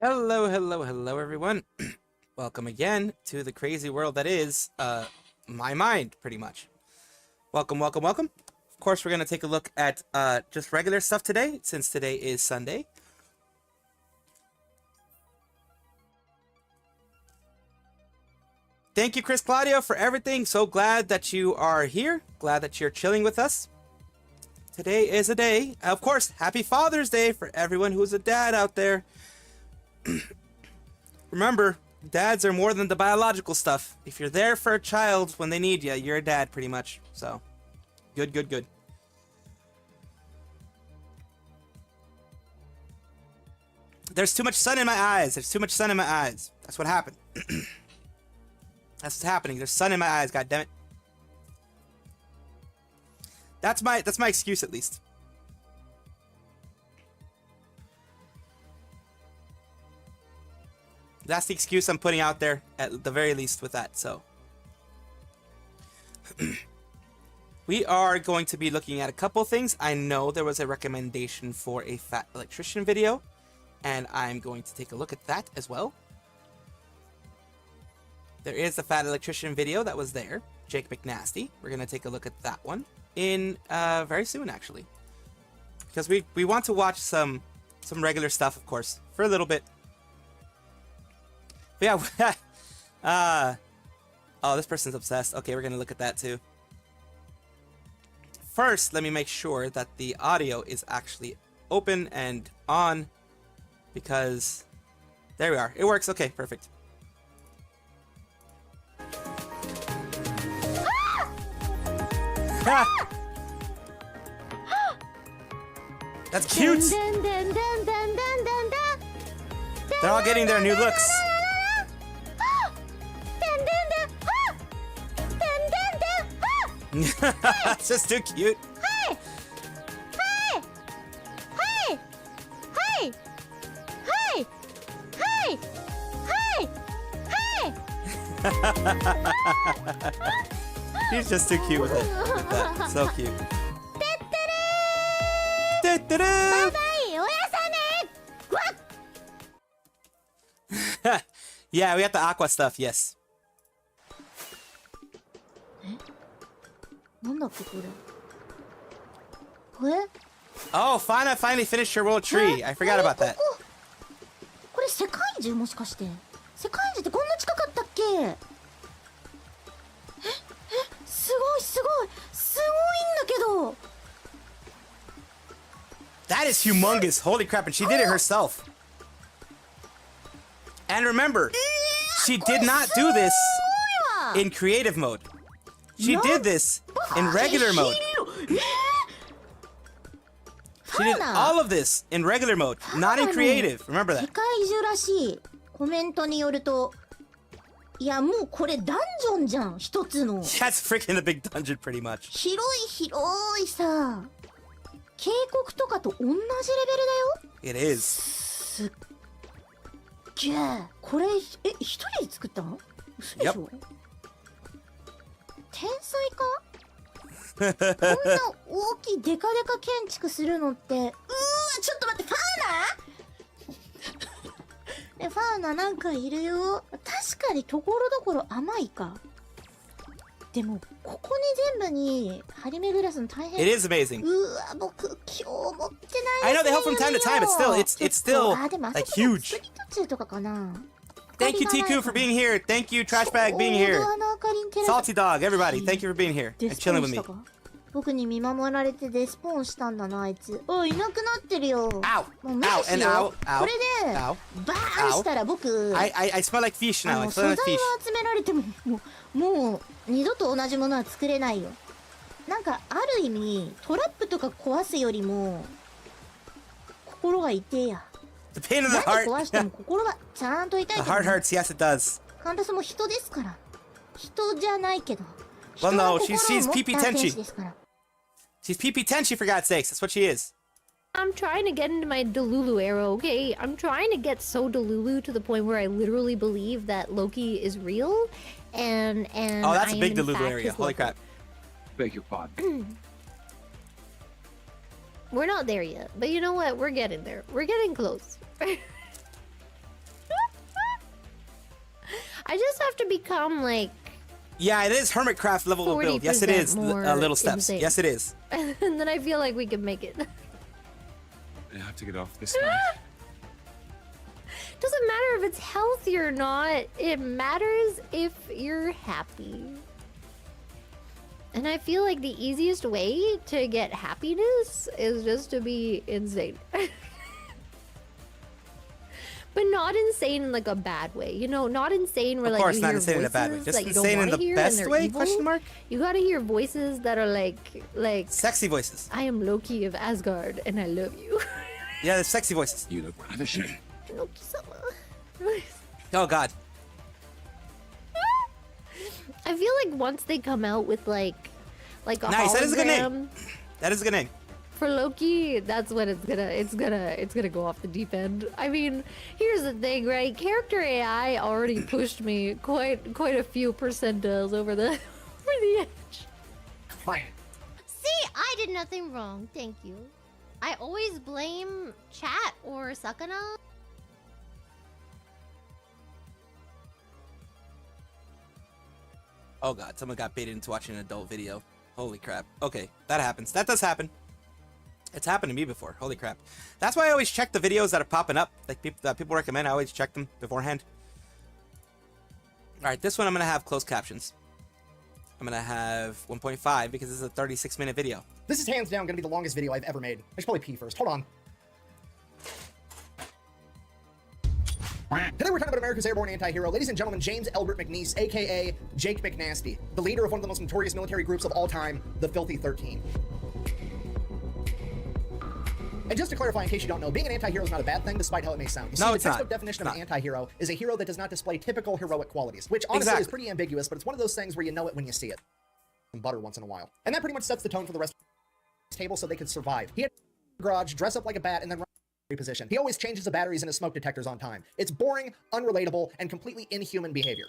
Hello, hello, hello, everyone. Welcome again to the crazy world that is, my mind, pretty much. Welcome, welcome, welcome. Of course, we're going to take a look at, just regular stuff today, since today is Sunday. Thank you, Chris Claudio, for everything. So glad that you are here. Glad that you're chilling with us. Today is a day. Of course, happy Father's Day for everyone who's a dad out there. Remember, dads are more than the biological stuff. If you're there for a child when they need you, you're a dad pretty much. So, good, good, good. There's too much sun in my eyes. There's too much sun in my eyes. That's what happened. That's what's happening. There's sun in my eyes, goddammit. That's my excuse, at least. That's the excuse I'm putting out there, at the very least, with that, so. We are going to be looking at a couple things. I know there was a recommendation for a fat electrician video, and I'm going to take a look at that as well. There is a fat electrician video that was there, Jake McNasty. We're going to take a look at that one in very soon, actually. Because we want to watch some regular stuff, of course, for a little bit. Yeah, oh, this person's obsessed. Okay, we're gonna look at that too. First, let me make sure that the audio is actually open and on, because there we are. It works. Okay, perfect. That's cute. They're all getting their new looks. It's just too cute. Hi! Hi! Hi! Hi! Hi! Hi! Hi! Hi! She's just too cute with it. With that. So cute. Yeah, we got the aqua stuff, yes. Oh, Fauna finally finished her world tree. I forgot about that. これ世界中もしかして。世界中ってこんな近かったっけ？すごいすごいすごいんだけど。That is humongous. Holy crap, and she did it herself. And remember, she did not do this in creative mode. She did this in regular mode. She did all of this in regular mode, not in creative. Remember that. 世界中らしいコメントによると、いやもうこれダンジョンじゃん、一つの。That's freaking the big dungeon, pretty much. 広いさ、渓谷とかと同じレベルだよ。It is. すっげえ。これ一人で作ったの？嘘でしょ？ 天才か？こんな大きいデカデカ建築するのって、ちょっと待って、ファウナ？ね、ファウナなんかいるよ。確かにところどころ甘いか。でもここに全部に張り巡らすの大変。It is amazing. うわ、僕今日持ってない。I know they help from time to time, but still, it's still like huge. 途中とかかな。Thank you, Tiku, for being here. Thank you, Trashbag, being here. Salty Dog, everybody, thank you for being here and chilling with me. 僕に見守られてデスポーンしたんだな、あいつ。おい、いなくなってるよ。Ow! もう無視しよう。これでバーンしたら僕、 I smell like fish now. I 素 smell 材 like を fish. 集められてももう二度と同じものは作れないよ。なんかある意味トラップとか壊すよりも心が痛えや。 The pain in the 何 heart. 壊しても心がちゃんと痛い The けど、 heart hurts. Yes, it does. カンタスも人ですから。人じゃないけど。 Well, 人の no, 心を she's 持った PP 天使 Tenchi. ですから。 She's PP Tenchi, for God's sakes. That's what she is. I'm trying to get into my Delulu era, okay? I'm trying to get so Delulu to the point where I literally believe that Loki is real, and Oh, that's I a big am in Delulu fact area. his Holy lover. crap. Beg your pardon. We're not there yet, but you know what? We're getting there. We're getting close. I just have to become like Yeah, it is Hermitcraft level of build. Yes, it is. 40% more Little steps. insane. Yes, it is. and then I feel like we can make it. I have to get off this side. Doesn't matter if it's healthy or not. It matters if you're happy. And I feel like the easiest way to get happiness is just to be insane. But not insane in like a bad way, you know, not insane where Of like course, you not hear insane in a voices bad way. Just that you don't insane in want to the hear best and they're way? evil. Question mark. You gotta hear voices that are like Sexy voices. I am Loki of Asgard and I love you. Yeah, the sexy voices. You look ravishing. Loki-sama. Oh God. I feel like once they come out with like a Nice. That is a good name. hologram That is a good name. for Loki, that's when it's gonna go off the deep end. I mean, here's the thing, right? Character AI already pushed me quite a few percentiles over the edge. Quiet. See, I did nothing wrong. Thank you. I always blame chat or Sakana. Oh God, someone got baited into watching an adult video. Holy crap. Okay, that happens. That does happen. It's happened to me before. Holy crap. That's why I always check the videos that are popping up. Like that people recommend, I always check them beforehand. Alright, this one I'm going to have closed captions. I'm going to have 1.5 because this is a 36-minute video. This is hands down going to be the longest video I've ever made. I should probably pee first. Hold on. Today we're talking about America's airborne anti-hero, ladies and gentlemen, James Elbert McNeese, aka Jake McNasty, the leader of one of the most notorious military groups of all time, the Filthy 13. And just to clarify, in case you don't know, being an anti-hero is not a bad thing, despite how it may sound. You see, No, the it's not. textbook definition of an anti-hero is a hero that does not display typical heroic qualities, which honestly is pretty ambiguous, but it's one of those things where you know it when you see it. Some butter once in a while. And that pretty much sets the tone for the rest of the table so they could survive. He had a garage, dress up like a bat, and then run position. He always changes the batteries in his smoke detectors on time. It's boring, unrelatable, and completely inhuman behavior.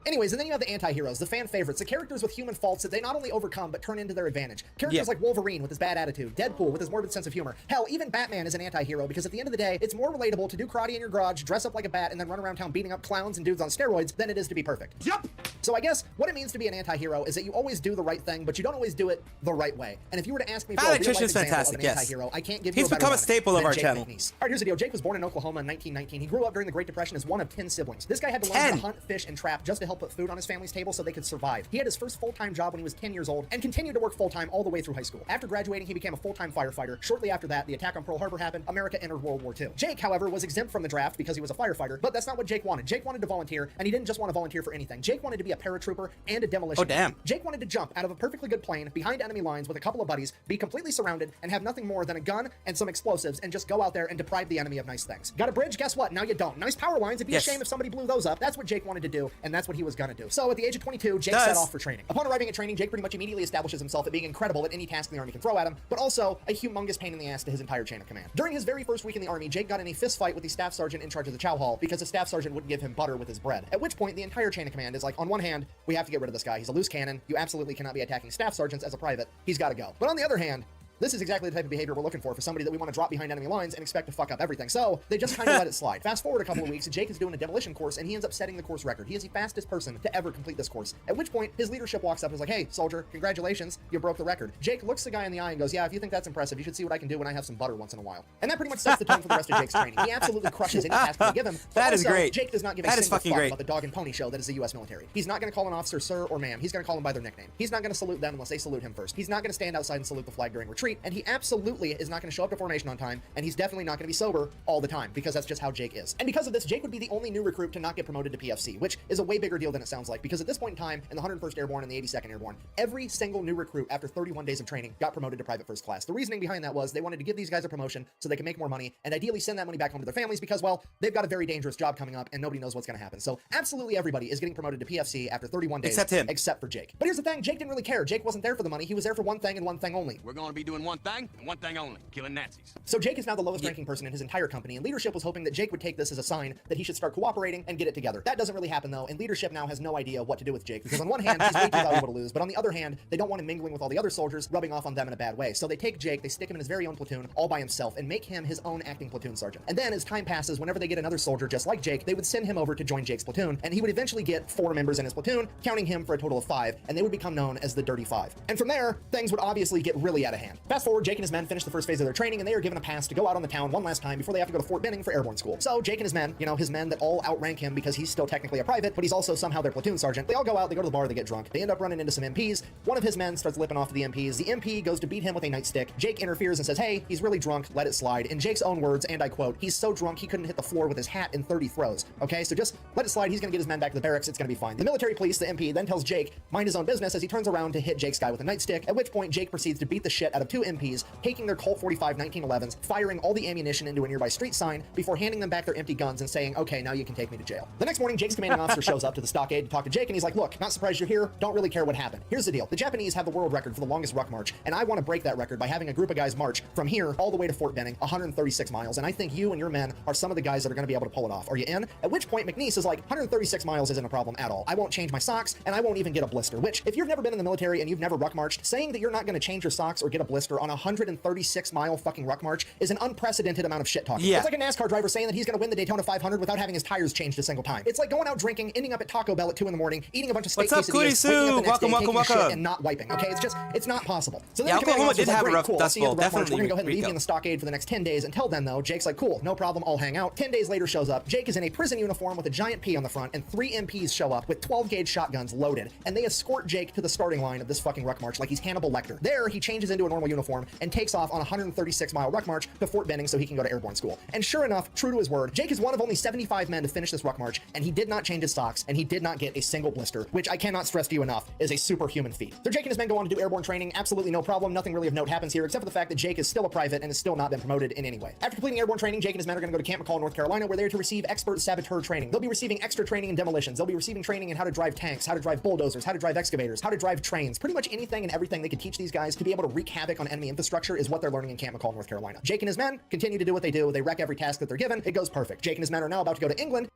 Anyways, and then you have the anti-heroes, the fan favorites, the characters with human faults that they not only overcome, but turn into their advantage. Characters like Wolverine with his bad attitude, Deadpool with his morbid sense of humor. Hell, even Batman is an anti-hero because at the end of the day, it's more relatable to do karate in your garage, dress up like a bat, and then run around town beating up clowns and dudes on steroids than it is to be perfect. Yup! So I guess what it means to be an anti-hero is that you always do the right thing, but you don't always do it the right way. And if you were to ask me for a real-life example of an anti-hero, I can't give you a better become a one staple of than our Jake channel. McNeese. All right, here's the deal. Jake was born in Oklahoma in 1919. He grew up during the Great Depression as one of 10 siblings. This guy had to learn how to hunt, fish, and trap just to help put food on his family's table so they could survive. He had his first full-time job when he was 10 years old and continued to work full-time all the way through high school. After graduating, he became a full-time firefighter. Shortly after that, the attack on Pearl Harbor happened. America entered World War II. Jake, however, was exempt from the draft because he was a firefighter, but that's not what Jake wanted. Jake wanted to volunteer, and he didn't just want to volunteer for anything. Jake wanted to be a paratrooper and a demolition. Oh, damn. Jake wanted to jump out of a perfectly good plane behind enemy lines with a couple of buddies, be completely surrounded, and have nothing more than a gun and some explosives, and just go out there and deprive the enemy of nice things. Got a bridge? Guess what? Now you don't. Nice power lines. It'd be a shame if somebody blew those up. That's what Jake wanted to do, and that's what he was gonna do. So at the age of 22, Jake set off for training. Upon arriving at training, Jake pretty much immediately establishes himself at being incredible at any task the army can throw at him, but also a humongous pain in the ass to his entire chain of command. During his very first week in the army, Jake got in a fist fight with the staff sergeant in charge of the chow hall because the staff sergeant wouldn't give him butter with his bread. At which point, the entire chain of command is like, on one hand, we have to get rid of this guy. He's a loose cannon. You absolutely cannot be attacking staff sergeants as a private. He's got to go. But on the other hand, this is exactly the type of behavior we're looking for somebody that we want to drop behind enemy lines and expect to fuck up everything. So they just kind of let it slide. Fast forward a couple of weeks, Jake is doing a demolition course and he ends up setting the course record. He is the fastest person to ever complete this course. At which point, his leadership walks up and is like, hey, soldier, congratulations, you broke the record. Jake looks the guy in the eye and goes, yeah, if you think that's impressive, you should see what I can do when I have some butter once in a while. And that pretty much sets the tone for the rest of Jake's training. He absolutely crushes any task they give him. That is great. Jake does not give a single fuck about the dog and pony show that is the U.S. military. He's not going to call an officer sir or ma'am. He's going to call them by their nickname. He's not going to salute them unless they salute him first. He's not going to stand outside and salute the flag during retreat. And he absolutely is not going to show up to formation on time, and he's definitely not going to be sober all the time, because that's just how Jake is. And because of this, Jake would be the only new recruit to not get promoted to PFC, which is a way bigger deal than it sounds like, because at this point in time, in the 101st Airborne and the 82nd Airborne, every single new recruit after 31 days of training got promoted to private first class. The reasoning behind that was they wanted to give these guys a promotion so they can make more money, and ideally send that money back home to their families, because, well, they've got a very dangerous job coming up, and nobody knows what's going to happen. So absolutely everybody is getting promoted to PFC after 31 days. Except him. Except for Jake. But here's the thing, Jake didn't really care. Jake wasn't there for the money. He was there for one thing and one thing only. We're going to be doing doing one thing, and one thing only, killing Nazis. So Jake is now the lowest ranking person in his entire company, and leadership was hoping that Jake would take this as a sign that he should start cooperating and get it together. That doesn't really happen though, and leadership now has no idea what to do with Jake, because on one hand, he's way too valuable to lose, but on the other hand, they don't want him mingling with all the other soldiers, rubbing off on them in a bad way. So they take Jake, they stick him in his very own platoon, all by himself, and make him his own acting platoon sergeant. And then as time passes, whenever they get another soldier just like Jake, they would send him over to join Jake's platoon, and he would eventually get 4 members in his platoon, counting him for a total of 5, and they would become known as the Dirty Five. And from there, things would obviously get really out of hand. Fast forward, Jake and his men finish the first phase of their training, and they are given a pass to go out on the town one last time before they have to go to Fort Benning for airborne school. So Jake and his men, you know, his men that all outrank him because he's still technically a private, but he's also somehow their platoon sergeant, they all go out, they go to the bar, they get drunk, they end up running into some MPs. One of his men starts lipping off to the MPs. The MP goes to beat him with a nightstick. Jake interferes and says, hey, he's really drunk, let it slide. In Jake's own words, and I quote, he's so drunk he couldn't hit the floor with his hat in 30 throws. Okay, so just let it slide, he's gonna get his men back to the barracks, it's gonna be fine. The military police, the MP, then tells Jake, mind his own business, as he turns around to hit Jake's guy with a nightstick, at which point Jake proceeds to beat the shit out of 2 MPs, taking their Colt 45 1911s, firing all the ammunition into a nearby street sign before handing them back their empty guns and saying, okay, now you can take me to jail. The next morning, Jake's commanding officer shows up to the stockade to talk to Jake, and he's like, look, not surprised you're here, don't really care what happened. Here's the deal, the Japanese have the world record for the longest ruck march, and I want to break that record by having a group of guys march from here all the way to Fort Benning, 136 miles, and I think you and your men are some of the guys that are going to be able to pull it off. Are you in? At which point McNeese is like, 136 miles isn't a problem at all. I won't change my socks, and I won't even get a blister, which, if you've never been in the military and you've never ruck marched, saying that you're not going to change your socks or get a blister on a 136-mile fucking ruck march is an unprecedented amount of shit talking. Yeah. It's like a NASCAR driver saying that he's going to win the Daytona 500 without having his tires changed a single time. It's like going out drinking, ending up at Taco Bell at 2 in the morning, eating a bunch of steak What's up, quesadillas, Kurisu? waking up the next day, Welcome, taking a shit welcome. and not wiping. Okay, it's not possible. So then Yeah, the commanding Oklahoma officer's did like, have a "Great, rough cool, I'll Dust see you at Bowl. the ruck march. We're Definitely gonna go ahead and leave you Rico. in the stockade for the next 10 days. Until then, though, Jake's like, cool, no problem, I'll hang out. 10 days later shows up. Jake is in a prison uniform with a giant P on the front, and 3 MPs show up with 12-gauge shotguns loaded, and they escort Jake to the starting line of this fucking ruck march like he's Hannibal Lecter. There, he changes into a normal uniform and takes off on a 136-mile ruck march to Fort Benning so he can go to airborne school. And sure enough, true to his word, Jake is one of only 75 men to finish this ruck march, and he did not change his socks, and he did not get a single blister, which I cannot stress to you enough is a superhuman feat. So Jake and his men go on to do airborne training, absolutely no problem, nothing really of note happens here, except for the fact that Jake is still a private and has still not been promoted in any way. After completing airborne training, Jake and his men are going to go to Camp McCall, North Carolina, where they're to receive expert saboteur training. They'll be receiving extra training in demolitions. They'll be receiving training in how to drive tanks, how to drive bulldozers, how to drive excavators, how to drive trains. Pretty much anything and everything they could teach these guys to be able to wreak havoc on enemy infrastructure is what they're learning in Camp McCall, North Carolina. Jake and his men continue to do what they do. They wreck every task that they're given. It goes perfect. Jake and his men are now about to go to England.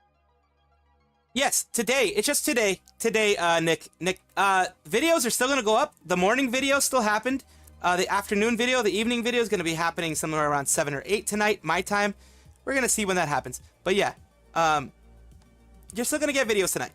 Yes, today. It's just today. Today, Nick, videos are still going to go up. The morning video still happened. The afternoon video, the evening video is going to be happening somewhere around 7 or 8 tonight, my time. We're going to see when that happens. But yeah, you're still going to get videos tonight.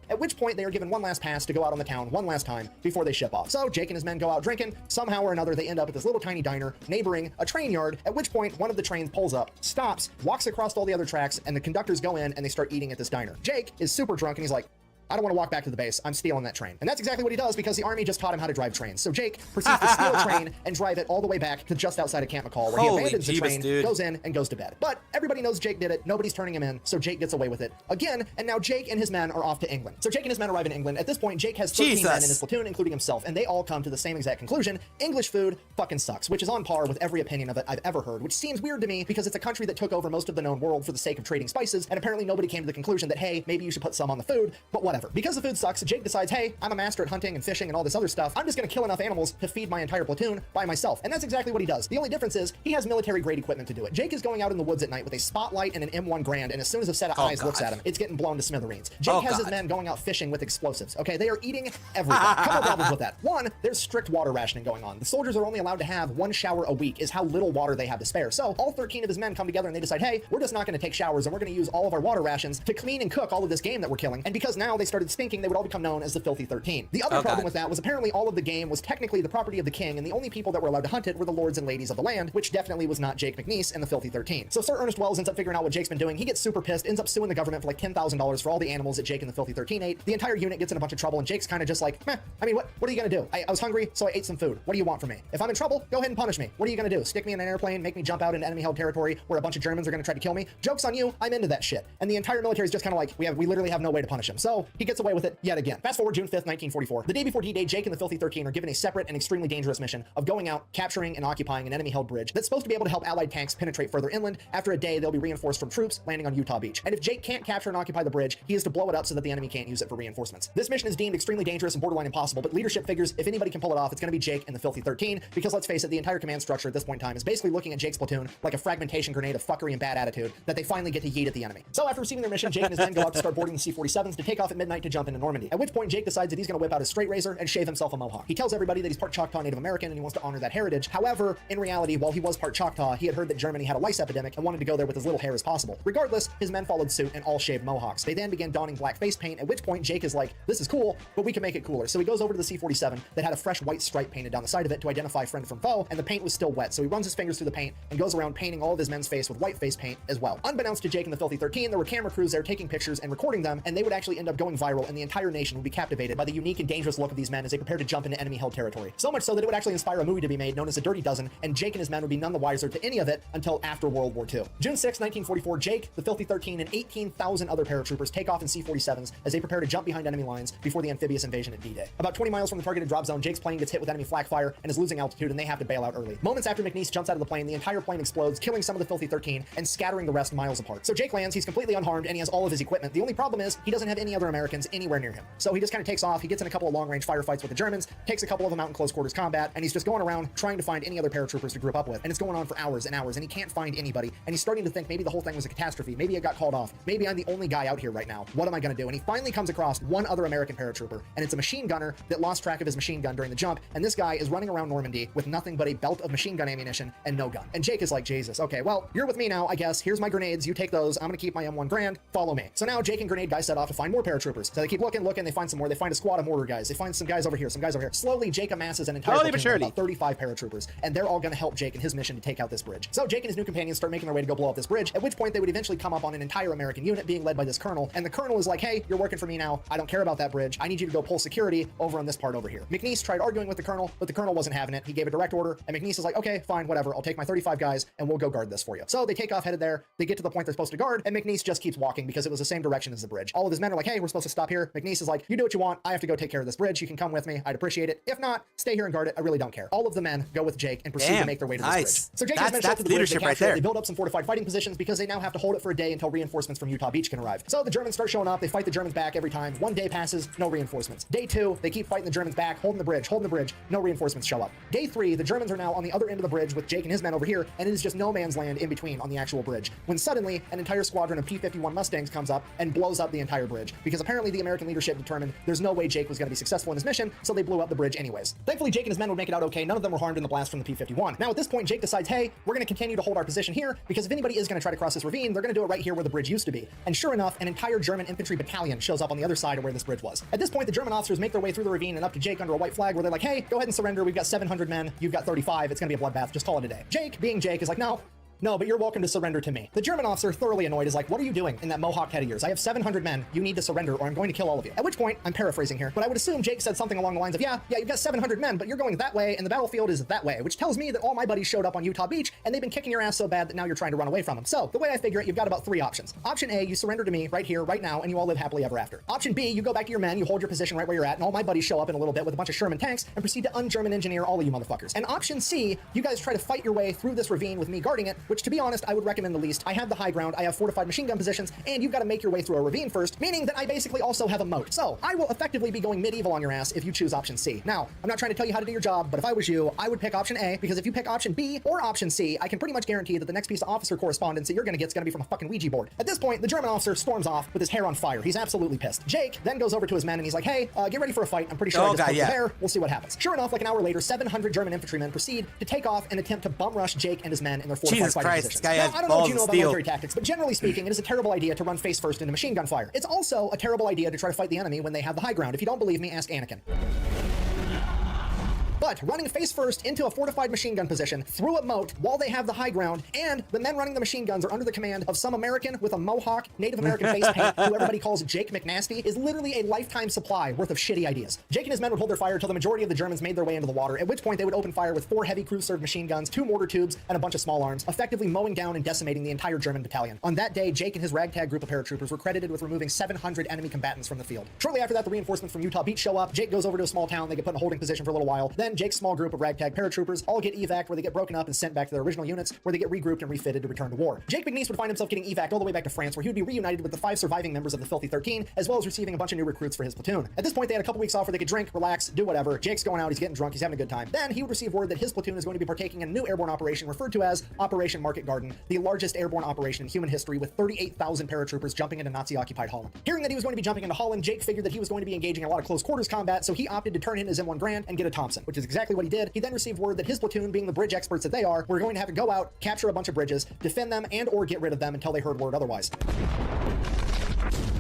At which point they are given one last pass to go out on the town one last time before they ship off. So Jake and his men go out drinking. Somehow or another, they end up at this little tiny diner neighboring a train yard, at which point one of the trains pulls up, stops, walks across all the other tracks, and the conductors go in and they start eating at this diner. Jake is super drunk and he's like, I don't want to walk back to the base. I'm stealing that train. And that's exactly what he does because the army just taught him how to drive trains. So Jake proceeds to steal a train and drive it all the way back to just outside of Camp McCall, where he abandons the train, goes in, and goes to bed. But everybody knows Jake did it. Nobody's turning him in, so Jake gets away with it again. And now Jake and his men are off to England. So Jake and his men arrive in England. At this point, Jake has 13 men in his platoon, including himself, and they all come to the same exact conclusion. English food fucking sucks, which is on par with every opinion of it I've ever heard, which seems weird to me because it's a country that took over most of the known world for the sake of trading spices, and apparently nobody came to the conclusion that, hey, maybe you should put some on the food, but whatever. Because the food sucks, Jake decides, hey, I'm a master at hunting and fishing and all this other stuff. I'm just gonna kill enough animals to feed my entire platoon by myself. And that's exactly what he does. The only difference is he has military grade equipment to do it. Jake is going out in the woods at night with a spotlight and an M1 Grand, and as soon as a set of eyes looks at him, it's getting blown to smithereens. Jake has his men going out fishing with explosives. Okay, they are eating everything. Couple problems with that. One, there's strict water rationing going on. The soldiers are only allowed to have 1 shower a week, is how little water they have to spare. So all 13 of his men come together and they decide, hey, we're just not gonna take showers and we're gonna use all of our water rations to clean and cook all of this game that we're killing. And because now they started stinking, they would all become known as the Filthy 13. The other problem with that was apparently all of the game was technically the property of the king, and the only people that were allowed to hunt it were the lords and ladies of the land, which definitely was not Jake McNeese and the Filthy 13. So Sir Ernest Wells ends up figuring out what Jake's been doing. He gets super pissed, ends up suing the government for like $10,000 for all the animals that Jake and the Filthy 13 ate. The entire unit gets in a bunch of trouble, and Jake's kind of just like, meh, I mean, what are you gonna do? I was hungry, so I ate some food. What do you want from me? If I'm in trouble, go ahead and punish me. What are you gonna do? Stick me in an airplane, make me jump out into enemy-held territory where a bunch of Germans are gonna try to kill me? Joke's on you, I'm into that shit. And the entire military is just kind of like, we literally have no way to punish him. So he gets away with it yet again. Fast forward June 5th, 1944. The day before D-Day, Jake and the Filthy 13 are given a separate and extremely dangerous mission of going out, capturing and occupying an enemy-held bridge that's supposed to be able to help Allied tanks penetrate further inland. After a day, they'll be reinforced from troops landing on Utah Beach. And if Jake can't capture and occupy the bridge, he is to blow it up so that the enemy can't use it for reinforcements. This mission is deemed extremely dangerous and borderline impossible, but leadership figures if anybody can pull it off, it's going to be Jake and the Filthy 13, because let's face it, the entire command structure at this point in time is basically looking at Jake's platoon like a fragmentation grenade of fuckery and bad attitude that they finally get to yeet at the enemy. So after receiving their mission, Jake and his men go out to start boarding the C-47s to take off at midnight to jump into Normandy, at which point Jake decides that he's going to whip out his straight razor and shave himself a mohawk. He tells everybody that he's part Choctaw Native American and he wants to honor that heritage. However, in reality, while he was part Choctaw, he had heard that Germany had a lice epidemic and wanted to go there with as little hair as possible. Regardless, his men followed suit and all shaved mohawks. They then began donning black face paint, at which point Jake is like, this is cool, but we can make it cooler. So he goes over to the C-47 that had a fresh white stripe painted down the side of it to identify friend from foe, and the paint was still wet. So he runs his fingers through the paint and goes around painting all of his men's face with white face paint as well. Unbeknownst to Jake and the Filthy 13, there were camera crews there taking pictures and recording them, and they would actually end up going viral, and the entire nation would be captivated by the unique and dangerous look of these men as they prepared to jump into enemy-held territory. So much so that it would actually inspire a movie to be made known as The Dirty Dozen, and Jake and his men would be none the wiser to any of it until after World War II. June 6, 1944, Jake, the Filthy 13, and 18,000 other paratroopers take off in C-47s as they prepare to jump behind enemy lines before the amphibious invasion at D-Day. About 20 miles from the targeted drop zone, Jake's plane gets hit with enemy flak fire and is losing altitude, and they have to bail out early. Moments after McNeese jumps out of the plane, the entire plane explodes, killing some of the Filthy 13 and scattering the rest miles apart. So Jake lands, he's completely unharmed, and he has all of his equipment. The only problem is he doesn't have any other Americans anywhere near him. So he just kind of takes off, he gets in a couple of long-range firefights with the Germans, takes a couple of them out in close quarters combat, and he's just going around trying to find any other paratroopers to group up with. And it's going on for hours and hours, and he can't find anybody. And he's starting to think maybe the whole thing was a catastrophe. Maybe it got called off. Maybe I'm the only guy out here right now. What am I going to do? And he finally comes across one other American paratrooper, and it's a machine gunner that lost track of his machine gun during the jump. And this guy is running around Normandy with nothing but a belt of machine gun ammunition and no gun. And Jake is like, Jesus, okay, well, you're with me now, I guess. Here's my grenades. You take those. I'm going to keep my M1 Grand. Follow me. So now Jake and grenade guys set off to find more paratroopers. So they keep looking, they find some more. They find a squad of mortar guys. They find some guys over here, some guys over here. Slowly, Jake amasses an entire platoon of about 35 paratroopers, and they're all going to help Jake in his mission to take out this bridge. So Jake and his new companions start making their way to go blow up this bridge, at which point they would eventually come up on an entire American unit being led by this colonel, and the colonel is like, hey, you're working for me now. I don't care about that bridge. I need you to go pull security over on this part over here. McNeese tried arguing with the colonel, but the colonel wasn't having it. He gave a direct order, and McNeese is like, okay, fine, whatever. I'll take my 35 guys, and we'll go guard this for you. So they take off headed there. They get to the point they're supposed to guard, and McNeese just keeps walking because it was the same direction as the bridge. All of his men are like, hey, we're supposed to stop here. McNeese is like, you do what you want. I have to go take care of this bridge. You can come with me. I'd appreciate it. If not, stay here and guard it. I really don't care. All of the men go with Jake and proceed to make their way to this bridge. So Jake and his men show up to the bridge. They capture it. They build up some fortified fighting positions because they now have to hold it for a day until reinforcements from Utah Beach can arrive. So the Germans start showing up. They fight the Germans back every time. One day passes, no reinforcements. Day 2, they keep fighting the Germans back, holding the bridge, no reinforcements show up. Day 3, the Germans are now on the other end of the bridge with Jake and his men over here, and it is just no man's land in between on the actual bridge. When suddenly, an entire squadron of P-51 Mustangs comes up and blows up the entire bridge, because apparently the American leadership determined there's no way Jake was going to be successful in his mission, so they blew up the bridge anyways. Thankfully, Jake and his men would make it out okay. None of them were harmed in the blast from the P-51. Now, at this point, Jake decides, hey, we're going to continue to hold our position here, because if anybody is going to try to cross this ravine, they're going to do it right here where the bridge used to be. And sure enough, an entire German infantry battalion shows up on the other side of where this bridge was. At this point, the German officers make their way through the ravine and up to Jake under a white flag where they're like, hey, go ahead and surrender. We've got 700 men. You've got 35. It's going to be a bloodbath. Just call it a day. Jake, being Jake, is like, no, but you're welcome to surrender to me. The German officer, thoroughly annoyed, is like, what are you doing in that mohawk head of yours? I have 700 men. You need to surrender or I'm going to kill all of you. At which point, I'm paraphrasing here, but I would assume Jake said something along the lines of, yeah, you've got 700 men, but you're going that way and the battlefield is that way, which tells me that all my buddies showed up on Utah Beach and they've been kicking your ass so bad that now you're trying to run away from them. So the way I figure it, you've got about 3 options. Option A, you surrender to me right here, right now, and you all live happily ever after. Option B, you go back to your men, you hold your position right where you're at, and all my buddies show up in a little bit with a bunch of Sherman tanks and proceed to un-German engineer all of you motherfuckers. And option C, you guys try to fight your way through this ravine with me guarding it, which to be honest, I would recommend the least. I have the high ground, I have fortified machine gun positions, and you've got to make your way through a ravine first, meaning that I basically also have a moat. So I will effectively be going medieval on your ass if you choose option C. Now, I'm not trying to tell you how to do your job, but if I was you, I would pick option A, because if you pick option B or option C, I can pretty much guarantee that the next piece of officer correspondence that you're going to get is going to be from a fucking Ouija board. At this point, the German officer storms off with his hair on fire. He's absolutely pissed. Jake then goes over to his men and he's like, hey, get ready for a fight. I'm pretty sure I just poked the bear. We'll see what happens. Sure enough, like an hour later, 700 German infantrymen proceed to take off and attempt to bum rush Jake and his men in their fortified fighting positions. Now, I don't know what you know about military tactics, but generally speaking, it is a terrible idea to run face first into machine gun fire. It's also a terrible idea to try to fight the enemy when they have the high ground. If you don't believe me, ask Anakin. But running face first into a fortified machine gun position through a moat while they have the high ground, and the men running the machine guns are under the command of some American with a mohawk, Native American face paint, who everybody calls Jake McNasty, is literally a lifetime supply worth of shitty ideas. Jake and his men would hold their fire until the majority of the Germans made their way into the water, at which point they would open fire with 4 heavy crew-served machine guns, 2 mortar tubes, and a bunch of small arms, effectively mowing down and decimating the entire German battalion. On that day, Jake and his ragtag group of paratroopers were credited with removing 700 enemy combatants from the field. Shortly after that, the reinforcements from Utah Beach show up. Jake goes over to a small town. They get put in a holding position for a little while. Then Jake's small group of ragtag paratroopers all get evac, where they get broken up and sent back to their original units, where they get regrouped and refitted to return to war. Jake McNeese would find himself getting evac all the way back to France, where he would be reunited with the 5 surviving members of the Filthy 13, as well as receiving a bunch of new recruits for his platoon. At this point, they had a couple weeks off where they could drink, relax, do whatever. Jake's going out, he's getting drunk, he's having a good time. Then he would receive word that his platoon is going to be partaking in a new airborne operation referred to as Operation Market Garden, the largest airborne operation in human history, with 38,000 paratroopers jumping into Nazi-occupied Holland. Hearing that he was going to be jumping into Holland, Jake figured that he was going to be engaging in a lot of close quarters combat, so he opted to turn in his M1 Grand and get a Thompson, which is exactly what he did. He then received word that his platoon, being the bridge experts that they are, were going to have to go out, capture a bunch of bridges, defend them, and or get rid of them until they heard word otherwise.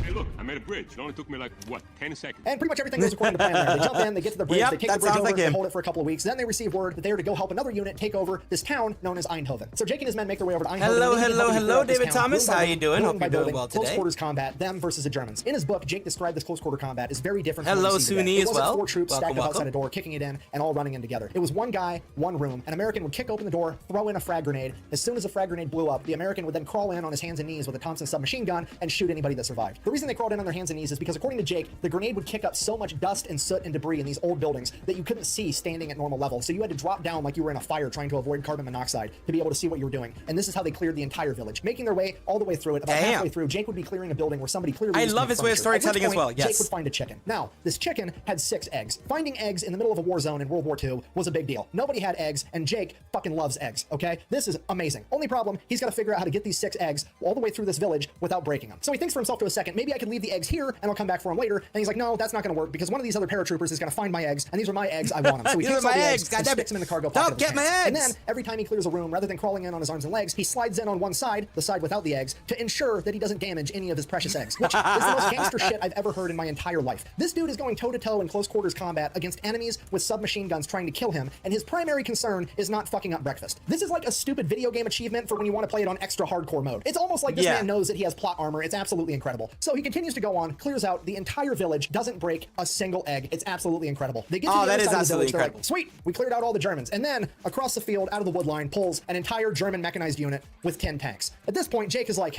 Hey, look, I made a bridge. It only took me like, what, 10 seconds? And pretty much everything goes according to plan there. They jump in, they get to the bridge, Yep, they take that the bridge sounds over, like they him. hold it for a couple of weeks. Then they receive word that they are to go help another unit take over this town known as Eindhoven. So Jake and his men make their way over to Eindhoven. Hello, and they hello, begin hello, throughout this David town, Thomas. building by How you doing? building Hope by you're doing building, well close today. quarters combat, them versus the Germans. In his book, Jake described this close quarter combat as very different from Hello, what we see today. Suni It as wasn't well. 4 troops Welcome, stacked up outside welcome. a door, kicking it in, and all running in together. It was one guy, one room. An American would kick open the door, throw in a frag grenade. As soon as the frag grenade blew up, the American would then crawl in on his hands and knees with a Thompson submachine gun and shoot anybody that survived. The reason they crawled in on their hands and knees is because, according to Jake, the grenade would kick up so much dust and soot and debris in these old buildings that you couldn't see standing at normal level. So you had to drop down like you were in a fire trying to avoid carbon monoxide to be able to see what you were doing. And this is how they cleared the entire village. Making their way all the way through it, about Damn. halfway through, Jake would be clearing a building where somebody clearly I used to love make his way of furniture. At which storytelling as point, well, yes. Jake would find a chicken. Now, this chicken had 6 eggs. Finding eggs in the middle of a war zone in World War II was a big deal. Nobody had eggs, and Jake fucking loves eggs, okay? This is amazing. Only problem, he's got to figure out how to get these 6 eggs all the way through this village without breaking them. So he thinks for himself to a second, maybe I could leave the eggs here and I'll come back for them later. And he's like, no, that's not going to work because one of these other paratroopers is going to find my eggs, and these are my eggs, I want them. So he These takes are all my the eggs, eggs and goddammit. sticks them in the cargo Don't pocket of his get my pants. And eggs. then every time he clears a room, rather than crawling in on his arms and legs, he slides in on one side, the side without the eggs, to ensure that he doesn't damage any of his precious eggs, which is the most gangster shit I've ever heard in my entire life. This dude is going toe-to-toe in close quarters combat against enemies with submachine guns trying to kill him, and his primary concern is not fucking up breakfast. This is like a stupid video game achievement for when you want to play it on extra hardcore mode. It's almost like this Yeah. man knows that he has plot armor. It's absolutely incredible. So he continues to go on, clears out the entire village, doesn't break a single egg. It's absolutely incredible. They get to Oh, the that other is side of the absolutely village, they're like, incredible. sweet, we cleared out all the Germans. And then across the field, out of the wood line, pulls an entire German mechanized unit with 10 tanks. At this point, Jake is like,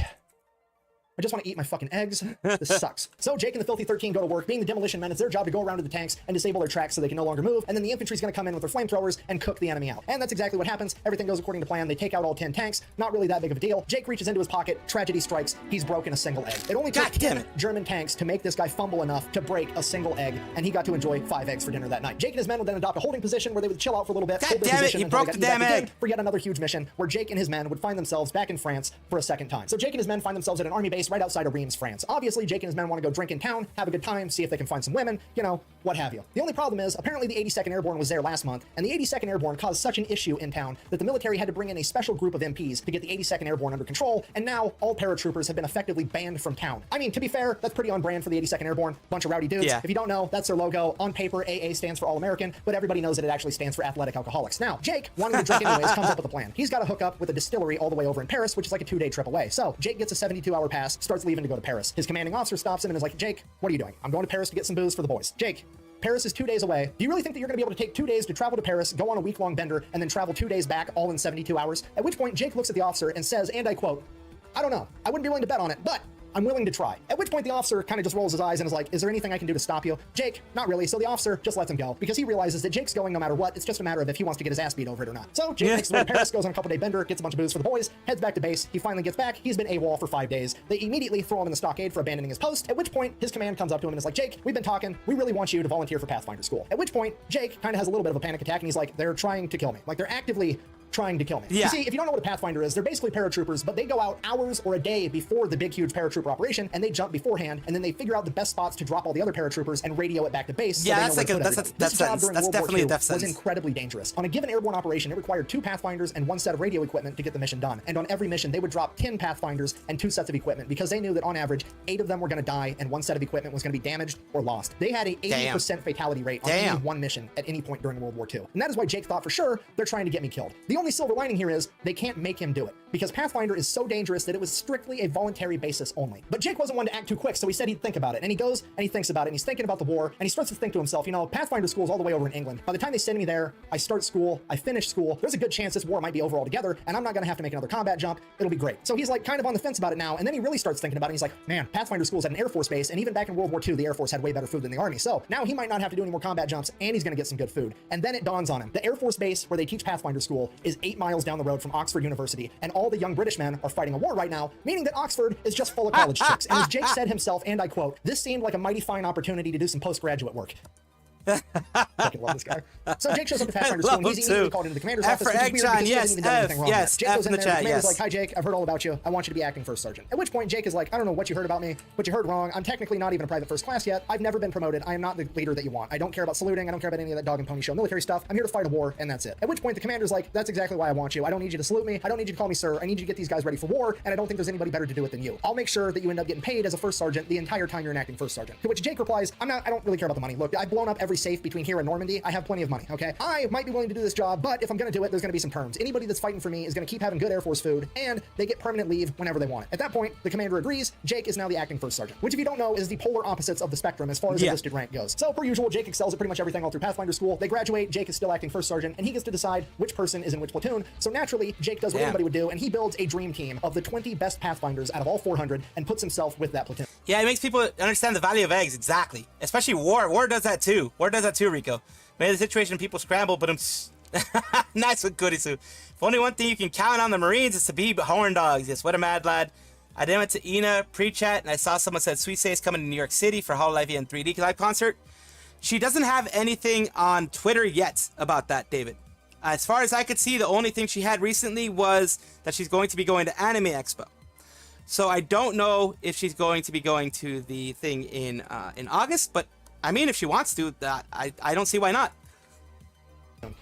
I just want to eat my fucking eggs. This sucks. So Jake and the Filthy 13 go to work. Being the demolition men, it's their job to go around to the tanks and disable their tracks so they can no longer move. And then the infantry's going to come in with their flamethrowers and cook the enemy out. And that's exactly what happens. Everything goes according to plan. They take out all 10 tanks. Not really that big of a deal. Jake reaches into his pocket. Tragedy strikes. He's broken a single egg. It only took God damn 10 it. German tanks to make this guy fumble enough to break a single egg. And he got to enjoy 5 eggs for dinner that night. Jake and his men would then adopt a holding position where they would chill out for a little bit. God hold their damn it, position you until they broke got the evac damn again egg. for yet another huge mission where Jake and his men would find themselves back in France for a second time. So Jake and his men find themselves at an army base right outside of Reims, France. Obviously, Jake and his men want to go drink in town, have a good time, see if they can find some women, you know, what have you. The only problem is, apparently the 82nd Airborne was there last month, and the 82nd Airborne caused such an issue in town that the military had to bring in a special group of MPs to get the 82nd Airborne under control, and now all paratroopers have been effectively banned from town. I mean, to be fair, that's pretty on brand for the 82nd Airborne. Bunch of rowdy dudes. Yeah. If you don't know, that's their logo. On paper, AA stands for All American, but everybody knows that it actually stands for Athletic Alcoholics. Now, Jake, wanting to drink anyways, comes up with a plan. He's got to hook up with a distillery all the way over in Paris, which is like a 2-day trip away. So Jake gets a 72-hour pass, starts leaving to go to Paris. His commanding officer stops him and is like, Jake, what are you doing? I'm going to Paris to get some booze for the boys. Jake, Paris is 2 days away. Do you really think that you're going to be able to take 2 days to travel to Paris, go on a week-long bender, and then travel 2 days back all in 72 hours? At which point, Jake looks at the officer and says, and I quote, I don't know. I wouldn't be willing to bet on it, but I'm willing to try. At which point the officer kind of just rolls his eyes and is like, is there anything I can do to stop you? Jake, not really. So the officer just lets him go because he realizes that Jake's going no matter what. It's just a matter of if he wants to get his ass beat over it or not. So Jake makes his way to Paris, goes on a couple-day bender, gets a bunch of booze for the boys, heads back to base. He finally gets back. He's been AWOL for 5 days. They immediately throw him in the stockade for abandoning his post, at which point his command comes up to him and is like, Jake, we've been talking. We really want you to volunteer for Pathfinder School. At which point Jake kind of has a little bit of a panic attack and he's like, they're trying to kill me. Like, they're actively trying to kill me. Yeah. You see, if you don't know what a Pathfinder is, they're basically paratroopers, but they go out hours or a day before the big, huge paratrooper operation, and they jump beforehand, and then they figure out the best spots to drop all the other paratroopers and radio it back to base. Yeah, so that's they know like where to put everybody. This job during World War definitely II a death was sentence. incredibly dangerous. On a given airborne operation, it required 2 Pathfinders and 1 set of radio equipment to get the mission done. And on every mission, they would drop 10 Pathfinders and 2 sets of equipment because they knew that on average, 8 of them were going to die and 1 set of equipment was going to be damaged or lost. They had a 80% fatality rate on any one mission at any point during World War II. And that is why Jake thought for sure they're trying to get me killed. The only silver lining here is they can't make him do it because Pathfinder is so dangerous that it was strictly a voluntary basis only. But Jake wasn't one to act too quick, so he said he'd think about it. And he goes and he thinks about it and he's thinking about the war and he starts to think to himself, you know, Pathfinder school is all the way over in England. By the time they send me there, I start school, I finish school, there's a good chance this war might be over altogether and I'm not going to have to make another combat jump. It'll be great. So he's like kind of on the fence about it now, and then he really starts thinking about it. He's like, man, Pathfinder school's at an Air Force base, and even back in World War II, the Air Force had way better food than the Army. So now he might not have to do any more combat jumps, and he's going to get some good food. And then it dawns on him. The Air Force base where they teach Pathfinder school is 8 miles down the road from Oxford University, and all the young British men are fighting a war right now, meaning that Oxford is just full of college chicks. And as Jake said himself, and I quote, this seemed like a mighty fine opportunity to do some postgraduate work. Fucking love this guy. So Jake shows up to Pathfinder school and he's immediately called into the commander's office, which is weird because he hasn't even done anything wrong yet. Jake goes in there and the commander's like, hi Jake, I've heard all about you. I want you to be acting first sergeant. At which point Jake is like, I don't know what you heard about me, but you heard wrong. I'm technically not even a private first class yet. I've never been promoted. I am not the leader that you want. I don't care about saluting. I don't care about any of that dog and pony show military stuff. I'm here to fight a war, and that's it. At which point the commander's like, that's exactly why I want you. I don't need you to salute me. I don't need you to call me sir. I need you to get these guys ready for war, and I don't think there's anybody better to do it than you. I'll make sure that you end up getting paid as a first sergeant the entire time you're an acting first sergeant. To which Jake replies, I don't really care about the money. Look, I've blown up every safe between here and Normandy. I have plenty of money, okay? I might be willing to do this job, but if I'm gonna do it, there's gonna be some terms. Anybody that's fighting for me is gonna keep having good Air Force food, and they get permanent leave whenever they want it. At that point, the commander agrees. Jake is now the acting first sergeant, which if you don't know is the polar opposites of the spectrum as far as the listed rank goes. So per usual, Jake excels at pretty much everything all through Pathfinder school. They graduate, Jake is still acting first sergeant, and he gets to decide which person is in which platoon. So naturally, Jake does what anybody would do, and he builds a dream team of the 20 best Pathfinders out of all 400 and puts himself with that platoon. Yeah, it makes people understand the value of eggs, exactly. Especially war. War does that too. War does that too, Rico. Maybe the situation people scramble, but nice with goody Sue. If only one thing you can count on the Marines is to be horn dogs. Yes, what a mad lad. I then went to Ina pre-chat and I saw someone said Sweet Say is coming to New York City for Hololive and 3D live concert. She doesn't have anything on Twitter yet about that, David. As far as I could see, the only thing she had recently was that she's going to be going to Anime Expo. So I don't know if she's going to be going to the thing in August, but I mean, if she wants to, I don't see why not.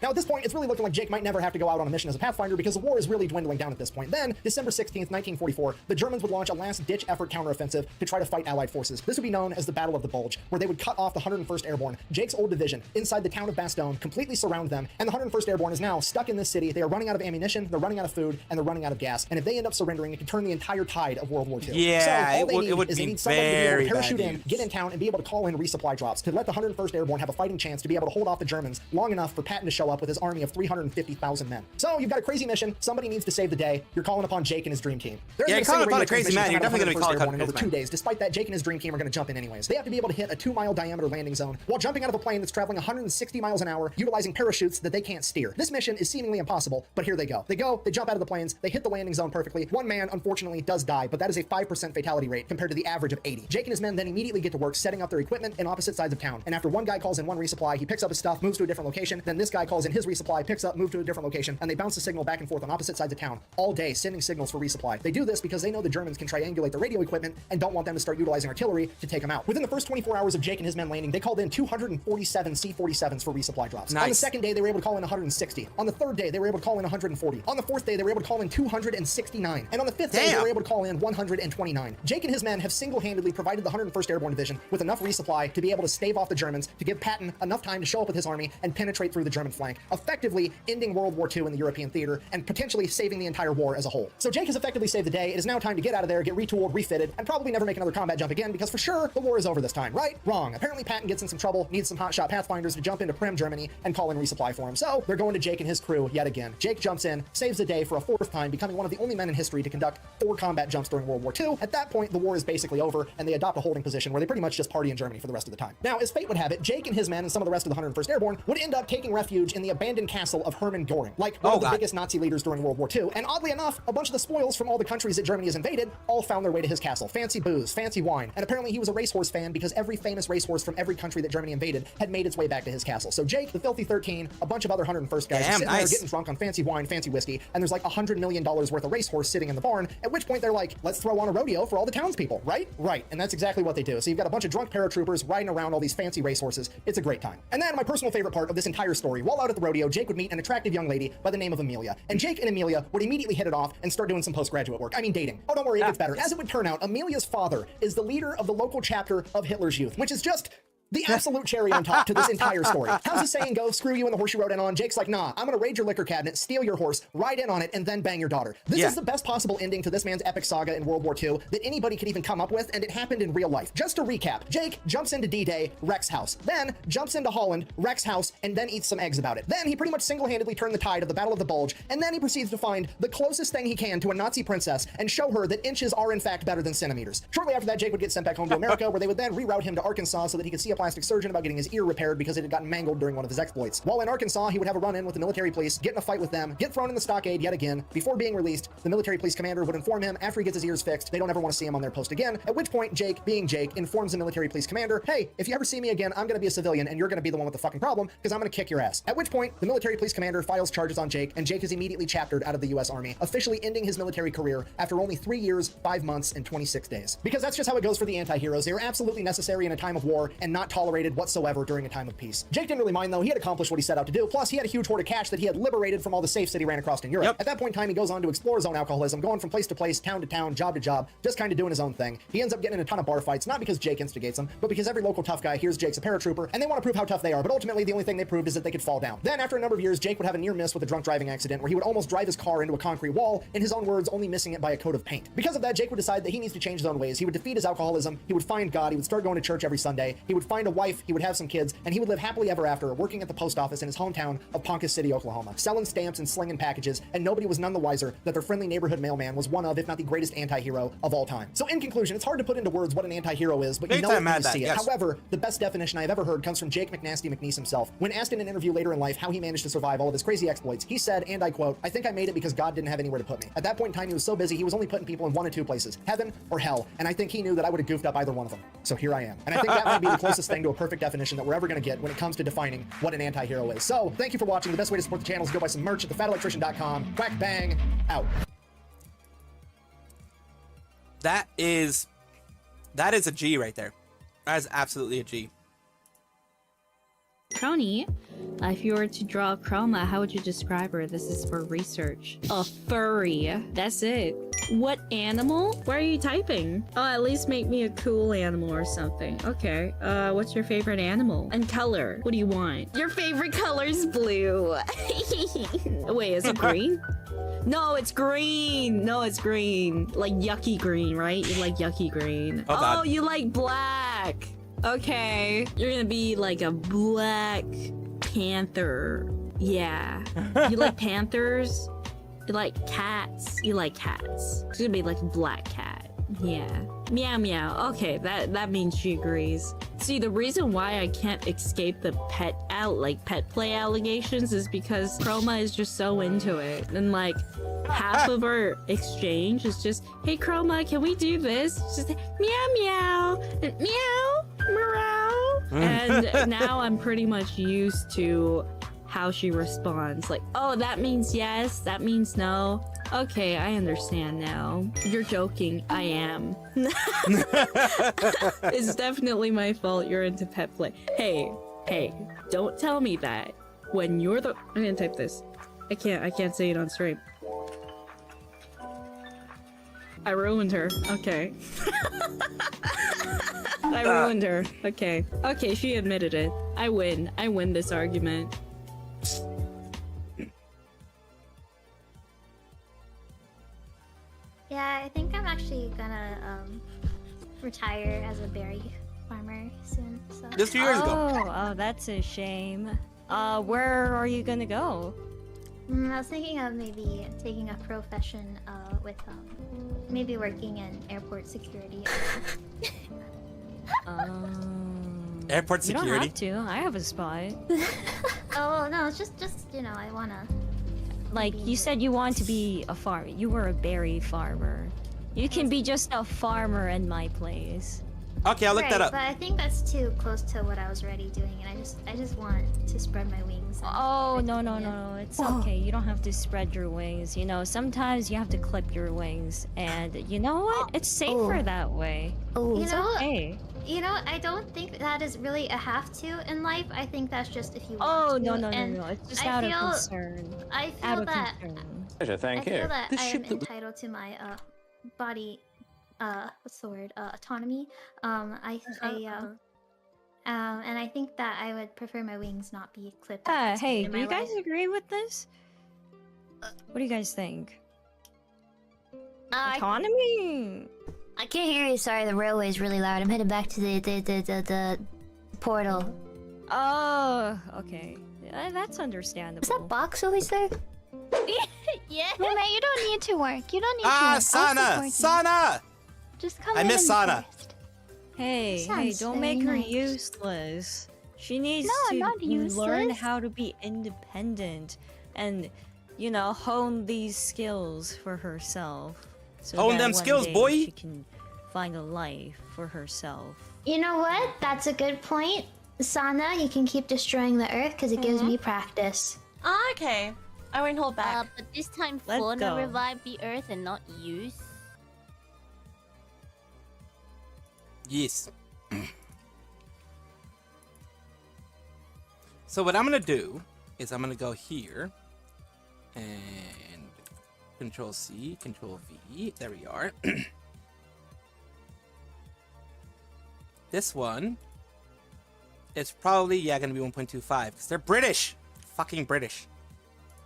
Now, at this point, it's really looking like Jake might never have to go out on a mission as a Pathfinder because the war is really dwindling down at this point. Then, December 16th, 1944, the Germans would launch a last-ditch effort counteroffensive to try to fight Allied forces. This would be known as the Battle of the Bulge, where they would cut off the 101st Airborne, Jake's old division, inside the town of Bastogne, completely surround them, and the 101st Airborne is now stuck in this city. They are running out of ammunition, they're running out of food, and they're running out of gas. And if they end up surrendering, it can turn the entire tide of World War II. Yeah, so all it would they be need somebody to be able to parachute bad in, news. get in town, and be able to call in resupply drops to let the 101st Airborne have a fighting chance to be able to hold off the Germans long enough for Patton to show up with his army of 350,000 men. So you've got a crazy mission. Somebody needs to save the day. You're calling upon Jake and his dream team. Yeah, you're calling upon a crazy man. You're definitely going to be calling upon a over crazy 2 man. days. Despite that, Jake and his dream team are going to jump in anyways. They have to be able to hit a 2-mile diameter landing zone while jumping out of a plane that's traveling 160 miles an hour, utilizing parachutes that they can't steer. This mission is seemingly impossible, but here they go. They jump out of the planes, they hit the landing zone perfectly. One man, unfortunately, does die, but that is a 5% fatality rate compared to the average of 80. Jake and his men then immediately get to work setting up their equipment in opposite sides of town. And after one guy calls in one resupply, he picks up his stuff, moves to a different location. Then this guy calls in his resupply, picks up, moves to a different location, and they bounce the signal back and forth on opposite sides of town all day, sending signals for resupply. They do this because they know the Germans can triangulate the radio equipment and don't want them to start utilizing artillery to take them out. Within the first 24 hours of Jake and his men landing, they called in 247 C-47s for resupply drops. Nice. On the second day, they were able to call in 160. On the third day, they were able to call in 140. On the fourth day, they were able to call in 269. And on the fifth day, they were able to call in 129. Jake and his men have single-handedly provided the 101st Airborne Division with enough resupply to be able to stave off the Germans, to give Patton enough time to show up with his army and penetrate through the German flank, effectively ending World War II in the European theater and potentially saving the entire war as a whole. So Jake has effectively saved the day. It is now time to get out of there, get retooled, refitted, and probably never make another combat jump again because for sure the war is over this time, right? Wrong. Apparently Patton gets in some trouble, needs some hotshot Pathfinders to jump into Prim, Germany and call in resupply for him. So they're going to Jake and his crew yet again. Jake jumps in, saves the day for a 4th time, becoming one of the only men in history to conduct 4 combat jumps during World War II. At that point, the war is basically over and they adopt a holding position where they pretty much just party in Germany for the rest of the time. Now, as fate would have it, Jake and his men and some of the rest of the 101st Airborne would end up taking refuge refuge in the abandoned castle of Hermann Göring, like one of the biggest Nazi leaders during World War II. And oddly enough, a bunch of the spoils from all the countries that Germany has invaded all found their way to his castle. Fancy booze, fancy wine, and apparently he was a racehorse fan because every famous racehorse from every country that Germany invaded had made its way back to his castle. So Jake, the Filthy 13, a bunch of other 101st guys are sitting there getting drunk on fancy wine, fancy whiskey, and there's like $100 million worth of racehorse sitting in the barn, at which point they're like, let's throw on a rodeo for all the townspeople, right? Right, and that's exactly what they do. So you've got a bunch of drunk paratroopers riding around all these fancy racehorses. It's a great time. And then my personal favorite part of this entire story, while out at the rodeo, Jake would meet an attractive young lady by the name of Amelia. And Jake and Amelia would immediately hit it off and start doing some postgraduate work. I mean dating. Oh, don't worry, it gets better. As it would turn out, Amelia's father is the leader of the local chapter of Hitler's Youth, which is just the absolute cherry on top to this entire story. How's the saying go? Screw you and the horse you rode in on. Jake's like, nah, I'm gonna raid your liquor cabinet, steal your horse, ride in on it, and then bang your daughter. This is the best possible ending to this man's epic saga in World War II that anybody could even come up with, and it happened in real life. Just to recap, Jake jumps into D-Day, wrecks house. Then jumps into Holland, wrecks house, and then eats some eggs about it. Then he pretty much single-handedly turned the tide of the Battle of the Bulge, and then he proceeds to find the closest thing he can to a Nazi princess and show her that inches are in fact better than centimeters. Shortly after that, Jake would get sent back home to America, where they would then reroute him to Arkansas so that he could see a plastic surgeon about getting his ear repaired because it had gotten mangled during one of his exploits. While in Arkansas, he would have a run-in with the military police, get in a fight with them, get thrown in the stockade yet again. Before being released, the military police commander would inform him after he gets his ears fixed, they don't ever want to see him on their post again, at which point Jake, being Jake, informs the military police commander, hey, if you ever see me again, I'm gonna be a civilian and you're gonna be the one with the fucking problem because I'm gonna kick your ass. At which point, the military police commander files charges on Jake, and Jake is immediately chaptered out of the US Army, officially ending his military career after only 3 years, 5 months, and 26 days. Because that's just how it goes for the anti-heroes. They are absolutely necessary in a time of war and not tolerated whatsoever during a time of peace. Jake didn't really mind though. He had accomplished what he set out to do. Plus, he had a huge hoard of cash that he had liberated from all the safes that he ran across in Europe. At that point in time, he goes on to explore his own alcoholism, going from place to place, town to town, job to job, just kind of doing his own thing. He ends up getting in a ton of bar fights, not because Jake instigates them, but because every local tough guy hears Jake's a paratrooper, and they want to prove how tough they are, but ultimately the only thing they proved is that they could fall down. Then, after a number of years, Jake would have a near miss with a drunk driving accident where he would almost drive his car into a concrete wall, in his own words, only missing it by a coat of paint. Because of that, Jake would decide that he needs to change his own ways. He would defeat his alcoholism, he would find God, he would start going to church every Sunday, he would find a wife, he would have some kids, and he would live happily ever after, working at the post office in his hometown of Ponca City, Oklahoma, selling stamps and slinging packages, and nobody was none the wiser that their friendly neighborhood mailman was one of, if not the greatest anti-hero of all time. So in conclusion, it's hard to put into words what an anti-hero is, but you know it when you see it. However, the best definition I've ever heard comes from Jake McNasty McNeese himself. When asked in an interview later in life how he managed to survive all of his crazy exploits, he said, and I quote, "I think I made it because God didn't have anywhere to put me." At that point in time, he was so busy, he was only putting people in one of two places, heaven or hell, and I think he knew that I would have goofed up either one of them. So here I am. And I think that might be the closest thing to a perfect definition that we're ever going to get when it comes to defining what an anti-hero is. So, thank you for watching. The best way to support the channel is to go buy some merch at thefatelectrician.com. Quack bang, out. That is a G right there. That is absolutely a G. Crony, if you were to draw Chroma, how would you describe her? This is for research. A furry. That's it. What animal? Why are you typing? Oh, at least make me a cool animal or something. Okay. What's your favorite animal? And color. What do you want? Your favorite color is blue. Wait, is it green? No, it's green. No, it's green. Like yucky green, right? You like yucky green. Oh, you like black. Okay. You're gonna be like a black panther. Yeah. You like panthers? You like cats? You like cats. It's gonna be like a black cat. Yeah. Meow meow. Okay, that means she agrees. See, the reason why I can't escape the pet play allegations is because Chroma is just so into it. And like half of our exchange is just, hey Chroma, can we do this? She's just meow meow, meow, meow. And now I'm pretty much used to how she responds. Like, oh, that means yes, that means no. Okay, I understand now. You're joking. I am. It's definitely my fault you're into pet play. Hey, don't tell me that. When you're the... I'm gonna type this. I can't say it on stream. I ruined her. Okay. I ruined her. Okay. Okay, she admitted it. I win. I win this argument. Yeah, I think I'm actually gonna retire as a berry farmer soon. So. Just 2 years ago. Oh, that's a shame. Where are you gonna go? I was thinking of maybe taking a profession with maybe working in airport security. Airport security? You don't have to. I have a spot. Oh no, it's just you know, I wanna. Like, you said you want to be a farmer. You were a berry farmer. You can be just a farmer in my place. Okay, I'll look that up. But I think that's too close to what I was already doing, and I just want to spread my wings. Oh, no. It's okay. You don't have to spread your wings. You know, sometimes you have to clip your wings. And you know what? It's safer that way. You It's know, okay. you know, I don't think that is really a have to in life. I think that's just if you want Oh, to. no. And It's just I out of feel- concern. I Out feel of that concern. Pleasure, thank I feel that This I am ship that entitled to my body what's the word, autonomy. And I think that I would prefer my wings not be clipped. Hey, in do my you guys life. agree with this? What do you guys think? Autonomy! I can't hear you. Sorry, the railway is really loud. I'm headed back to the portal. Oh, okay. That's understandable. Is that box always there? Yeah. No, man, you don't need to work. You don't need to Ah, work. Sana! Sana! Just come I in miss and Sana. rest. Hey, Sounds don't make very her nice. useless. She needs No, to not learn useless. how to be independent and, you know, hone these skills for herself. So Hone that them one skills, day boy. She can find a life for herself. You know what? That's a good point. Sana, you can keep destroying the earth because it gives me practice. Okay. I won't hold back. But this time, Let's Fauna go. revived the earth and not use. Yes. So what I'm gonna do is I'm gonna go here and Control C, Control V. There we are. This one is probably gonna be 1.25 because they're British. Fucking British.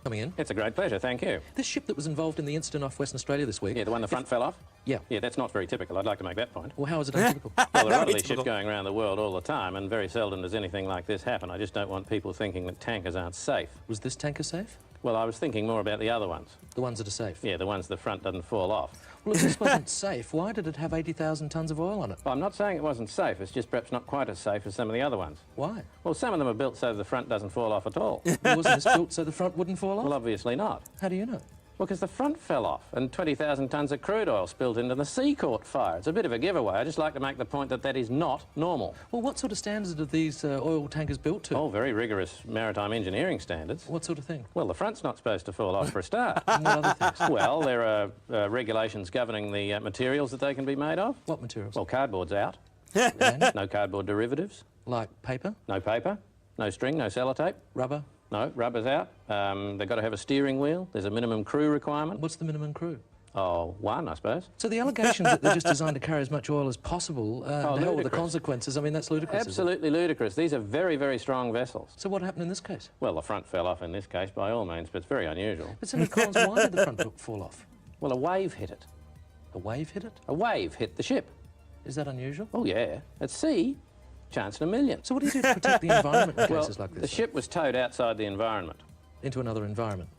Coming in. It's a great pleasure, thank you. This ship that was involved in the incident off Western Australia this week. Yeah, the one the front fell off? Yeah. Yeah, that's not very typical. I'd like to make that point. Well, how is it untypical? Well, there are Very a lot of these typical. ships going around the world all the time, and very seldom does anything like this happen. I just don't want people thinking that tankers aren't safe. Was this tanker safe? Well, I was thinking more about the other ones. The ones that are safe? Yeah, the ones the front doesn't fall off. Well, if this wasn't safe, why did it have 80,000 tonnes of oil on it? Well, I'm not saying it wasn't safe. It's just perhaps not quite as safe as some of the other ones. Why? Well, some of them are built so the front doesn't fall off at all. Well, wasn't this built so the front wouldn't fall off? Well, obviously not. How do you know? Well, because the front fell off and 20,000 tonnes of crude oil spilled into the sea caught fire. It's a bit of a giveaway. I just like to make the point that that is not normal. Well, what sort of standards are these oil tankers built to? Oh, very rigorous maritime engineering standards. What sort of thing? Well, the front's not supposed to fall off for a start. And what other things? Well, there are regulations governing the materials that they can be made of. What materials? Well, cardboard's out. And? No cardboard derivatives. Like paper? No paper. No string, no sellotape. Rubber? No, rubber's out. They've got to have a steering wheel. There's a minimum crew requirement. What's the minimum crew? Oh, one, I suppose. So the allegations that they're just designed to carry as much oil as possible, the hell with the ludicrous. consequences, I mean, that's ludicrous. isn't it? Absolutely ludicrous. These are very, very strong vessels. So what happened in this case? Well, the front fell off in this case, by all means, but it's very unusual. But Senator Collins, why did the front fall off? Well, a wave hit it. A wave hit it? A wave hit the ship. Is that unusual? Oh, yeah. At sea, chance in a million. So what do you do to protect the environment in Well, cases like this? the ship was towed outside the environment. Into another environment?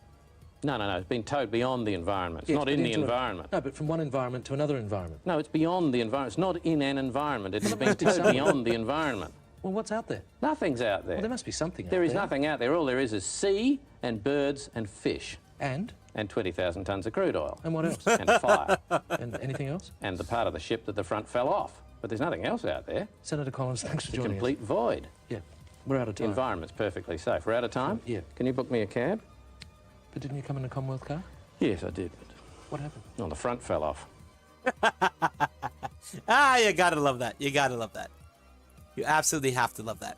No, it's been towed beyond the environment. It's Yes, not but in the into environment. No, but from one environment to another environment. No, it's beyond the environment. It's not in an environment. It has Well, been must be towed somewhere. beyond the environment. Well, what's out there? Nothing's out there. Well, there must be something out There there. is nothing out there. All there is sea and birds and fish. And? And 20,000 tonnes of crude oil. And what else? And fire. And anything else? And the part of the ship that the front fell off. But there's nothing else out there. Senator Collins, thanks for It's a joining complete void. Yeah, we're out of The time. environment's perfectly safe. We're out of time? Yeah. Can you book me a cab? But didn't you come in a Commonwealth car? Yes, I did. But What happened? well, the front fell off. You gotta love that. You gotta love that. You absolutely have to love that.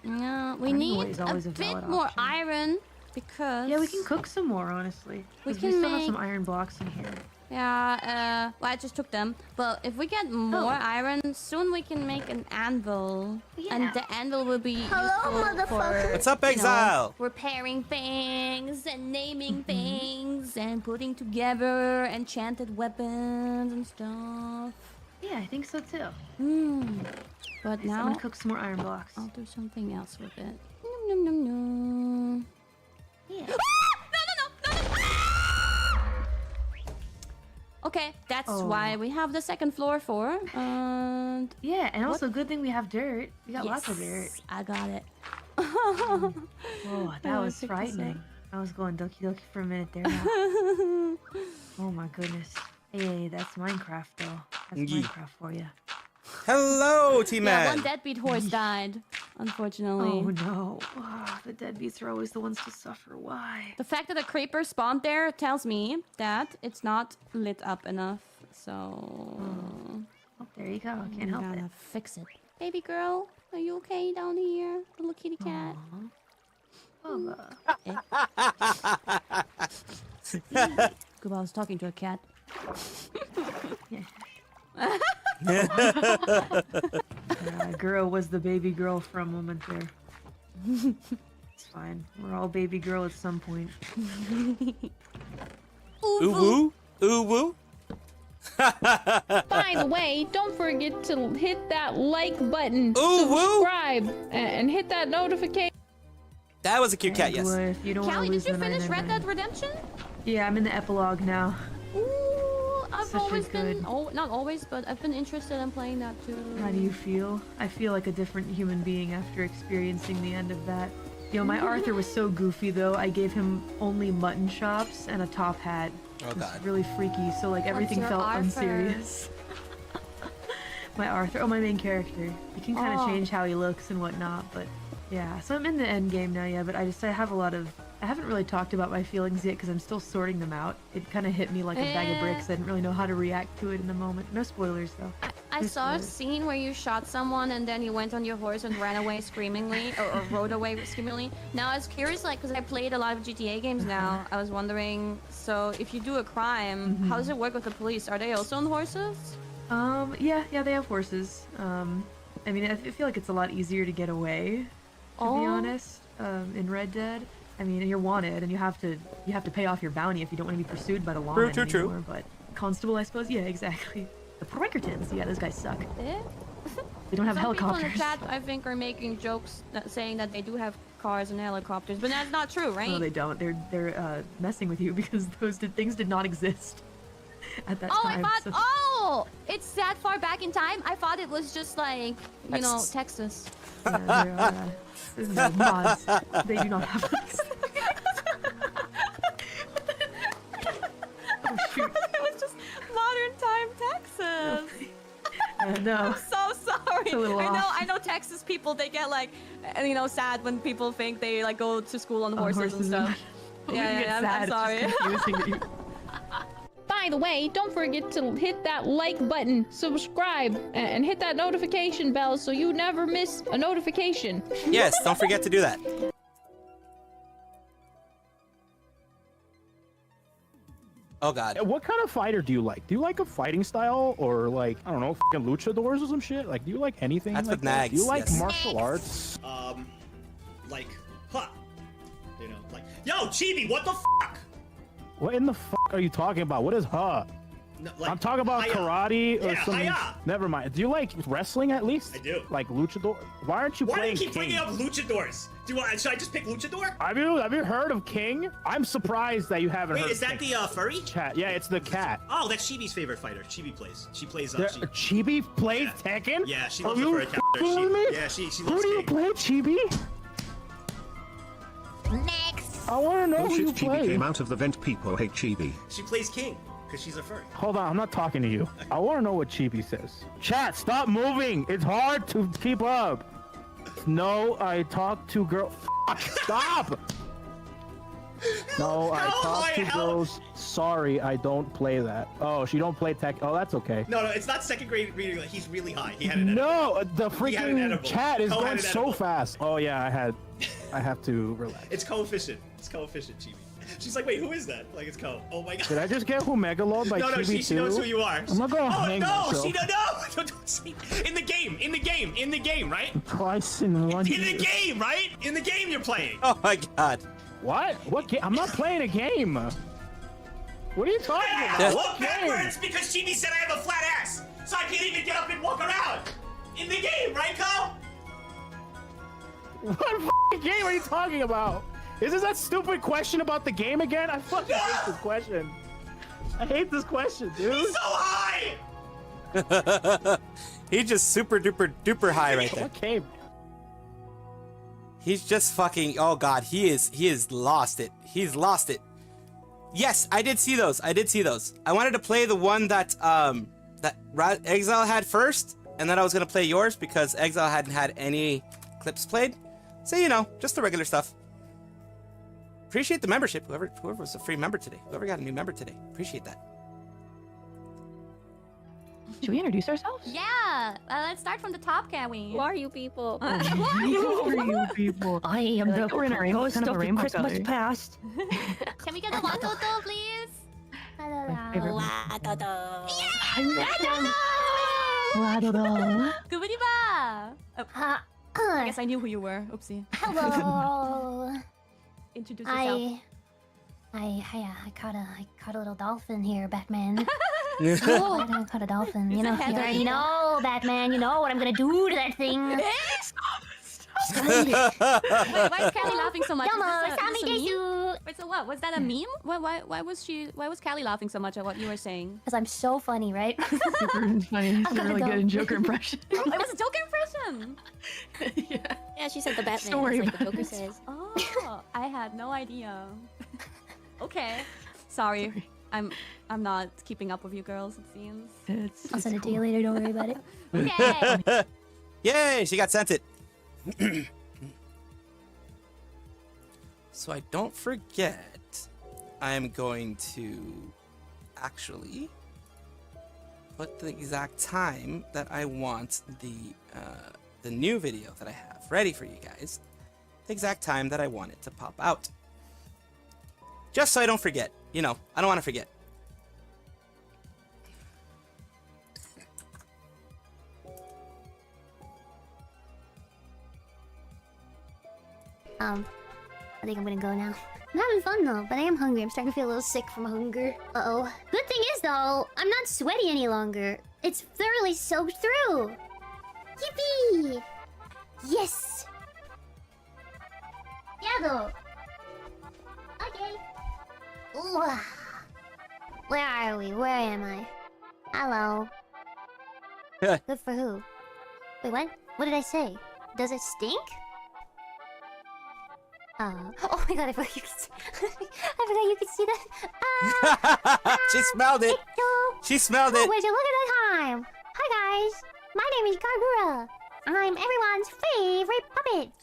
No, we need a bit more iron because. Yeah, we can cook some more, honestly. We 'Cause can still have make- some iron blocks in here. Yeah, well, I just took them. But if we get more iron, soon we can make an anvil. And the anvil will be useful for, What's up, you know, Exile? repairing things and naming things and putting together enchanted weapons and stuff. Yeah, I think so too. But I'm now gonna cook some more iron blocks. I'll do something else with it. Nom, nom, nom, nom. Yeah. Okay, Okay, that's why we have the second floor for. And yeah, and also good thing we have dirt. We got lots of dirt. I got it. Oh, that Oh, was sick to frightening. I was going doki doki for a minute there. Oh my goodness. Hey, that's Minecraft though. That's Minecraft for you. Hello, T-Man. Yeah, one deadbeat horse died, unfortunately. Oh no. Oh, the deadbeats are always the ones to suffer. Why? The fact that a creeper spawned there tells me that it's not lit up enough. So Oh, there you go. Can't help it. Fix it. Baby girl, are you okay down here? Little kitty cat. Good, I was talking to a cat. Girl was the baby girl for a moment there. It's fine. We're all baby girl at some point. Ooh woo, ooh woo. By the way, don't forget to hit that like button, subscribe, and hit that notification. That was a cute cat, yes. If you don't Callie, lose did you the finish 99. Red Dead Redemption? Yeah, I'm in the epilogue now. Ooh, I've Such a always good- been, not always, but I've been interested in playing that too. How do you feel? I feel like a different human being after experiencing the end of that. You know, my Arthur was so goofy though, I gave him only mutton chops and a top hat. Oh It was god. really freaky, so like everything your felt Arthur? unserious. My Arthur, my main character. You can kind of change how he looks and whatnot, but yeah. So I'm in the end game now, yeah, but I have a lot of... I haven't really talked about my feelings yet because I'm still sorting them out. It kind of hit me like a bag of bricks. I didn't really know how to react to it in the moment. No spoilers though. I saw a scene where you shot someone and then you went on your horse and ran away screamingly, or rode away screamingly. Now I was curious, like, because I played a lot of GTA games now, I was wondering, so if you do a crime, how does it work with the police? Are they also on horses? Yeah, they have horses. I mean, I feel like it's a lot easier to get away, to be honest, in Red Dead. I mean, you're wanted, and you have to pay off your bounty if you don't want to be pursued by the law anymore. True. But constable, I suppose, yeah, exactly. The Pinkertons, yeah, those guys suck. Eh? They don't have Some helicopters. people in the chat, I think, are making jokes saying that they do have cars and helicopters, but that's not true, right? No, they don't. They're messing with you because those things did not exist at that time. I thought, so- it's that far back in time? I thought it was just like, you know, Texas. Yeah, they're mods. They do not have those. Oh shoot. It was just modern time Texas. No. I'm so sorry. It's a little I know Texas people, they get like, you know, sad when people think they like go to school on horses and stuff. Yeah, I'm sorry. It's just confusing that you... By the way, don't forget to hit that like button, subscribe, and hit that notification bell so you never miss a notification. Yes, don't forget to do that. Oh god. What kind of fighter do you like? Do you like a fighting style or like, I don't know, fucking luchadors or some shit? Like, do you like anything That's like with that? nags, Do you like yes. martial arts? Like, huh. You know, like, yo, Chibi, what the fuck? What in the fuck are you talking about? What is huh? No, like, I'm talking about hiya. karate or Yeah, something. hiya. Never mind. Do you like wrestling at least? I do. Like luchador? Why aren't you Why do playing you keep King? bringing up luchadors? Should I just pick luchador? Have you heard of King? I'm surprised that you haven't Wait, heard is of that King. the furry? Cat. Yeah, it's the cat. Oh, that's Chibi's favorite fighter. Chibi plays. She plays. Chibi plays Tekken? Yeah, she Are loves the you furry character. f***ing me? Yeah, she loves Who do you King. play, Chibi? Next. I want to know Oh who shit, you Chibi play. came out of the vent. People hate Chibi. She plays King because she's a furry. Hold on, I'm not talking to you. I want to know what Chibi says. Chat, stop moving. It's hard to keep up. No, I talk to girls. Fuck, stop. No, I talk to girls. Sorry, I don't play that. Oh, she don't play tech. Oh, that's okay. No, it's not second grade reading. He's really high. He had an No, the He had an freaking edible. chat is Cole had going an so edible. fast. Oh yeah, I have to relax. It's coefficient. It's coefficient, Chibi. She's like, wait, who is that? Like, it's Co. Oh my god. Did I just get Megaload by No, Chibi she knows too? who you are. I'm not gonna hang no, myself. she don't don't say. In the game, right? Twice in one In the year. game, right? In the game you're playing. Oh my god. What? What game? I'm not playing a game. What are you talking about? Yeah, What look game? backwards because Chibi said I have a flat ass, so I can't even get up and walk around. In the game, right, Co? What f***ing game are you talking about? Is this that stupid question about the game again? I fucking hate this question. I hate this question, dude. He's so high! He's just super duper duper high right there. Okay. He's just fucking. Oh god, he is lost it. He's lost it. Yes, I did see those. I did see those. I wanted to play the one that Exile had first, and then I was gonna play yours because Exile hadn't had any clips played. So you know, just the regular stuff. Appreciate the membership. Whoever was a free member today. Whoever got a new member today. Appreciate that. Should we introduce ourselves? Yeah, let's start from the top, can we? Who are you people? Who are you people? I am the we're in a rainbow, ghost kind of a of the rainbow Christmas color. past. Can we get the Watoto, please? Goobity-ba! I guess I knew who you were. Oopsie. Hello. Introduce yourself. I caught a little dolphin here, Batman. Oh. I caught a dolphin. Is You know, it you Heather? already know, Batman. You know what I'm gonna do to that thing. Wait, why is Callie laughing so much? Is Domo, this a Sami meme? desu. Wait, so what? Was that a meme? Why was Callie laughing so much at what you were saying? Because I'm so funny, right? Super funny. She's really good in Joker impression. It was a Joker impression. Yeah, she said the Batman. Story It's like the about Joker it. says. Oh, I had no idea. Okay, sorry. I'm not keeping up with you girls. It seems. I'll send it to you later. Don't worry about it. Okay. Yay! She got sent it. So I don't forget, I am going to actually put the exact time that I want the new video that I have ready for you guys. The exact time that I want it to pop out. Just so I don't forget. You know, I don't want to forget. I think I'm gonna go now. I'm having fun though, but I am hungry. I'm starting to feel a little sick from hunger. Uh-oh. Good thing is though, I'm not sweaty any longer. It's thoroughly soaked through. Yippee! Yes! Yeah though. Okay. Ooh. Where are we? Where am I? Hello. Good for who? Wait, what? What did I say? Does it stink? Oh my god, I forgot you could see, I forgot you could see that. She smelled it. She smelled it. Oh, would you look at the time? Hi guys, my name is Gargura. I'm everyone's favorite puppet.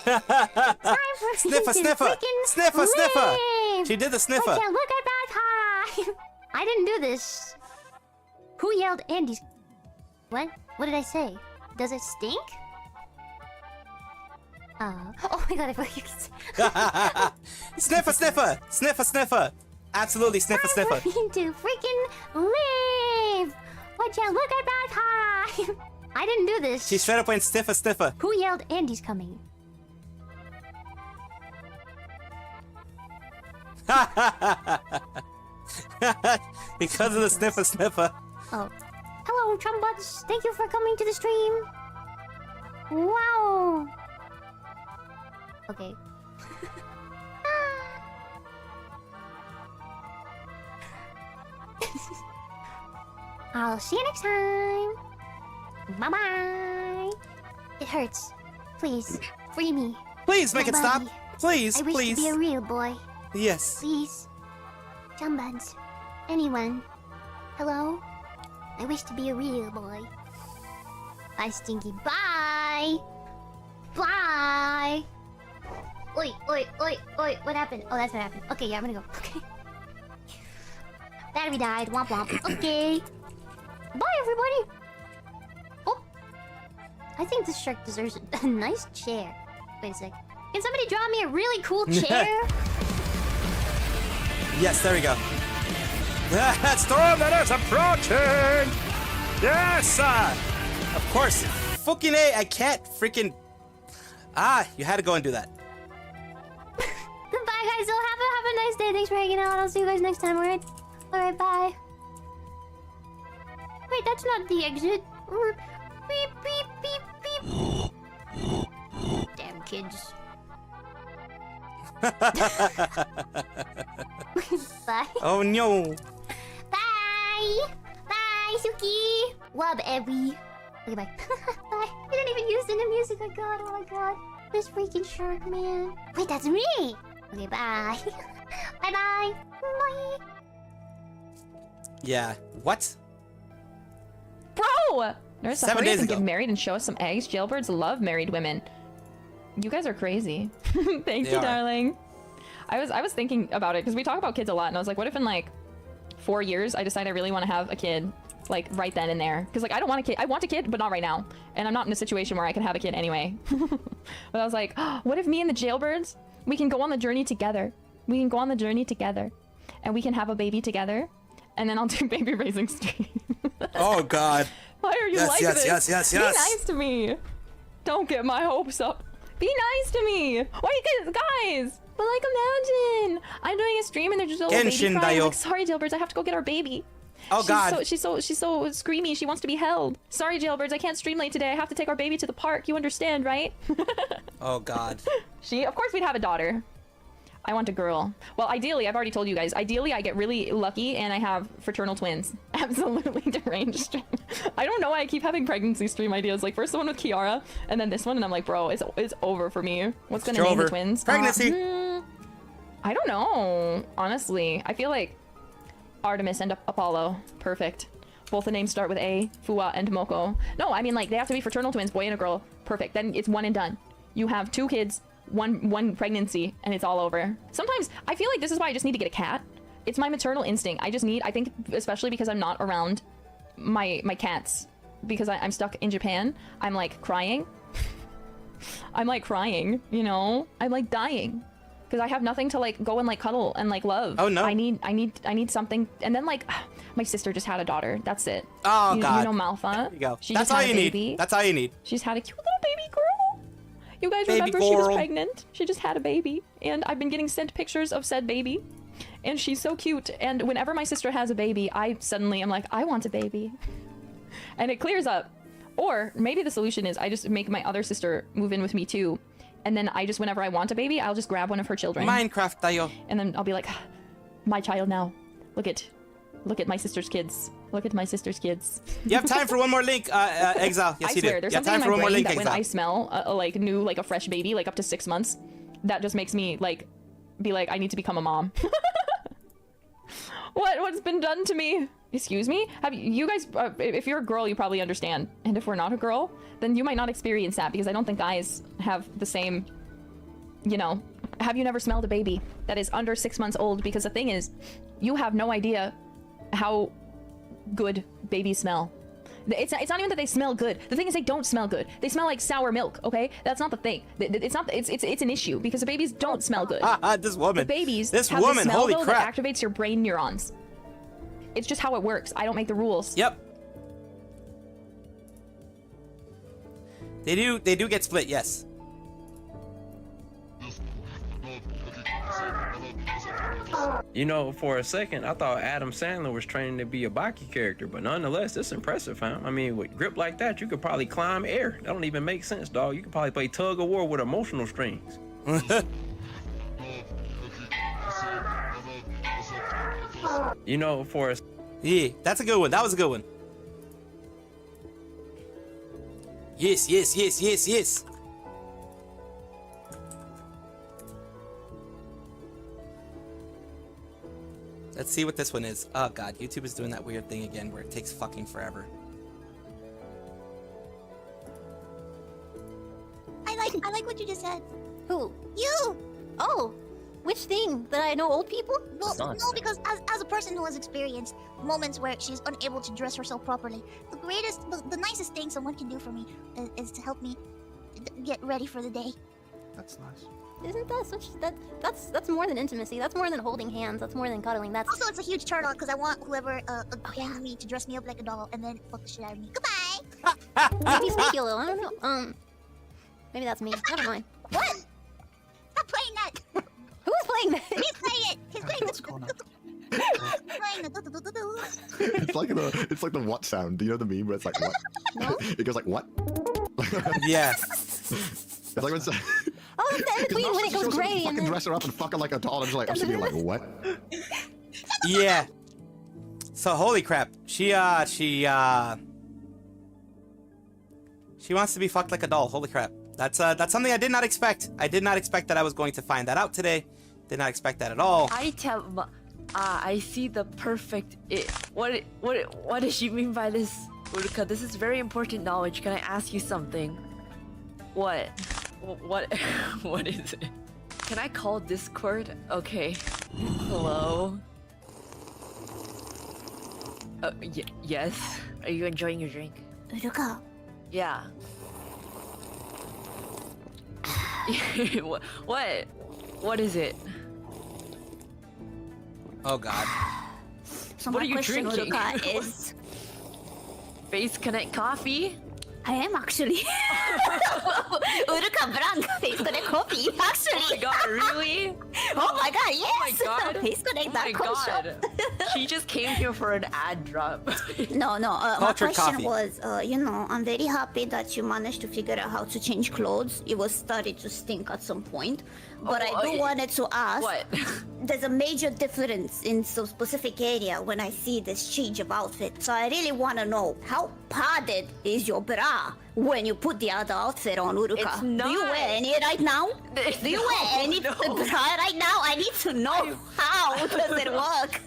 Time for Sniffer, me to sniffer, freaking sniffer, sniffer. live. She did the sniffer. Would you look at that time? I didn't do this. Who yelled Andy's? What? What did I say? Does it stink? Oh my god, I forgot you could see. Sniffer, sniffer, sniffer, sniffer. Absolutely, sniffer, sniffer. Time for me to freaking live. Would you look at that time? I didn't do this. She straight up went sniffer, sniffer. Who yelled Andy's coming? Because of the sniffer, sniffer. Oh. Hello, Trumbuds. Thank you for coming to the stream. Wow. Okay. I'll see you next time. Bye-bye. It hurts. Please, free me. Please make My it stop. body. Please, I wish please. to be a real boy. Yes. Please. Jumbuds. Anyone. Hello? I wish to be a real boy. Bye, Stinky. Bye! Bye! Oi, oi, oi, oi. What happened? Oh, that's what happened. Okay, yeah, I'm gonna go. Okay. Battery died. Womp womp. Okay. Bye, everybody! Oh! I think this shark deserves a nice chair. Wait a sec. Can somebody draw me a really cool chair? Yes, there we go. Storm that is approaching! Yes! Of course. Fucking A, I can't freaking... Ah, you had to go and do that. Goodbye, guys. So have a nice day. Thanks for hanging out. I'll see you guys next time, alright? Alright, bye. Wait, that's not the exit. Beep, beep, beep, beep. Damn kids. Bye. Oh no. Bye. Bye, Suki. Love Evie. Okay, bye. Bye. You didn't even use the new music I got. Oh my god. This freaking shark, man. Wait, that's me. Okay, bye. Bye-bye. Bye. Yeah. What? Bro! Nurse, 7 hurry days up and ago. get married and show us some eggs. Jailbirds love married women. You guys are crazy. Thank They you, are. darling. I was thinking about it because we talk about kids a lot, and I was like, what if in like 4 years I decide I really want to have a kid, like right then and there? Because like I don't want a kid. I want a kid, but not right now, and I'm not in a situation where I can have a kid anyway. But I was like, oh, what if me and the jailbirds, we can go on the journey together? We can go on the journey together, and we can have a baby together, and then I'll do baby raising stream. Oh God. Why are you Yes, like yes, this? yes, yes, Be yes. nice to me. Don't get my hopes up. Be nice to me. Why you guys? But like imagine I'm doing a stream and there's just a little baby Genshin crying. Dayo. Like, sorry, Jailbirds, I have to go get our baby. Oh God. She's so screamy. She wants to be held. Sorry, Jailbirds, I can't stream late today. I have to take our baby to the park. You understand, right? Oh God. Of course we'd have a daughter. I want a girl. Well, ideally, I've already told you guys, ideally I get really lucky and I have fraternal twins. Absolutely deranged. I don't know why I keep having pregnancy stream ideas. Like first the one with Kiara and then this one, and I'm like, bro, it's over for me. What's gonna name the twins? Pregnancy. I don't know, honestly. I feel like Artemis and Apollo. Perfect. Both the names start with A, Fua and Moko. No, I mean like they have to be fraternal twins, boy and a girl. Perfect. Then it's one and done. You have 2 kids, one pregnancy, and it's all over. Sometimes I feel like this is why I just need to get a cat. It's my maternal instinct. I think especially because I'm not around my cats, because I'm stuck in Japan, I'm like crying. I'm like crying, you know? I'm like dying. Because I have nothing to like go and like cuddle and like love. Oh no. I need something. And then like my sister just had a daughter. That's it. Oh You God. know Malfa? There you go. She That's just all had you a baby. need. That's all you need. She's had a cute little baby girl. You guys Baby remember she was girl. pregnant? She just had a baby. And I've been getting sent pictures of said baby. And she's so cute. And whenever my sister has a baby, I suddenly am like, I want a baby. And it clears up. Or maybe the solution is I just make my other sister move in with me too. And then I just, whenever I want a baby, I'll just grab one of her children. Minecraft, Dayo. And then I'll be like, my child now. Look at my sister's kids. Look at my sister's kids. You have time for one more link, Exile. Yes, I you do. swear, there's You have something time in for my one more brain link, that when I Exile. smell a fresh baby, like up to 6 months, that just makes me like, be like, I need to become a mom. What's been done to me? Excuse me? Have you guys, if you're a girl, you probably understand. And if we're not a girl, then you might not experience that, because I don't think guys have the same, you know. Have you never smelled a baby that is under 6 months old? Because the thing is, you have no idea how good babies smell. It's not even that they smell good. The thing is, they don't smell good. They smell like sour milk. Okay, that's not the thing. It's not. It's an issue because the babies don't smell good. This woman. The babies. This have woman. This smell, Holy though, crap. that activates your brain neurons. It's just how it works. I don't make the rules. Yep. They do get split. Yes. You know, for a second, I thought Adam Sandler was training to be a Baki character, but nonetheless, it's impressive, fam. I mean, with grip like that, you could probably climb air. That don't even make sense, dog. You could probably play tug of war with emotional strings. You know, for a... Yeah, that's a good one. That was a good one. Yes, yes, yes, yes, yes. Let's see what this one is. Oh God, YouTube is doing that weird thing again where it takes fucking forever. I like what you just said. Who? You! Oh! Which thing? That I know old people? Well, no, because as a person who has experienced moments where she's unable to dress herself properly, the nicest thing someone can do for me is to help me get ready for the day. That's nice. Isn't that such that's more than intimacy? That's more than holding hands. That's more than cuddling. That's also, it's a huge turn on because I want whoever brings me to dress me up like a doll and then fuck the shit out of me. Goodbye. Maybe sneaky a little. I don't know. Maybe that's me. Never mind. What? Stop playing that. Who's playing that? He's playing it. He's playing What's going on? It's like the what sound. Do you know the meme where it's like what? No? It goes like what? Yeah. It's like when oh, it's the in between when it goes gray and fucking dress her up and fuck her like a doll. I'm just like, I'm sitting here like what? Yeah. So holy crap. She wants to be fucked like a doll. Holy crap. That's something I did not expect. I did not expect that I was going to find that out today. Did not expect that at all. I see the perfect. What does she mean by this, Uruka? This is very important knowledge. Can I ask you something? What? What is it? Can I call Discord? Okay. Hello. Yes. Are you enjoying your drink? Uruka. Yeah. What? What is it? Oh God. So what my are you question, drinking? Uruka, is Face Connect coffee? I am actually. Uruka brand Face Connect coffee, actually. Oh my god, really? Oh my god, yes! Oh my god. Face Connect, Oh my that coffee shop. god. She just came here for an ad drop. No, my Cultured question coffee. was, I'm very happy that you managed to figure out how to change clothes. It was started to stink at some point. But I do wanted to ask, What? there's a major difference in some specific area when I see this change of outfit. So I really want to know, how padded is your bra when you put the other outfit on, Uruka? It's Do you not. wear any right now? Do you wear any bra right now? I need to know how does it work?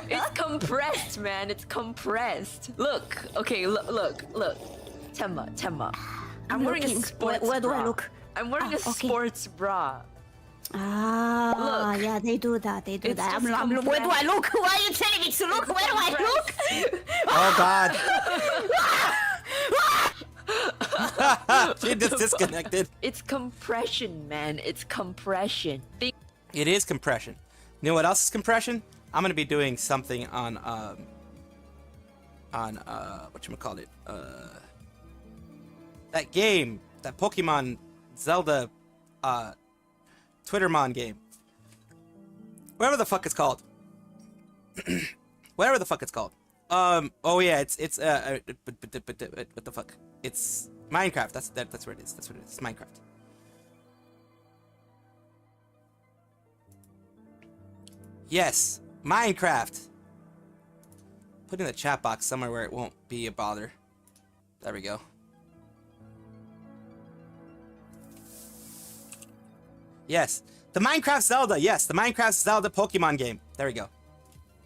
It's compressed, man. It's compressed. Look. Okay, look. Temma. I'm wearing a looking. sports Where do bra. I look? I'm wearing a okay. sports bra. Ah, Look. yeah, they do that. They do It's that. just Where do I look? Why are you telling me to look? Where do I look? Oh God. She just disconnected. It's compression, man. It's compression. It is compression. You know what else is compression? I'm gonna be doing something on whatchamacallit? That game, that Pokemon Zelda Twittermon game. Whatever the fuck it's called. Whatever the fuck it's called. Oh yeah, it's what the fuck? It's Minecraft. That's where it is. That's what it is. It's Minecraft. Yes, Minecraft. Put in the chat box somewhere where it won't be a bother. There we go. Yes, the Minecraft Zelda. Yes, the Minecraft Zelda Pokemon game. There we go.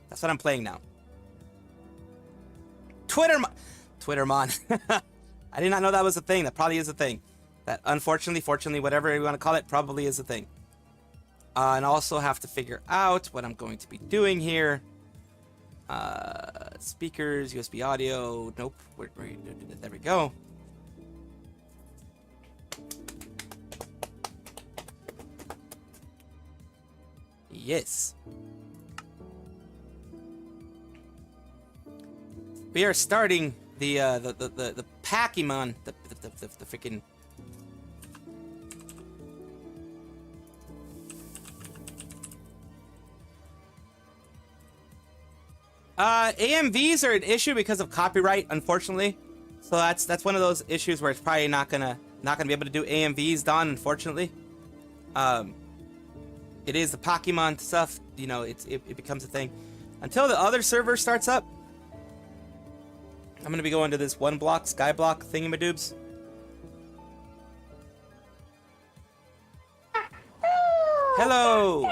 That's what I'm playing now. Twittermon. I did not know that was a thing. That probably is a thing. That unfortunately, fortunately, whatever you want to call it, probably is a thing. And I also have to figure out what I'm going to be doing here. Speakers, USB audio. Nope. There we go. Yes. We are starting the Pokemon, the freaking AMVs are an issue because of copyright, unfortunately. So that's one of those issues where it's probably not gonna be able to do AMVs, Don, unfortunately. It is the Pokemon stuff, you know, it becomes a thing. Until the other server starts up, I'm gonna be going to this one block, skyblock thingamadoobs. Hello!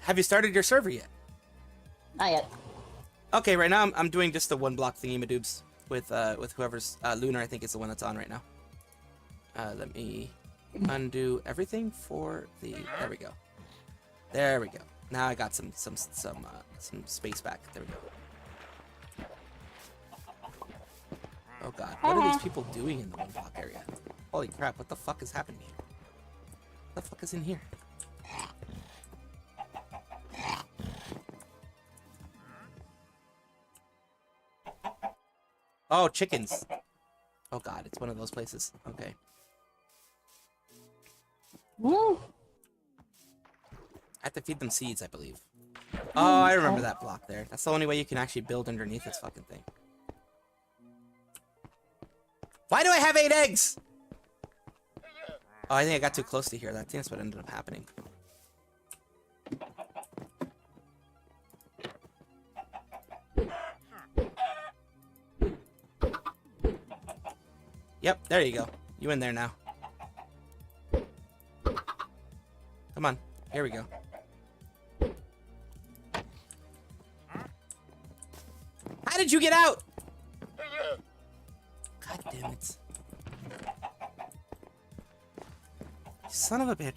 Have you started your server yet? Not yet. Okay, right now I'm doing just the one block thingamadoobs with whoever's Lunar, I think is the one that's on right now. Let me undo everything for the. There we go. There we go. Now I got some space back. There we go. Oh god, what are these people doing in the one block area? Holy crap! What the fuck is happening here? What the fuck is in here? Oh, chickens. Oh god, it's one of those places. Okay. Woo. I have to feed them seeds, I believe. Oh, I remember that block there. That's the only way you can actually build underneath this fucking thing. Why do I have 8 eggs? Oh, I think I got too close to here. I think that's what ended up happening. Yep, there you go. You in there now. Come on. Here we go. How did you get out? God damn it. You son of a bitch.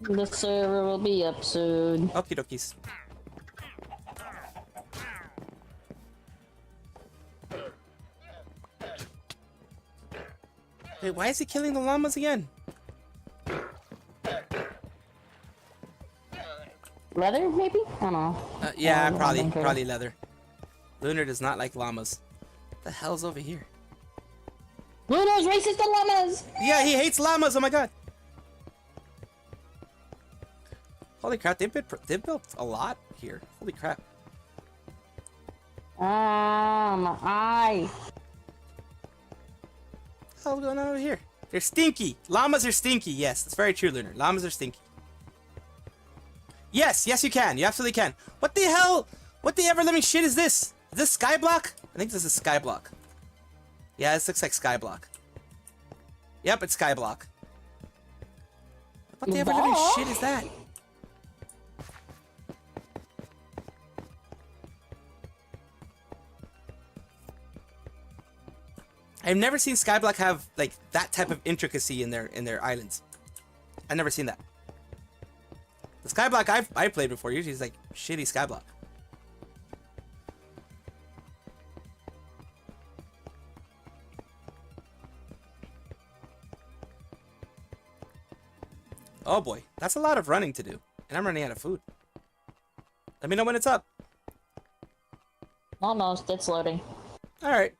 The server will be up soon. Okie dokies. Wait, why is he killing the llamas again? Leather, maybe? I don't know. Yeah, probably leather. Lunar does not like llamas. What the hell's over here? Lunar's racist to llamas! Yeah, he hates llamas. Oh my god. Holy crap, they've built a lot here. Holy crap. My eye. What the hell's going on over here? They're stinky. Llamas are stinky. Yes, that's very true, Lunar. Llamas are stinky. Yes, yes you can. You absolutely can. What the hell? What the ever-living shit is this? Is this Skyblock? I think this is Skyblock. Yeah, this looks like Skyblock. Yep, it's Skyblock. What the ever-living shit is that? I've never seen Skyblock have like that type of intricacy in their islands. I've never seen that. The Skyblock I've played before usually is like shitty Skyblock. Oh boy, that's a lot of running to do, and I'm running out of food. Let me know when it's up. Almost, it's loading. All right.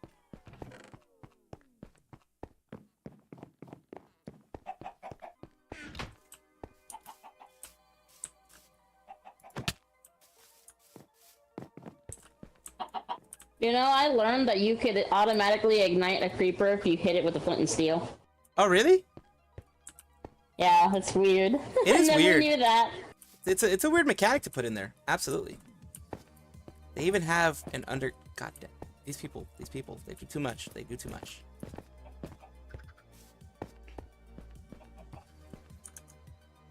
You know, I learned that you could automatically ignite a creeper if you hit it with a flint and steel. Oh, really? Yeah, it's weird. It is I never weird. knew that. It's a weird mechanic to put in there. Absolutely. They even have an under. God damn. These people. They do too much. They do too much.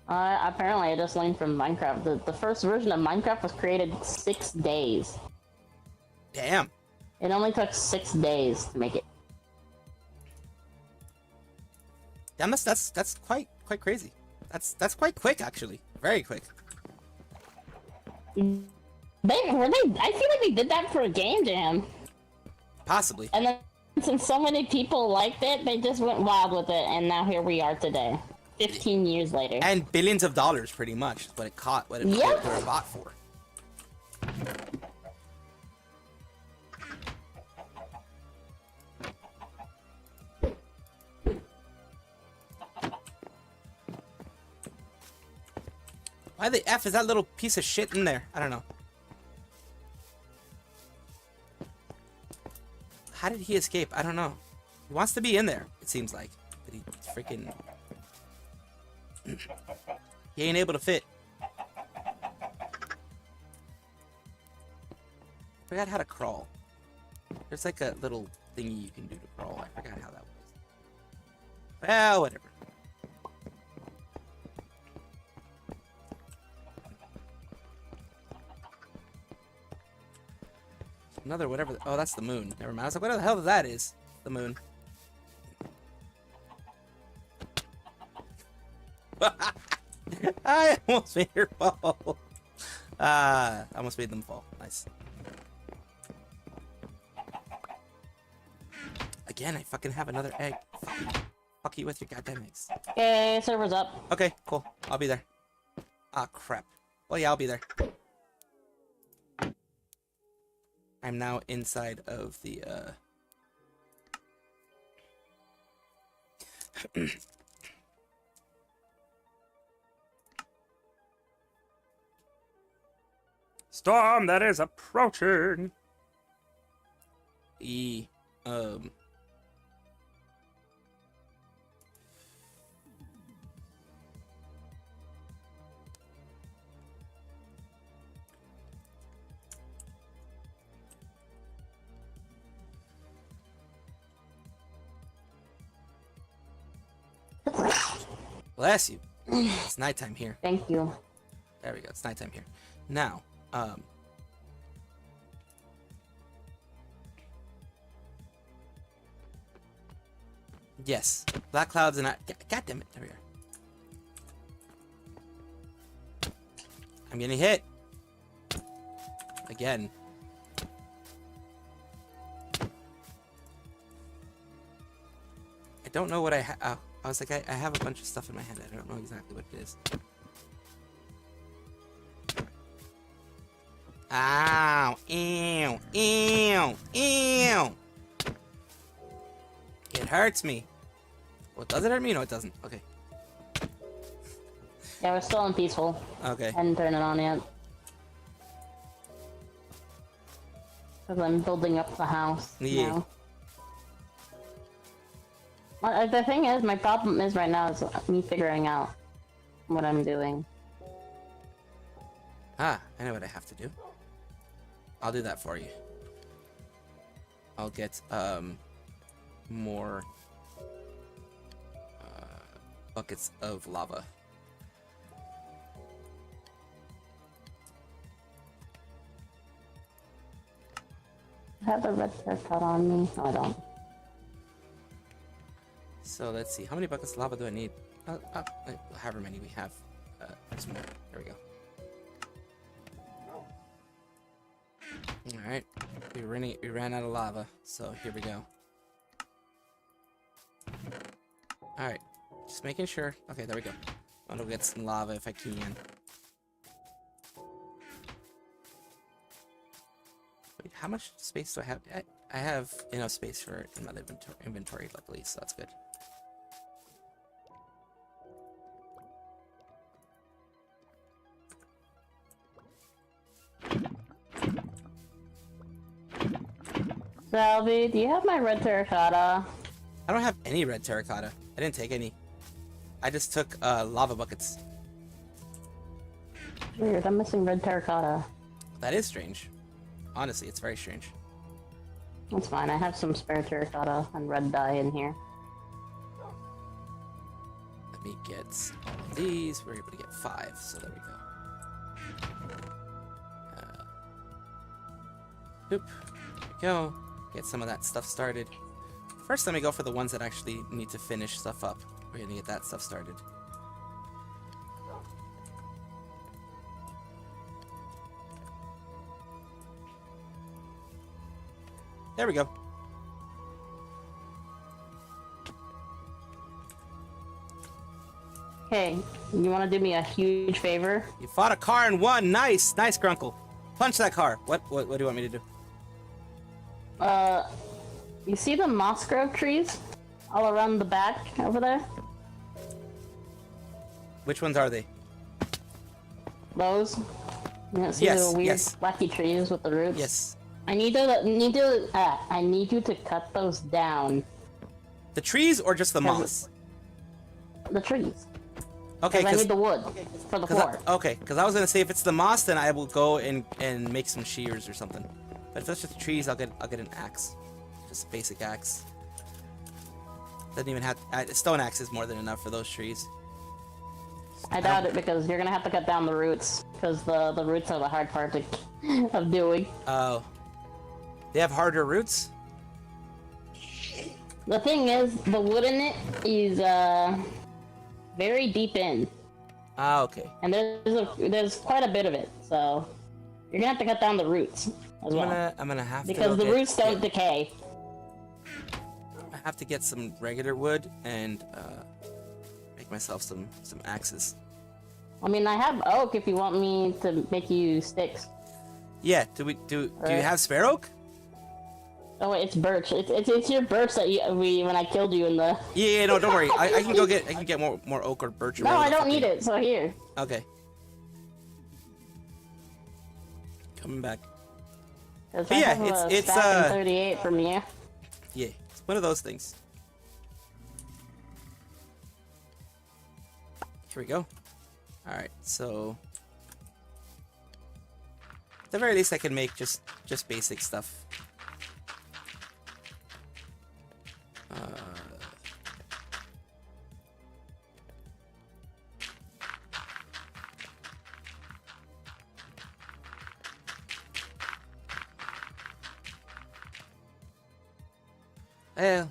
Apparently I just learned from Minecraft. The first version of Minecraft was created 6 days. Damn. It only took 6 days to make it. Damn, that's quite crazy. That's quite quick actually. Very quick. I feel like they did that for a game jam. Possibly. And then since so many people liked it, they just went wild with it, and now here we are today. 15 years later. And billions of dollars pretty much is what it caught, what it they were bought for. Why the F is that little piece of shit in there? I don't know. How did he escape? I don't know. He wants to be in there, it seems like. But he freaking... he ain't able to fit. Forgot how to crawl. There's like a little thingy you can do to crawl. I forgot how that was. Well, whatever. Another whatever. Oh, that's the moon. Never mind. I was like, what the hell that is? The moon. I almost made her fall. I almost made them fall. Nice. Again, I fucking have another egg. Fuck you with your goddamn eggs. Okay, server's up. Okay, cool. I'll be there. Ah, crap. Well, yeah, I'll be there. I'm now inside of the, storm that is approaching. Bless you. It's nighttime here. Thank you. There we go. It's nighttime here. Now, yes. Black clouds and God damn it. There we are. I'm getting hit. Again. I don't know what I have. I was like, I have a bunch of stuff in my head. I don't know exactly what it is. Ow! Ew! Ew! Ew! It hurts me. Well, does it hurt me? No, it doesn't. Okay. Yeah, we're still in peaceful. Okay. Hadn't turned it on yet. Because I'm building up the house now. Well, the thing is, my problem is right now is me figuring out what I'm doing. Ah, I know what I have to do. I'll do that for you. I'll get, more, buckets of lava. I have a red haircut on me. No, I don't. So let's see, how many buckets of lava do I need? However many we have. There's more. There we go. Alright, we ran out of lava, so here we go. Alright, just making sure. Okay, there we go. I'm gonna get some lava if I can. Wait, how much space do I have? I have enough space for it in my inventory, luckily, so that's good. Salvi, do you have my red terracotta? I don't have any red terracotta. I didn't take any. I just took lava buckets. Weird, I'm missing red terracotta. That is strange. Honestly, it's very strange. That's fine, I have some spare terracotta and red dye in here. Let me get all of these. We're able to get 5, so there we go. Boop. There we go. Get some of that stuff started. First, let me go for the ones that actually need to finish stuff up. We're gonna get that stuff started. There we go. Hey, you want to do me a huge favor? You fought a car and won. Nice, nice, Grunkle. Punch that car. What do you want me to do? You see the moss grove trees all around the back over there? Which ones are they? Those. You don't see Yes, the weird yes. wacky trees with the roots? Yes. I need you to cut those down. The trees or just the moss? The trees. Okay, 'Cause I need the wood for the floor. Okay, because I was gonna say if it's the moss, then I will go and make some shears or something. But if that's just the trees, I'll get an axe, just a basic axe. Doesn't even have a stone axe is more than enough for those trees. I doubt it because you're gonna have to cut down the roots because the roots are the hard part of doing. Oh, they have harder roots. The thing is, the wood in it is very deep in. Ah, okay. And there's quite a bit of it, so you're gonna have to cut down the roots as well. I'm gonna have because to the roots don't decay. I have to get some regular wood and make myself some axes. I mean, I have oak if you want me to make you sticks. Yeah. Do you have spare oak? Oh wait, it's birch. It's your birch that when I killed you in the. Yeah, no, don't worry. I can go get more oak or birch. Or No, I whatever the don't fuck need it. So here. Okay. Coming back. But yeah, it's 38 from you. Yeah, it's one of those things. Here we go. All right, so at the very least, I can make just basic stuff. Well.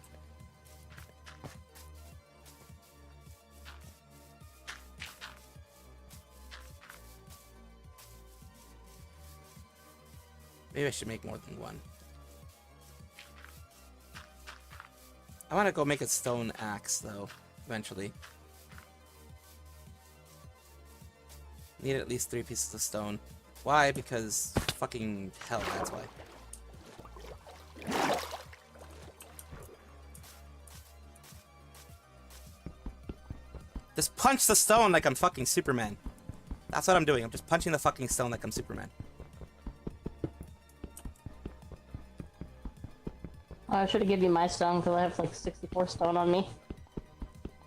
Maybe I should make more than one. I want to go make a stone axe, though, eventually. Need at least 3 pieces of stone. Why? Because fucking hell, that's why. Just punch the stone like I'm fucking Superman. That's what I'm doing. I'm just punching the fucking stone like I'm Superman. I should have given you my stone because I have like 64 stone on me.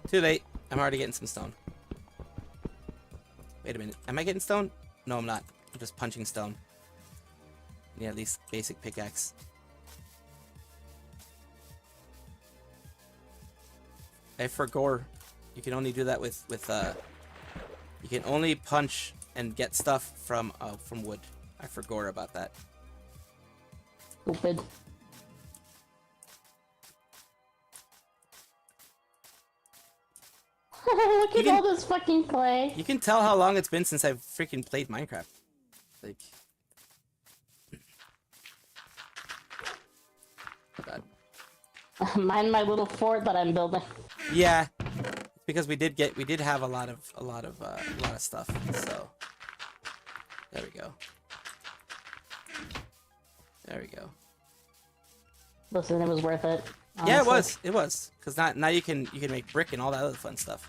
Too late. I'm already getting some stone. Wait a minute. Am I getting stone? No, I'm not. I'm just punching stone. Yeah, at least basic pickaxe. I forgot. You can only do that with you can only punch and get stuff from wood. I forgot about that. Stupid. Look at all this fucking clay. You can tell how long it's been since I've freaking played Minecraft. Like, oh God. Mind my little fort that I'm building. Yeah, because we did have a lot of stuff. So there we go. There we go. Listen, it was worth it. Honestly. Yeah, it was. Cause now you can make brick and all that other fun stuff.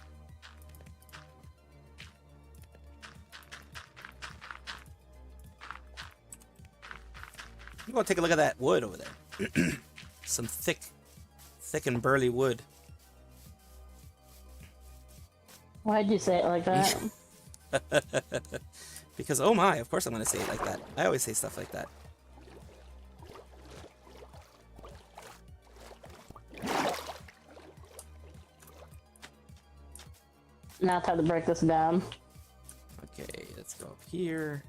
I'm gonna take a look at that wood over there. Some thick and burly wood. Why'd you say it like that? Because oh my, of course I'm gonna say it like that. I always say stuff like that. Now it's time to break this down. Okay, let's go up here.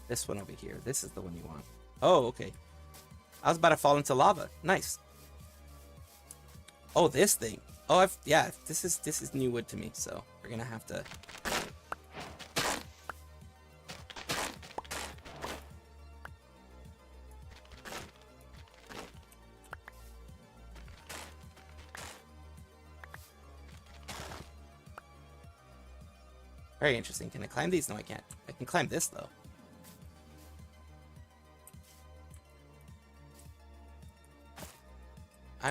This one over here. This is the one you want. Oh, okay. I was about to fall into lava. Nice. Oh, this thing. Oh, yeah. This is new wood to me, so we're gonna have to. Very interesting. Can I climb these? No, I can't. I can climb this though.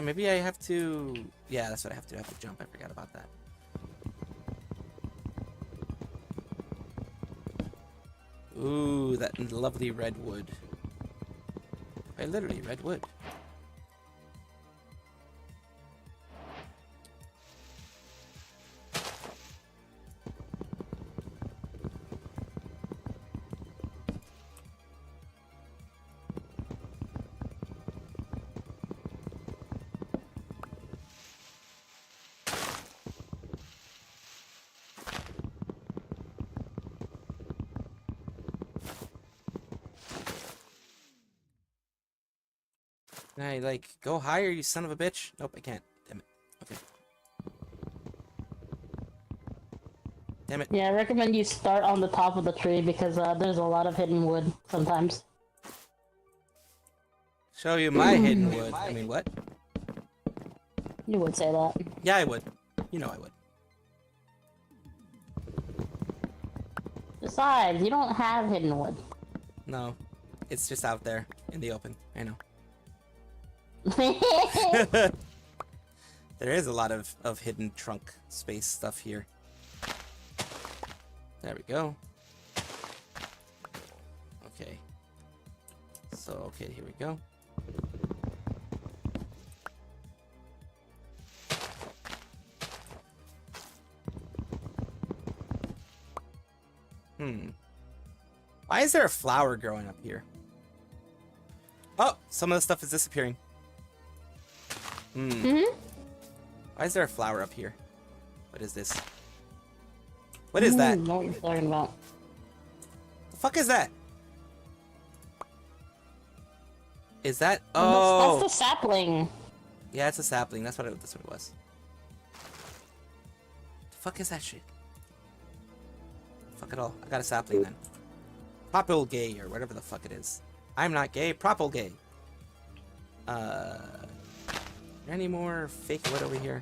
Maybe I have to... Yeah, that's what I have to do. I have to jump. I forgot about that. Ooh, that lovely red wood. Quite literally, red wood. Can I, like, go higher, you son of a bitch? Nope, I can't. Damn it. Okay. Damn it. Yeah, I recommend you start on the top of the tree because there's a lot of hidden wood sometimes. Show you my hidden wood. I mean, what? You would say that. Yeah, I would. You know I would. Besides, you don't have hidden wood. No. It's just out there in the open. I know. There is a lot of hidden trunk space stuff here. There we go. Okay. So, okay, here we go. Why is there a flower growing up here? Oh, some of the stuff is disappearing. Why is there a flower up here? What is this? What is that? I know what you're talking about. Fuck is that? Is that? Oh. That's the sapling. Yeah, it's a sapling. That's what it was. The fuck is that shit? Fuck it all. I got a sapling then. Propagate or whatever the fuck it is. I'm not gay. Propagate. Is there any more fake wood over here?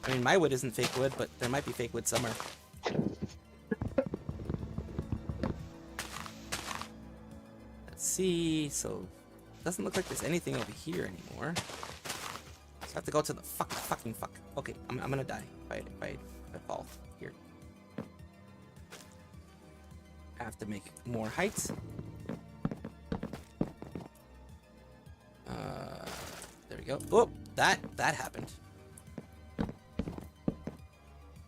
I mean, my wood isn't fake wood, but there might be fake wood somewhere. Let's see. So, doesn't look like there's anything over here anymore. So I have to go to the fucking fuck. Okay, I'm gonna die if I fall here. I have to make more heights. There we go. Oh, that happened.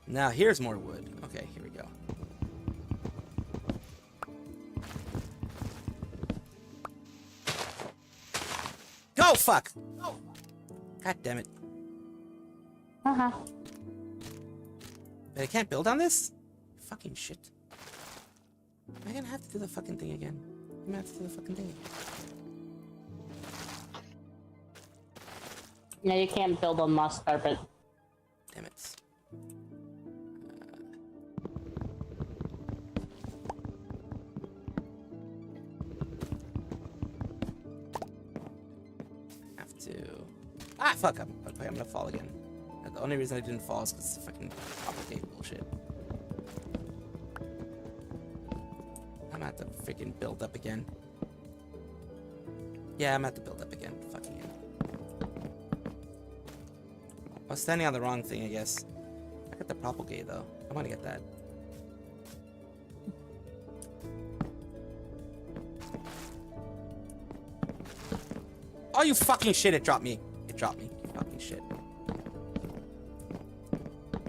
Now here's more wood. Okay, here we go. Go fuck! God damn it. Uh-huh. But I can't build on this? Fucking shit. Am I gonna have to do the fucking thing again? I'm gonna have to do the fucking thing again. No, you can't build on moss carpet. Damn it. Have to... Ah, fuck! I'm gonna fall again. The only reason I didn't fall is because it's fucking complicated bullshit. I'm gonna have to freaking build up again. Yeah, I'm gonna have to build up again. Fucking hell. I was standing on the wrong thing, I guess. I got the propagate though. I want to get that. Oh, you fucking shit! It dropped me. It dropped me. You fucking shit.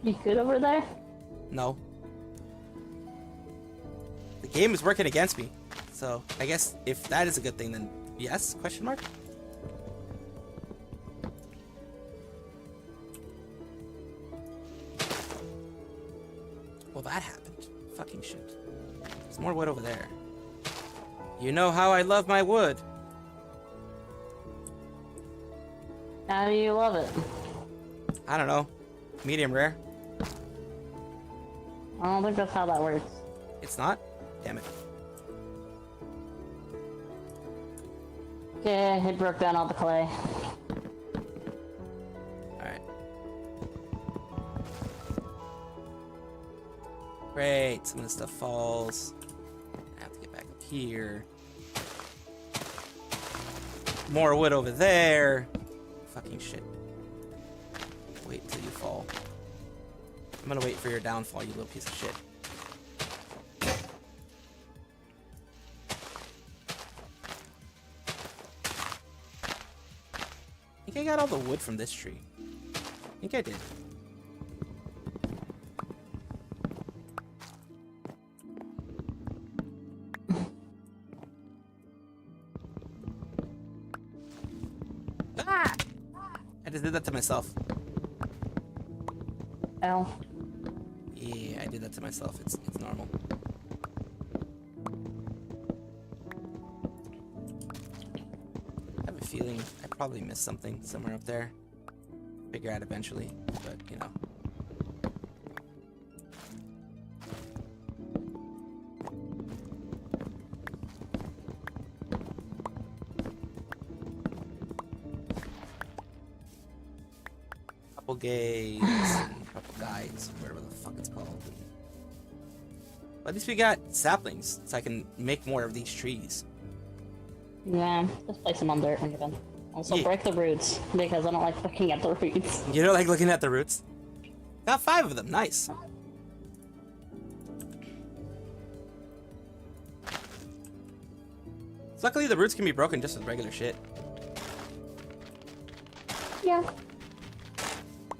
You good over there? No. The game is working against me. So, I guess if that is a good thing, then yes? Question mark? Well, that happened. Fucking shit. There's more wood over there. You know how I love my wood. How do you love it? I don't know. Medium rare. I don't think that's how that works. It's not? Damn it. Yeah, it broke down all the clay. Alright. Great. Some of this stuff falls. I have to get back up here. More wood over there. Fucking shit. Wait until you fall. I'm gonna wait for your downfall, you little piece of shit. I think I got all the wood from this tree. I think I did. Ah! I just did that to myself. Ow. Yeah, I did that to myself. It's normal. I have a feeling I probably missed something somewhere up there. Figure out eventually, but you know. Couple gays. Guides, whatever the fuck it's called. But at least we got saplings, so I can make more of these trees. Yeah, just place them on dirt when you're done. Also Yeah. break the roots, because I don't like looking at the roots. You don't like looking at the roots? Got 5 of them, nice. Luckily the roots can be broken just with regular shit. Yeah.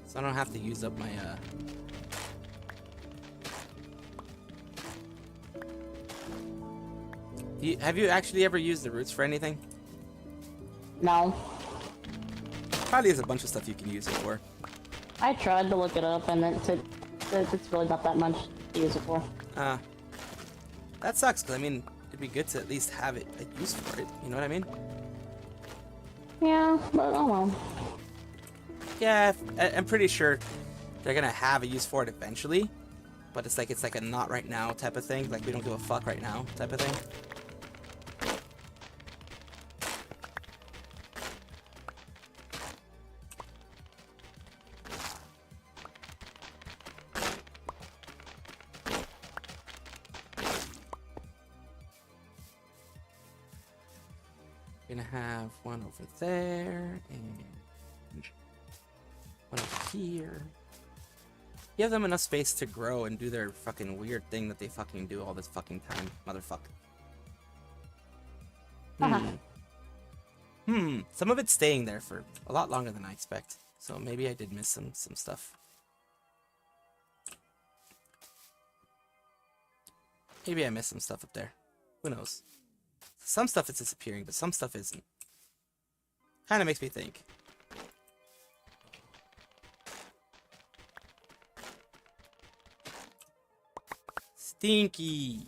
So I don't have to use up my have you actually ever used the roots for anything? No. Probably has a bunch of stuff you can use it for. I tried to look it up, and it's really not that much to use it for. That sucks, because I mean, it'd be good to at least have it a use for it. You know what I mean? Yeah, but oh well. Yeah, I'm pretty sure they're gonna have a use for it eventually, but it's like a not right now type of thing. Like we don't give a fuck right now type of thing. Gonna have one over there and one over here. Give them enough space to grow and do their fucking weird thing that they fucking do all this fucking time, motherfucker. Some of it's staying there for a lot longer than I expect. So maybe I did miss some stuff. Maybe I missed some stuff up there. Who knows? Some stuff is disappearing, but some stuff isn't. Kind of makes me think. Stinky!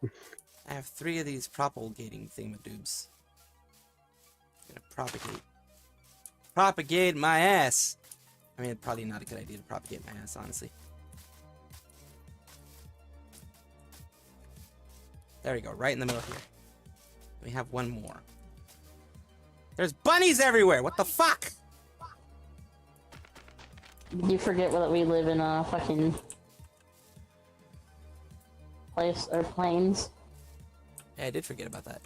I have 3 of these propagating thingamadoobs. Gonna propagate. Propagate my ass! I mean, probably not a good idea to propagate my ass, honestly. There we go, right in the middle here. We have one more. There's bunnies everywhere! What the fuck? You forget that we live in a fucking place or plains. Yeah, I did forget about that.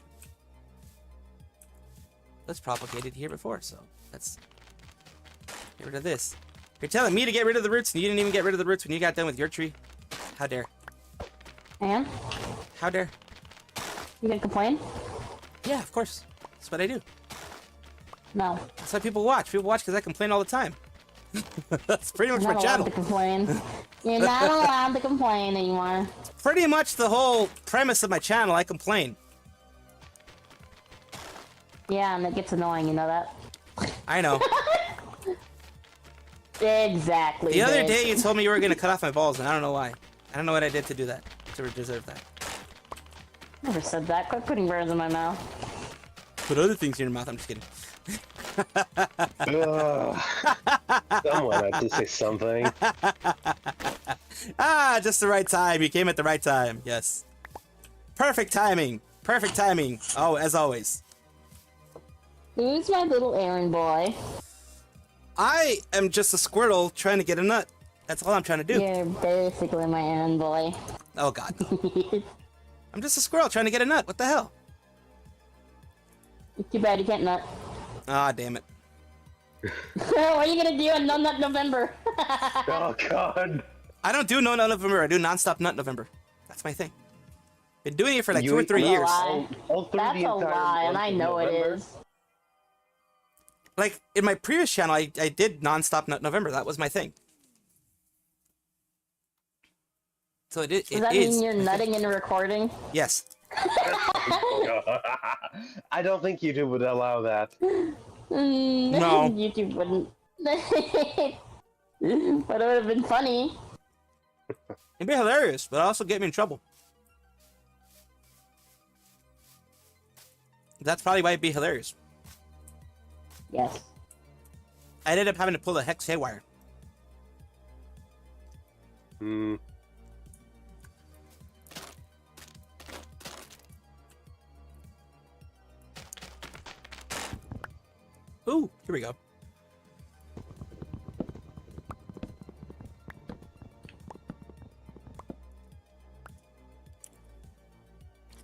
Let's propagate it here before, so let's get rid of this. You're telling me to get rid of the roots and you didn't even get rid of the roots when you got done with your tree? How dare. And? How dare. You gonna complain? Yeah, of course. That's what I do. No. That's why people watch. People watch because I complain all the time. That's pretty much You're my not channel. allowed to complain. You're not allowed to complain anymore. Pretty much the whole premise of my channel, I complain. Yeah, and it gets annoying, you know that? I know. Exactly. The other bitch. day you told me you were going to cut off my balls, and I don't know why. I don't know what I did to do that, to deserve that. Never said that. Quit putting words in my mouth. Put other things in your mouth, I'm just kidding. Someone had to say something. Ah, just the right time. You came at the right time. Yes. Perfect timing. Perfect timing. Oh, as always. Who's my little errand boy? I am just a squirrel trying to get a nut. That's all I'm trying to do. You're basically my errand boy. Oh, God. I'm just a squirrel trying to get a nut. What the hell? Too bad you can't nut. Ah, damn it. What are you gonna do on No Nut November? Oh, God. I don't do No Nut November. I do Non-Stop Nut November. That's my thing. Been doing it for like 2 or 3 years. That's a lie, and I know it is. Like, in my previous channel, I did Non-Stop Nut November. That was my thing. So it is. Does that mean you're nutting and recording? Yes. I don't think YouTube would allow that. No. YouTube wouldn't. But it would have been funny. It'd be hilarious, but also get me in trouble. That's probably why it'd be hilarious. Yes. I ended up having to pull a hex haywire. Hmm. Ooh, here we go.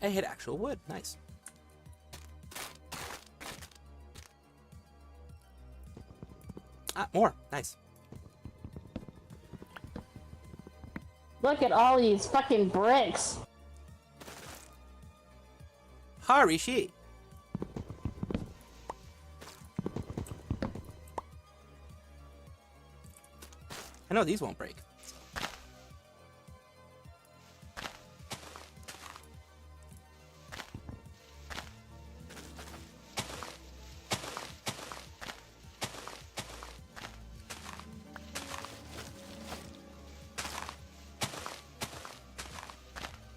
I hit actual wood. Nice. Ah, more. Nice. Look at all these fucking bricks. Harishi. I know these won't break.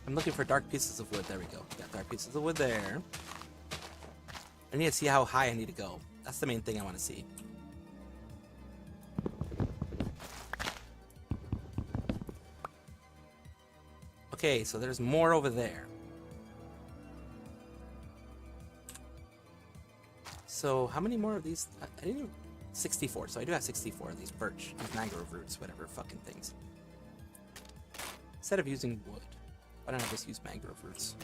I'm looking for dark pieces of wood. There we go. Got dark pieces of wood there. I need to see how high I need to go. That's the main thing I want to see. Okay, so there's more over there. So how many more of these? I didn't even... 64. So I do have 64 of these birch, these mangrove roots, whatever fucking things. Instead of using wood, why don't I just use mangrove roots?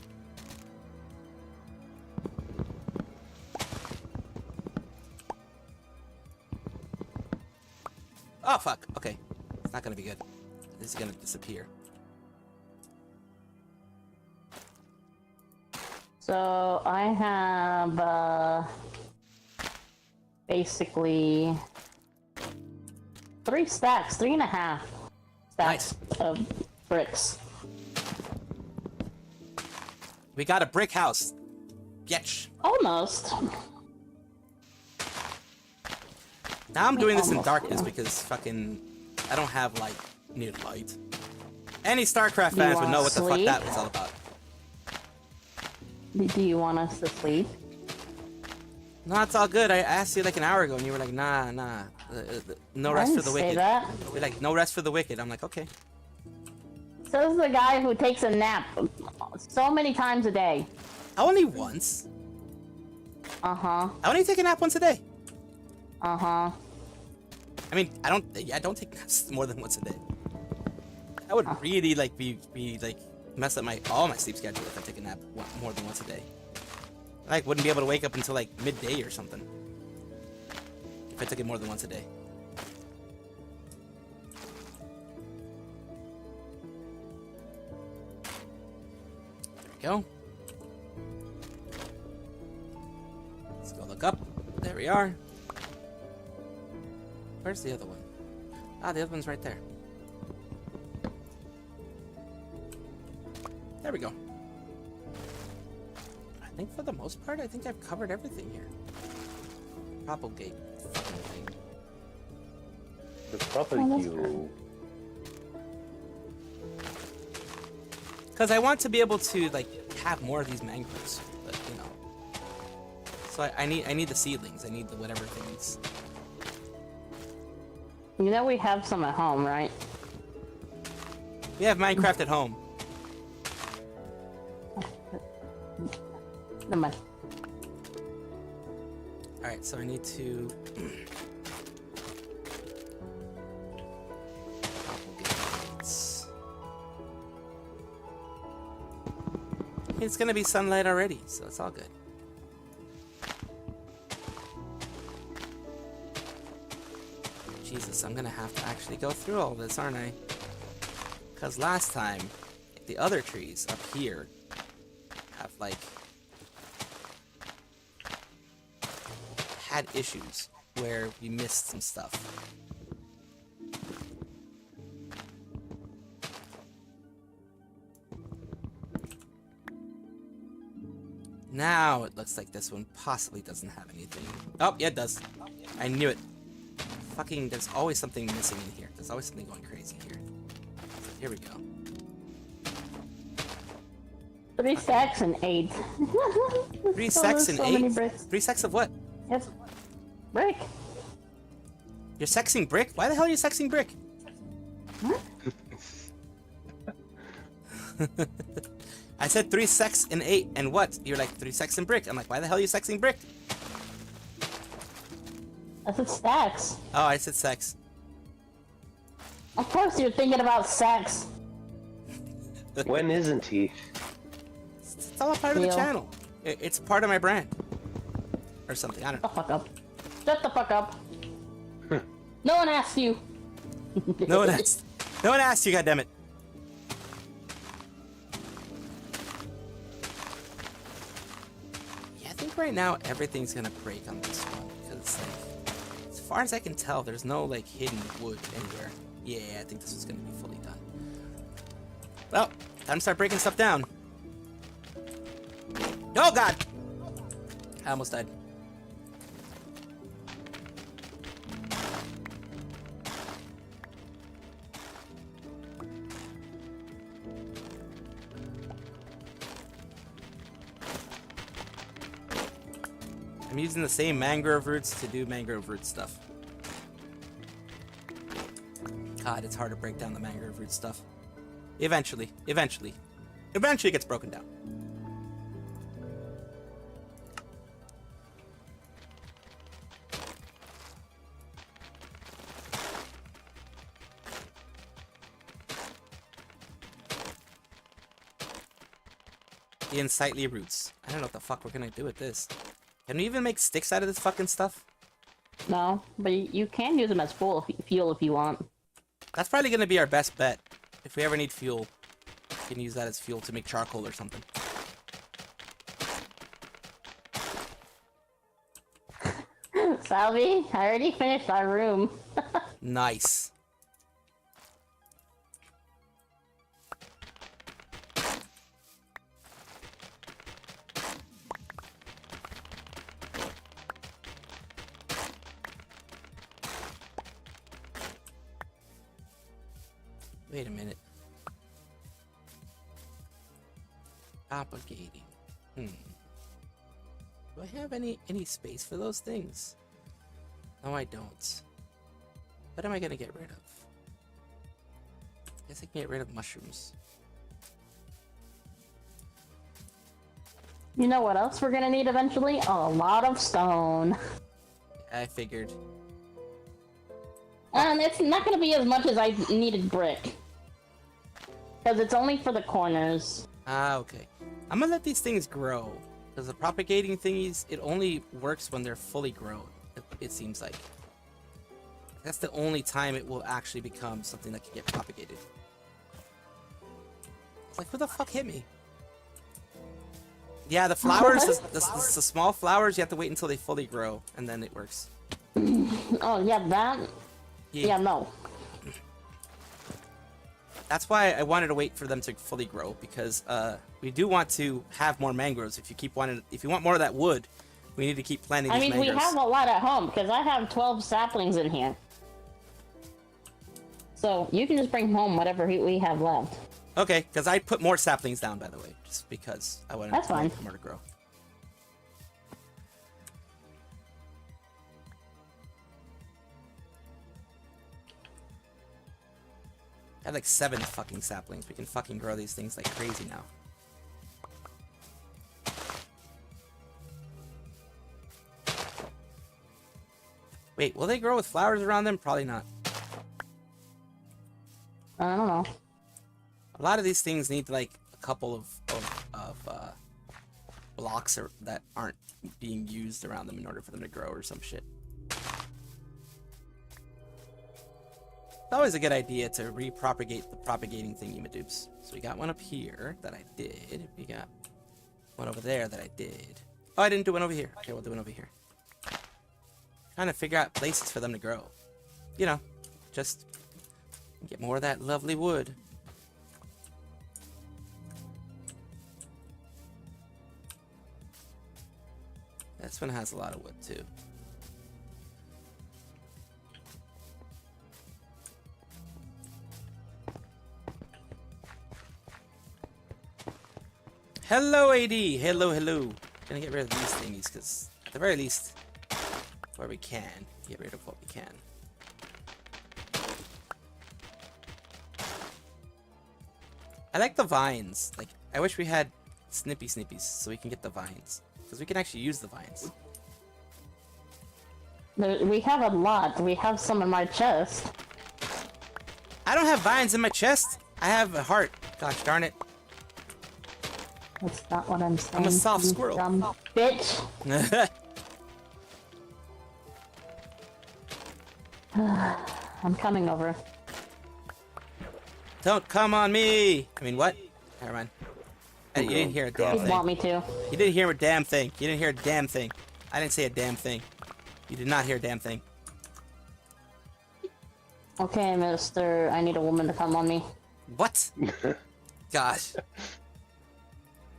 Oh fuck, okay. It's not gonna be good. This is gonna disappear. So I have basically 3 stacks, 3.5 stacks of bricks. We got a brick house. Bitch. Almost. Now I'm doing this in darkness because fucking I don't have like near light. Any StarCraft fans would know what the fuck that was all about. Do you want us to sleep? No, it's all good. I asked you like an hour ago and you were like, nah. No rest for the wicked. That. You're like, no rest for the wicked. I'm like, okay. Says the guy who takes a nap so many times a day. Only once. Uh-huh. I only take a nap once a day. Uh-huh. I mean, I don't take naps more than once a day. I would really like be like mess up all my sleep schedule if I take a nap more than once a day. I like wouldn't be able to wake up until like midday or something if I took it more than once a day. There we go. Let's go look up. There we are. Where's the other one? Ah, the other one's right there. There we go. I think for the most part, I think I've covered everything here. Propagate fucking thing. The propagate. Because I want to be able to like have more of these mangroves, but you know. So I need the seedlings. I need the whatever things. You know we have some at home, right? We have Minecraft at home. Never mind. Alright, so I need to... It's gonna be sunlight already, so it's all good. Jesus, I'm gonna have to actually go through all this, aren't I? Because last time, the other trees up here have, like, had issues where we missed some stuff. Now it looks like this one possibly doesn't have anything. Oh, yeah, it does. I knew it. Fucking, there's always something missing in here. There's always something going crazy here. So here we go. 3 stacks and 8. 3 stacks and 8? 3 stacks of what? Yes. Brick. You're sexing brick? Why the hell are you sexing brick? Huh? I said 3 sex and 8 and what? You're like 3 sex and brick. I'm like, why the hell are you sexing brick? I said stacks. Oh, I said sex. Of course you're thinking about sex. When isn't he? It's all a part of the channel. It's part of my brand. Or something, I don't know. Shut the fuck up. Shut the fuck up. No one asked you. No one asked. No one asked you, goddammit. Yeah, I think right now everything's gonna break on this one. Because, like, as far as I can tell, there's no, like, hidden wood anywhere. Yeah, I think this is gonna be fully done. Well, time to start breaking stuff down. Oh, God! I almost died. I'm using the same mangrove roots to do mangrove root stuff. God, it's hard to break down the mangrove root stuff. Eventually it gets broken down. The unsightly roots. I don't know what the fuck we're gonna do with this. Can we even make sticks out of this fucking stuff? No, but you can use them as fuel if you want. That's probably gonna be our best bet. If we ever need fuel, we can use that as fuel to make charcoal or something. Salvi, I already finished our room. Nice. Wait a minute. Propagating. Do I have any space for those things? No, I don't. What am I gonna get rid of? Guess I can get rid of mushrooms. You know what else we're gonna need eventually? A lot of stone. I figured. And it's not gonna be as much as I needed brick. Because it's only for the corners. Ah, okay. I'm gonna let these things grow. Because the propagating thingies, it only works when they're fully grown, it seems like. That's the only time it will actually become something that can get propagated. It's like, who the fuck hit me? Yeah, the flowers, the small flowers, you have to wait until they fully grow, and then it works. Oh, yeah, that? Yeah, no. That's why I wanted to wait for them to fully grow, because we do want to have more mangroves. If you want more of that wood, we need to keep planting these mangroves. We have a lot at home, because I have 12 saplings in here. So, you can just bring home whatever we have left. Okay, because I put more saplings down, by the way, just because I wanted more to grow. I have like 7 fucking saplings. We can fucking grow these things like crazy now. Wait, will they grow with flowers around them? Probably not. I don't know. A lot of these things need like a couple of blocks that aren't being used around them in order for them to grow or some shit. It's always a good idea to repropagate the propagating thingy-madoobs. So we got one up here that I did. We got one over there that I did. Oh, I didn't do one over here. Okay, we'll do one over here. Trying to figure out places for them to grow. You know, just get more of that lovely wood. This one has a lot of wood too. Hello, AD. Hello. Gonna get rid of these thingies because, at the very least, where we can, get rid of what we can. I like the vines. Like, I wish we had snippies so we can get the vines. Because we can actually use the vines. We have a lot. We have some in my chest. I don't have vines in my chest. I have a heart. Gosh darn it. That's not what I'm saying. I'm a soft squirrel. Dumb bitch. I'm coming over. Don't come on me! I mean, what? Never mind. You didn't hear a damn thing. You want me to? You didn't hear a damn thing. You didn't hear a damn thing. I didn't say a damn thing. You did not hear a damn thing. Okay, mister. I need a woman to come on me. What? Gosh.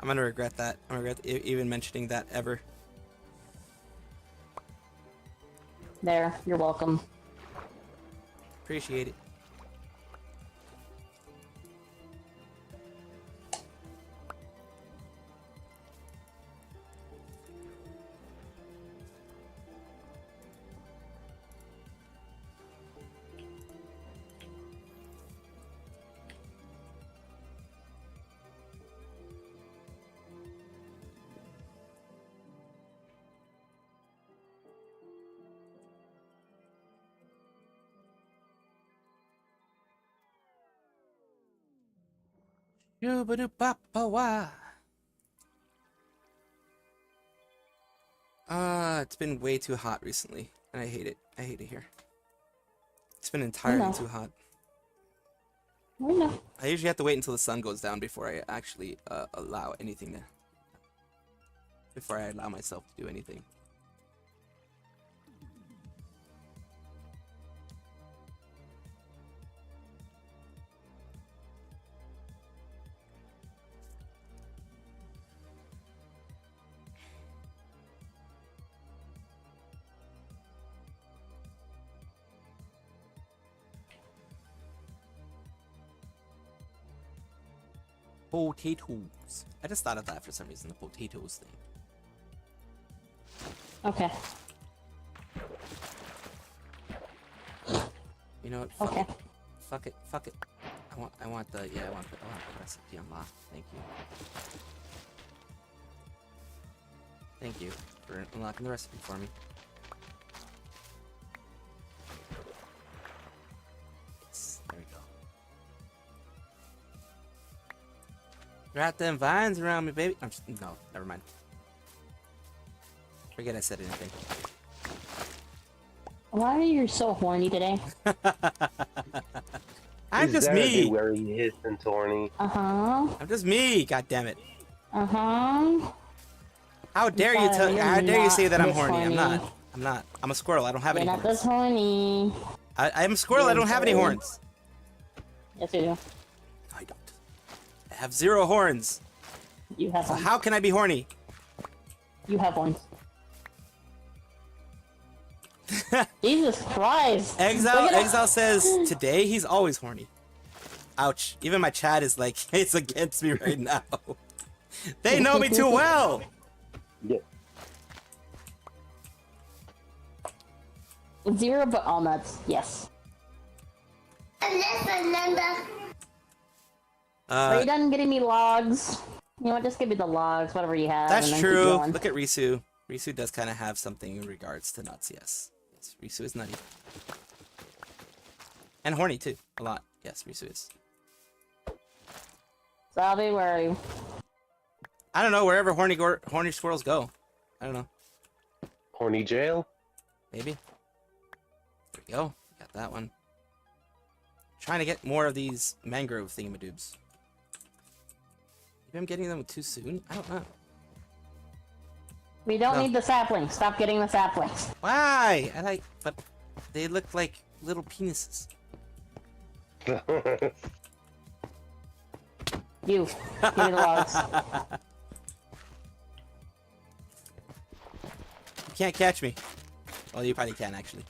I'm gonna regret that. I'm gonna regret even mentioning that ever. There. You're welcome. Appreciate it. Doo-ba-doo-ba-ba-wah. It's been way too hot recently, and I hate it. I hate it here. It's been entirely too hot. I usually have to wait until the sun goes down before I actually allow anything to... Before I allow myself to do anything. Potatoes. I just thought of that for some reason, the potatoes thing. Okay. You know what? Fuck it. Fuck it. Fuck it. I want the recipe unlocked. Thank you. Thank you for unlocking the recipe for me. Yes, there we go. Wrap them vines around me, baby. No, never mind. Forget I said anything. Why are you so horny today? I'm just me. Where he is and horny. Uh-huh. I'm just me. God damn it. Uh-huh. How dare you tell? How dare you say that I'm horny? I'm not. I'm not. I'm a squirrel. I don't have any You're not horns. this horny. I'm a squirrel. I don't have any horns. Yes, you do. I don't. I have 0 horns. You have So one. how can I be horny? You have one. Jesus Christ. Exile says today he's always horny. Ouch. Even my chat is like, it's against me right now. They know me too well. Yeah. 0 but all nuts. Yes. Are you done getting me logs? You know what? Just give me the logs, whatever you have. That's and then keep true. going. Look at Risu. Risu does kind of have something in regards to nuts, yes. Yes, Risu is nutty. And horny, too. A lot. Yes, Risu is. Salvi, where are you? I don't know, wherever horny squirrels go. I don't know. Horny jail? Maybe. There we go. Got that one. Trying to get more of these mangrove thingamadoobs. Maybe I'm getting them too soon? I don't know. We don't need the saplings. Stop getting the saplings. Why? But they look like little penises. You. Give me the logs. You can't catch me. Well, you probably can, actually.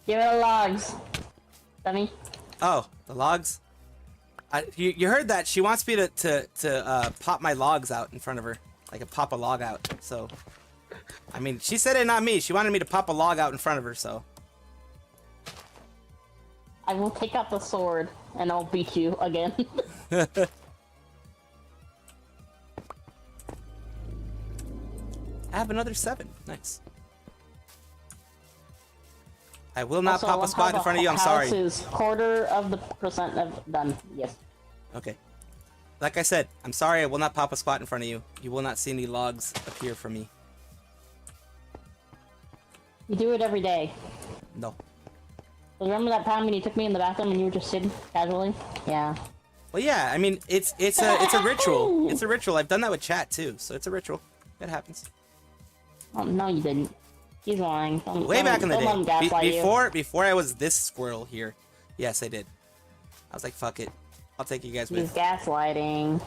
Give me the logs. Dummy. Oh, the logs? You heard that. She wants me to pop my logs out in front of her. Like, pop a log out, so... I mean, she said it, not me. She wanted me to pop a log out in front of her, so... I will take out the sword, and I'll beat you again. I have another 7. Nice. I will not Also, pop a spot in front of you. I'm sorry. House is 1/4% of done. Yes. Okay. Like I said, I'm sorry. I will not pop a spot in front of you. You will not see any logs appear for me. You do it every day. No. Remember that time when you took me in the bathroom and you were just sitting casually? Yeah. Well, yeah. I mean, it's a ritual. It's a ritual. I've done that with chat too, so it's a ritual. It happens. Oh no, you didn't. He's lying. Way back in the don't let him day, gaslight you. before I was this squirrel here, yes, I did. I was like, fuck it, I'll take you guys He's with. gaslighting.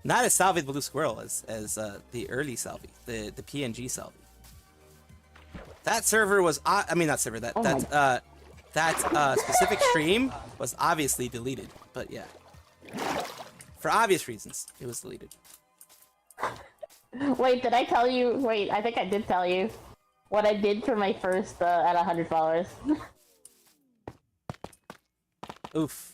Not as Salvi the Blue Squirrel, as the early Salvi, the PNG Salvi. That server was, I mean, not server. That specific stream was obviously deleted, but yeah, for obvious reasons, it was deleted. Wait, did I tell you? Wait, I think I did tell you what I did for my first at 100 followers. Oof.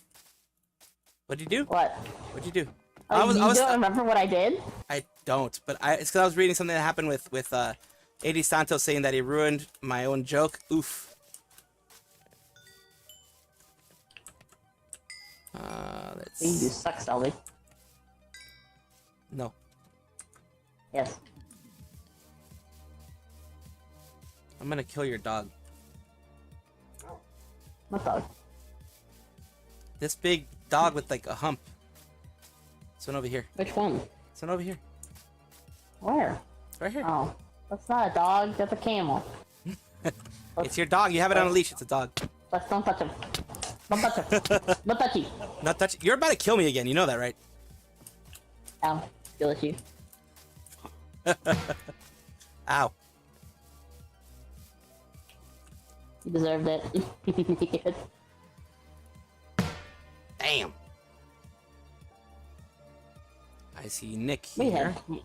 What'd you do? What? What'd you do? Oh, you don't remember what I did? I don't, but it's because I was reading something that happened with AD Santos saying that he ruined my own joke. Oof. Let's... You suck, Salvi. No. Yes. I'm gonna kill your dog. What dog? This big dog with like a hump. This one over here. Which one? This one over here. Where? Right here. Oh, that's not a dog. That's a camel. It's your dog. You have it on a leash. It's a dog. Let's don't touch him. Don't touch him. Don't touch you. Not touch. You're about to kill me again. You know that, right? Ow. Kill you. Ow. You deserved it. Damn. I see Nick We here. have. Wait.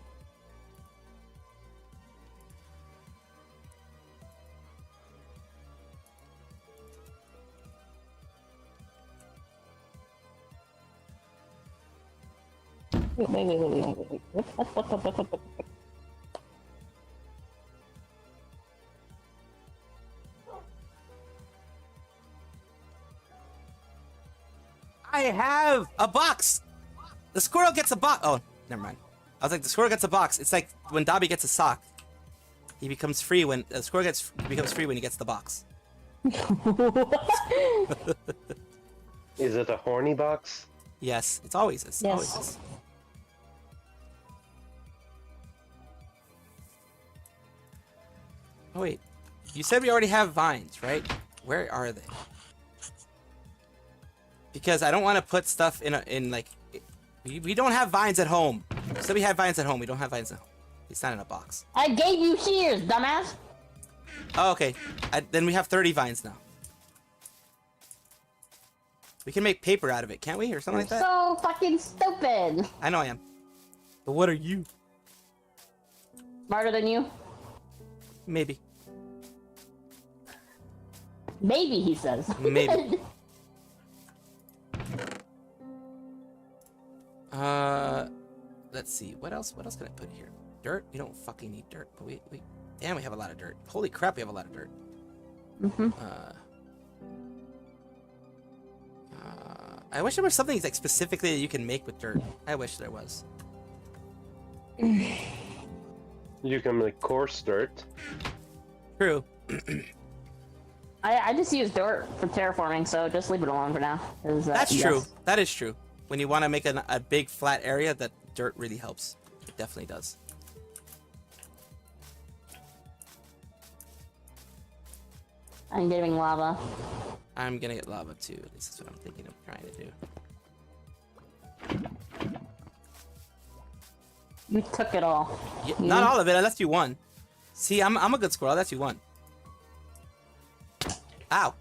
What? I have a box. The squirrel gets a box. Oh, never mind. I was like, the squirrel gets a box. It's like when Dobby gets a sock. He becomes free when the squirrel becomes free when he gets the box. Is it a horny box? Yes, it's always this. Yes. Always this. Oh wait, you said we already have vines, right? Where are they? Because I don't want to put stuff in like we don't have vines at home. You said we had vines at home. We don't have vines at home. It's not in a box. I gave you shears, dumbass. Oh, okay. Then we have 30 vines now. We can make paper out of it, can't we? Or something like that? So fucking stupid. I know I am. But what are you? Smarter than you? Maybe. Maybe, he says. Maybe. Let's see. What else can I put here? Dirt? We don't fucking need dirt. But we damn, we have a lot of dirt. Holy crap, we have a lot of dirt. I wish there was something like specifically that you can make with dirt. I wish there was. You can make coarse dirt. True. I just use dirt for terraforming, so just leave it alone for now. That's true. That is true. When you want to make a big flat area, that dirt really helps. It definitely does. I'm getting lava. I'm gonna get lava too. This is what I'm thinking of trying to do. You took it all. Yeah, not all of it. I left you one. See, I'm a good squirrel. I left you one. Ow.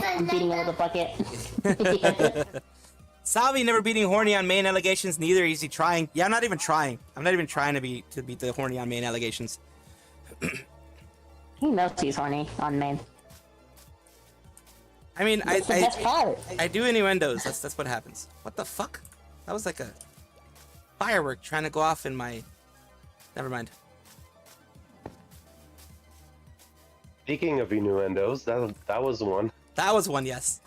I'm beating it with a bucket. Salvi never beating horny on main allegations. Neither is he trying. Yeah, I'm not even trying. I'm not even trying to beat the horny on main allegations. He knows he's horny on main. I mean, That's the best part. I do innuendos. That's what happens. What the fuck? That was like a firework trying to go off in my. Never mind. Speaking of innuendos, that was one. That was one, yes.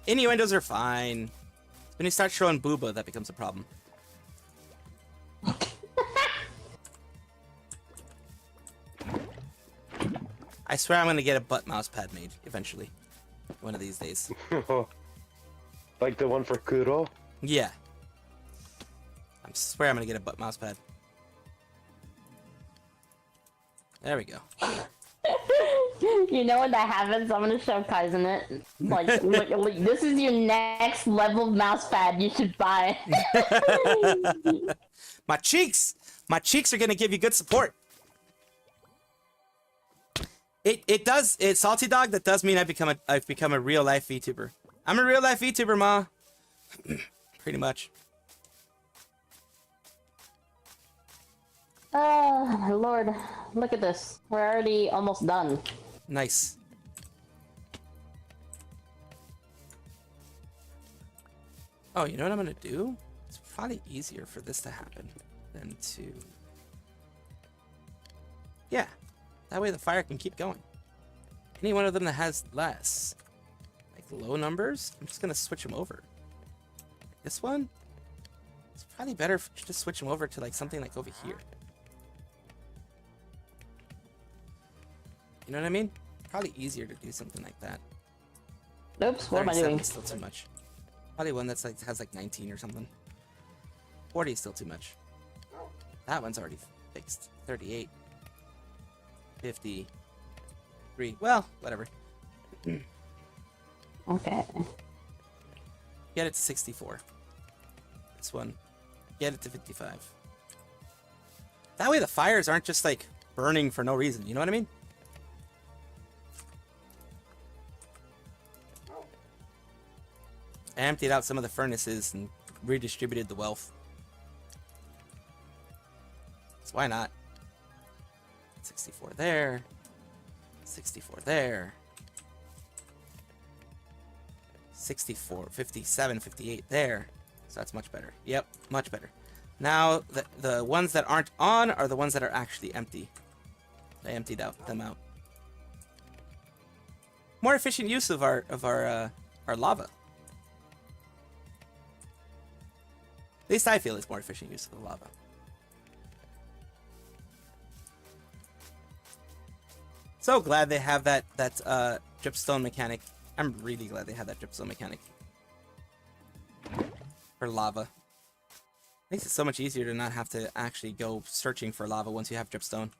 Innuendos are fine. When you start showing booba, that becomes a problem. I swear I'm gonna get a butt mouse pad made eventually. One of these days. Like the one for Kuro? Yeah. I swear I'm gonna get a butt mouse pad. There we go. You know when that happens, I'm gonna show Kaizen it. Like, look, this is your next level mouse pad you should buy. My cheeks are gonna give you good support. It does. It's Salty Dog. That does mean I've become a real life VTuber. I'm a real life VTuber, ma. Pretty much. Lord, look at this. We're already almost done. Nice. Oh, you know what I'm gonna do? It's probably easier for this to happen than to... Yeah, that way the fire can keep going. Any one of them that has less, like low numbers, I'm just gonna switch them over. This one, it's probably better if you just switch them over to like something like over here. You know what I mean? Probably easier to do something like that. Oops, what am I 37 doing? is still too much. Probably one that's like has like 19 or something. 40 is still too much. That one's already fixed. 38. 50. 3. Well, whatever. Okay. Get it to 64. This one. Get it to 55. That way the fires aren't just like burning for no reason. You know what I mean? I emptied out some of the furnaces and redistributed the wealth. So why not? 64 there. 64 there. 64, 57, 58 there. So that's much better. Yep, much better. Now the ones that aren't on are the ones that are actually empty. I emptied them out. More efficient use of our lava. At least I feel it's more efficient use of the lava. So glad they have that dripstone mechanic. I'm really glad they have that dripstone mechanic for lava. Makes it so much easier to not have to actually go searching for lava once you have dripstone.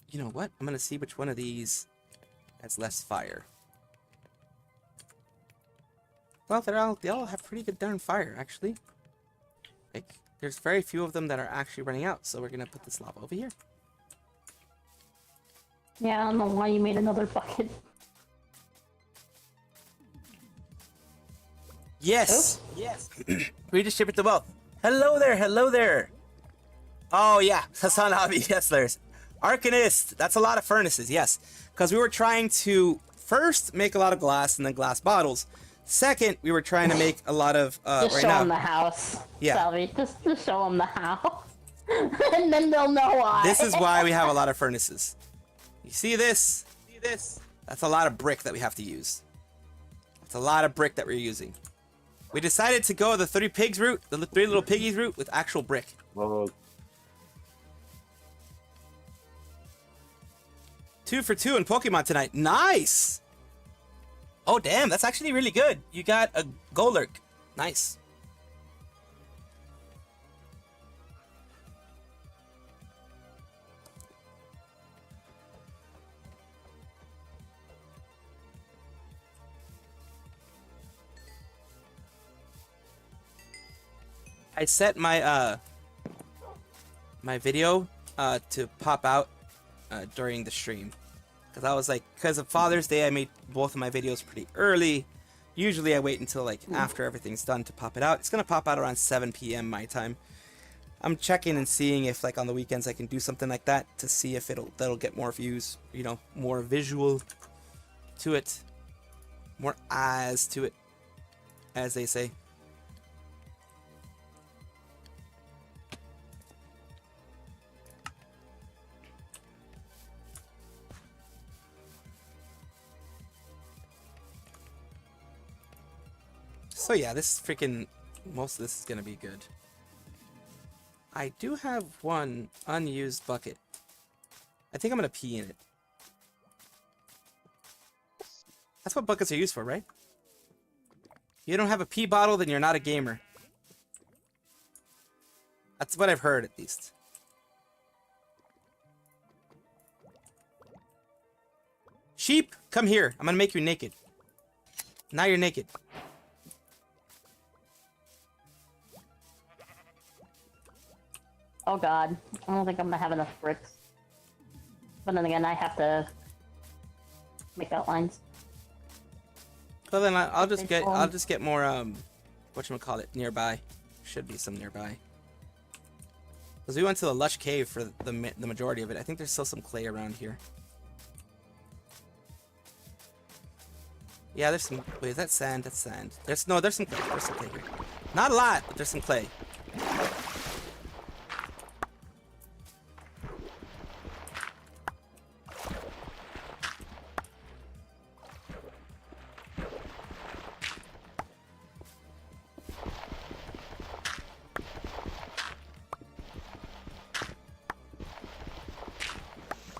You know what? I'm gonna see which one of these has less fire. Well, they all have pretty good darn fire, actually. Like, there's very few of them that are actually running out, so we're gonna put this lava over here. Yeah, I don't know why you made another bucket. Yes! Yes! Redistribute the wealth. Hello there, hello there! Oh yeah, Hassan Hobby, yes there's. Arcanist, that's a lot of furnaces, yes. Because we were trying to first make a lot of glass and then glass bottles. Second, we were trying to make a lot of just right show now. them the house. Yeah. Salvi, just show them the house. And then they'll know why. This is why we have a lot of furnaces. You see this? See this? That's a lot of brick that we have to use. That's a lot of brick that we're using. We decided to go the 3 pigs route, the 3 little piggies route with actual brick. Well, 2 for 2 in Pokemon tonight. Nice! Oh, damn, that's actually really good. You got a Golurk. Nice. I set my my video to pop out during the stream. Because I was like, because of Father's Day, I made both of my videos pretty early. Usually I wait until like after everything's done to pop it out. It's going to pop out around 7 p.m. my time. I'm checking and seeing if like on the weekends I can do something like that to see if that'll get more views, you know, more visual to it. More eyes to it, as they say. So yeah, this is freaking... most of this is gonna be good. I do have one unused bucket. I think I'm gonna pee in it. That's what buckets are used for, right? If you don't have a pee bottle, then you're not a gamer. That's what I've heard, at least. Sheep, come here. I'm gonna make you naked. Now you're naked. Oh god, I don't think I'm gonna have enough bricks. But then again, I have to make outlines. Well then I'll just get more whatchamacallit nearby. Should be some nearby. Because we went to the lush cave for the majority of it. I think there's still some clay around here. Yeah, there's some. Wait, is that sand? That's sand. There's some clay. There's some clay here. Not a lot, but there's some clay.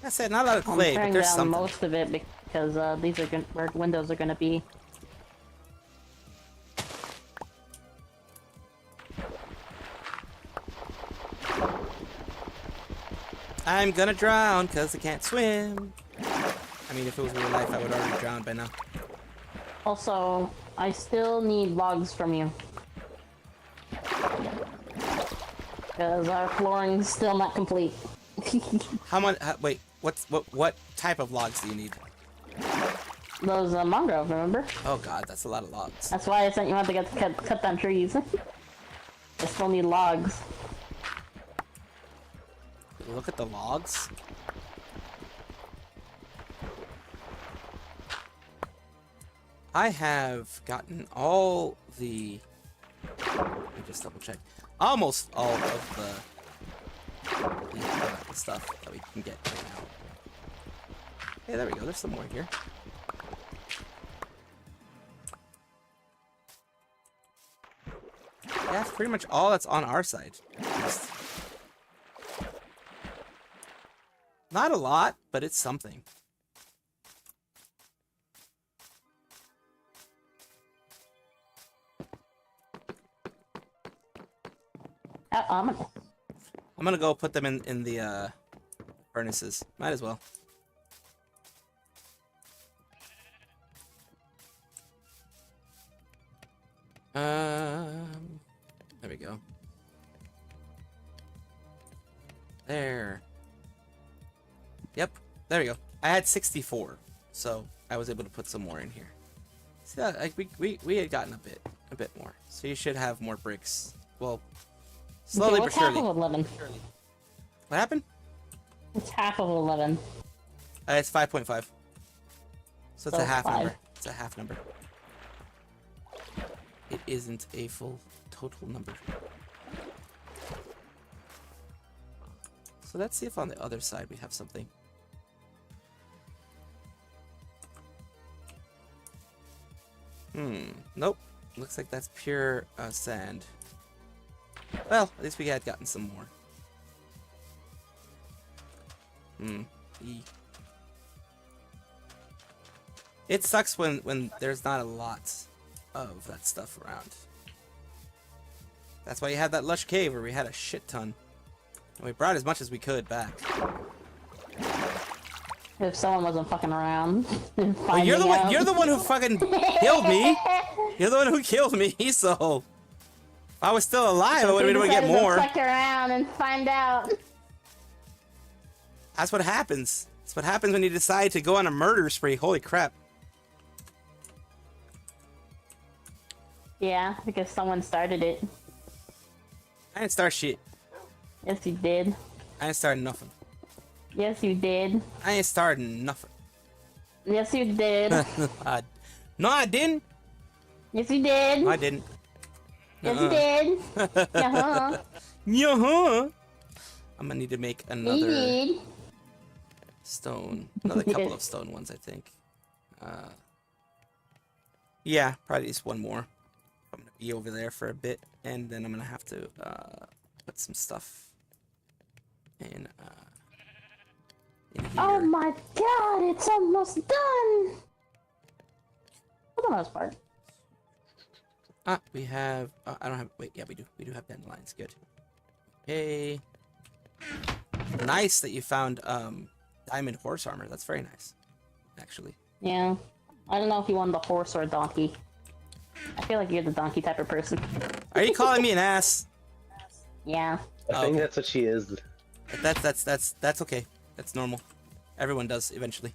I said not a lot of clay, but there's something. Most of it because these are where windows are gonna be. I'm gonna drown because I can't swim. I mean, if it was real life, I would already drown by now. Also, I still need logs from you. Because our flooring's still not complete. How much? Wait, what type of logs do you need? Those mangrove, remember? Oh god, that's a lot of logs. That's why I sent you out to cut down trees. I still need logs. Look at the logs. I have gotten all the... Let me just double check. Almost all of the stuff that we can get right now. Hey, there we go. There's some more here. Yeah, that's pretty much all that's on our side. Not a lot, but it's something. I'm gonna go put them in the furnaces. Might as well. There we go. There. Yep, there we go. I had 64, so I was able to put some more in here. So like we had gotten a bit more. So you should have more bricks. Well, slowly but surely. Half of 11? What happened? It's half of 11. It's 5.5. So it's a half 5. number. It's a half number. It isn't a full total number. So let's see if on the other side we have something. Nope. Looks like that's pure sand. Well, at least we had gotten some more. It sucks when there's not a lot of that stuff around. That's why you had that lush cave where we had a shit ton. And we brought as much as we could back. If someone wasn't fucking around. Well, you're the one who fucking killed me. You're the one who killed me, so if I was still alive, I would have been able to get more. Fuck around and find out. That's what happens. That's what happens when you decide to go on a murder spree. Holy crap. Yeah, because someone started it. I didn't start shit. Yes, you did. I ain't starting nothing. Yes, you did. I ain't starting nothing. Yes, you did. No, I didn't. Yes, you did. No, I didn't. Yes, you did. Uh-huh. Yeah. I'm gonna need to make another stone. Another couple of stone ones, I think. Yeah, probably just one more. I'm gonna be over there for a bit, and then I'm gonna have to put some stuff in here. Oh my god, it's almost done! For the most part. We have... I don't have... Wait, yeah, we do. We do have dandelions. Good. Okay. Nice that you found diamond horse armor. That's very nice, actually. Yeah. I don't know if you want the horse or donkey. I feel like you're the donkey type of person. Are you calling me an ass? Yeah. I think that's what she is. That's okay. That's normal. Everyone does eventually.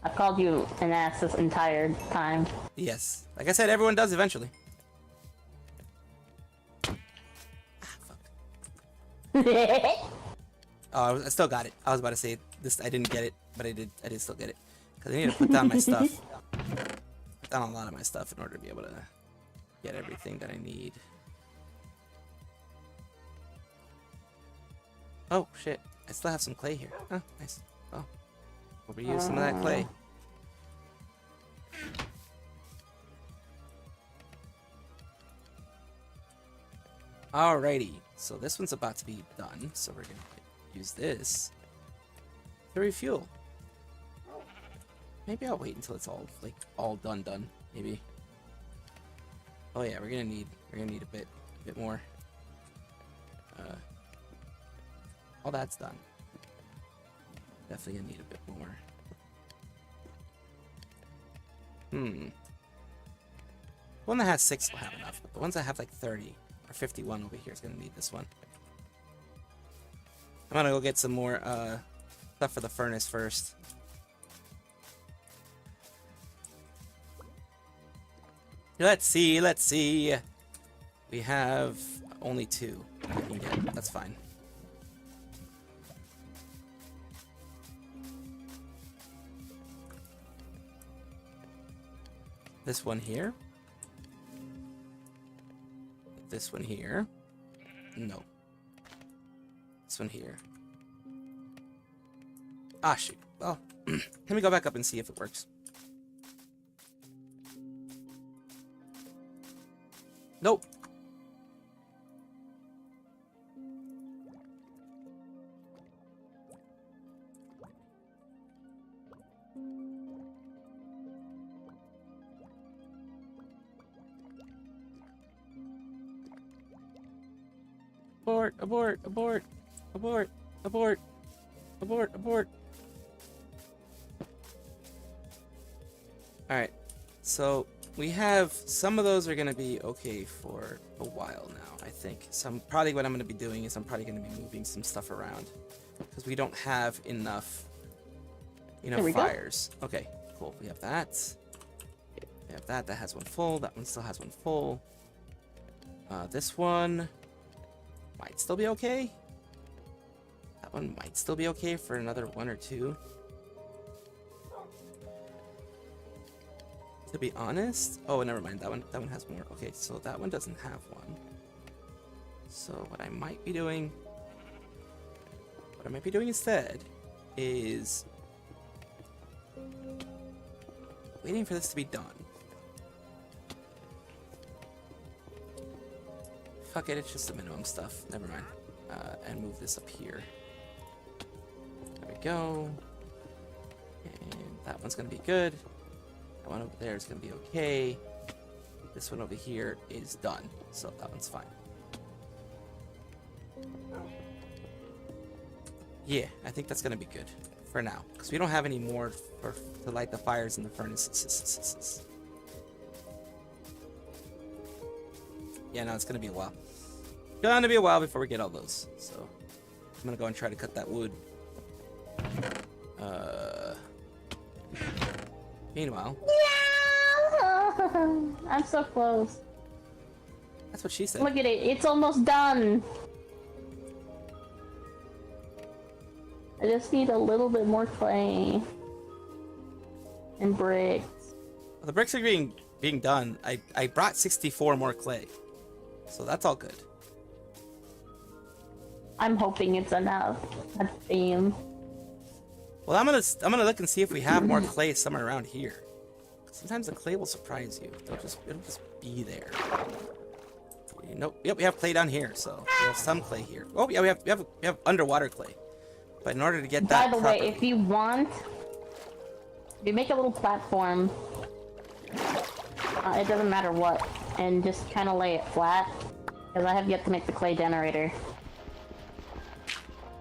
I've called you an ass this entire time. Yes. Like I said, everyone does eventually. Oh, I still got it. I was about to say this. I didn't get it, but I did. I did still get it because I need to put down my stuff. Put down a lot of my stuff in order to be able to get everything that I need. Oh shit! I still have some clay here. Oh, nice. Oh, we'll reuse some of that clay. Alrighty. So this one's about to be done. So we're gonna use this to refuel. Maybe I'll wait until it's all done. Maybe. Oh yeah, we're gonna need a bit more. All that's done. Definitely gonna need a bit more. One that has 6 will have enough, but the ones that have like 30 or 51 over here is gonna need this one. I'm gonna go get some more stuff for the furnace first. Let's see. We have only 2 I can get. That's fine. This one here. This one here. No. This one here. Ah, shoot. Well, let me go back up and see if it works. Nope. Abort. Alright, so we have some of those are going to be okay for a while now, I think. Probably what I'm going to be doing is I'm probably going to be moving some stuff around because we don't have enough fires. Okay, cool. We have that. We have that. That has one full. That one still has one full. This one might still be okay. That one might still be okay for another 1 or 2. To be honest, oh, never mind. That one has more. Okay, so that one doesn't have one. So what I might be doing instead is waiting for this to be done. Fuck it, it's just the minimum stuff. Never mind. And move this up here. There we go. And that one's gonna be good. That one over there is gonna be okay. This one over here is done, so that one's fine. Yeah, I think that's gonna be good for now, because we don't have any more to light the fires in the furnaces. Yeah, no, it's gonna be a while. Gonna be a while before we get all those. So I'm gonna go and try to cut that wood. Meanwhile. Yeah! I'm so close. That's what she said. Look at it. It's almost done. I just need a little bit more clay and bricks. Well, the bricks are being done. I brought 64 more clay, so that's all good. I'm hoping it's enough. That's damn. Well, I'm gonna look and see if we have more clay somewhere around here. Sometimes the clay will surprise you. It'll just be there. Nope. Yep, we have clay down here, so we have some clay here. Oh yeah, we have underwater clay. But in order to get that By the way, if you want, you make a little platform. It doesn't matter what, and just kind of lay it flat, because I have yet to make the clay generator.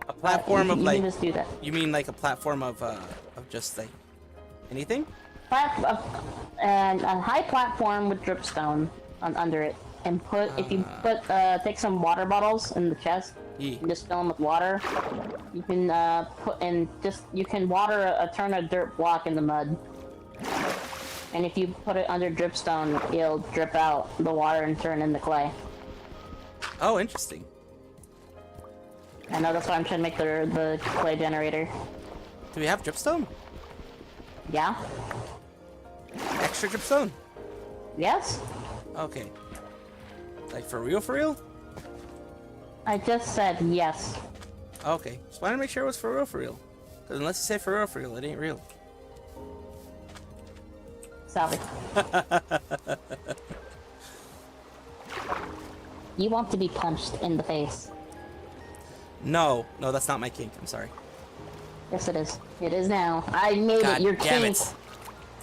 A platform of like. You can just do that. You mean like a platform of just like anything? And a high platform with dripstone under it, and if you take some water bottles in the chest, You just fill them with water. You can you can turn a dirt block in the mud. And if you put it under dripstone, it'll drip out the water and turn into clay. Oh, interesting. I know, that's why I'm trying to make the clay generator. Do we have dripstone? Yeah. Extra dripstone? Yes. Okay. Like for real, for real? I just said yes. Okay. Just wanted to make sure it was for real, for real. Because unless you say for real, it ain't real. Salvi. You want to be punched in the face. No, that's not my kink. I'm sorry. Yes, it is. It is now. I made God it your damn kink. it.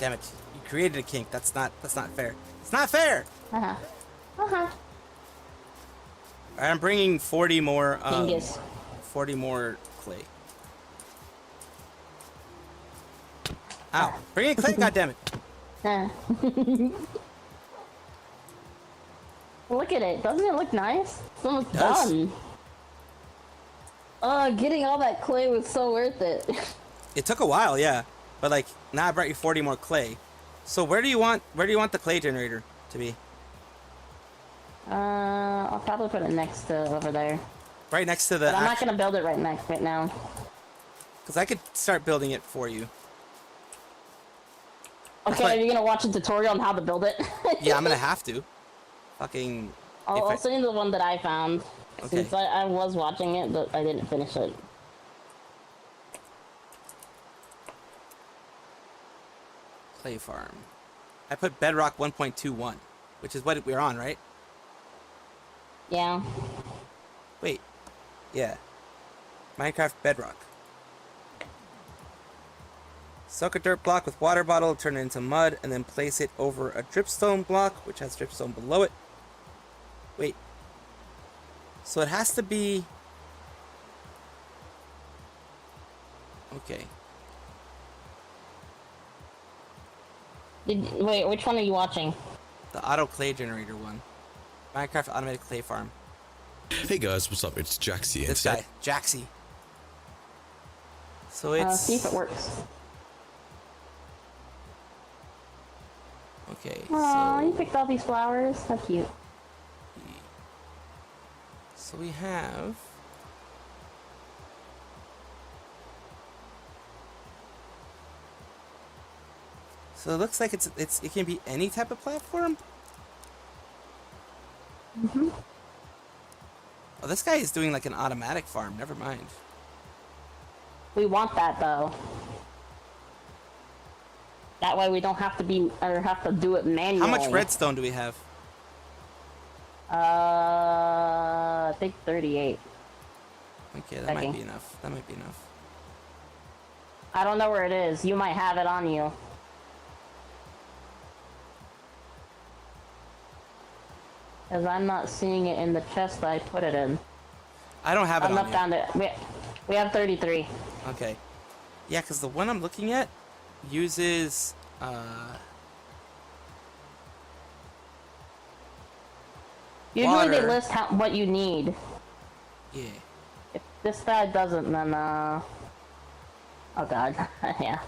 Damn it. You created a kink. That's not fair. It's not fair! Uh-huh. Alright, I'm bringing 40 more, 40 more clay. Ow. Bring in clay, goddammit. Look at it. Doesn't it look nice? It's almost done. Getting all that clay was so worth it. It took a while, yeah. But like, now I brought you 40 more clay. So where do you want the clay generator to be? I'll probably put it next to over there. Right next to the... But I'm not gonna build it right now. Because I could start building it for you. Okay, are you gonna watch a tutorial on how to build it? Yeah, I'm gonna have to. Fucking... I'll send you the one that I found. Okay. Since I was watching it, but I didn't finish it. Clay farm. I put bedrock 1.21, which is what we're on, right? Yeah. Wait. Yeah. Minecraft bedrock. Soak a dirt block with water bottle, turn it into mud, and then place it over a dripstone block, which has dripstone below it. Wait. So it has to be... Okay. Wait, which one are you watching? The auto clay generator one. Minecraft automated clay farm. Hey guys, what's up? It's Jaxie. This guy, Jaxie. So it's... see if it works. Okay, Aw, you picked all these flowers. How cute. So we have... So it looks like it can be any type of platform? Mm-hmm. Oh, this guy is doing like an automatic farm. Never mind. We want that though. That way we don't have to have to do it manually. How much redstone do we have? I think 38. Okay, that might be enough. That might be enough. I don't know where it is. You might have it on you. Because I'm not seeing it in the chest that I put it in. I don't have it on up you. down there. We have 33. Okay. Yeah, because the one I'm looking at uses... Usually water. they list what you need. Yeah. If this guy doesn't, then oh god, yeah.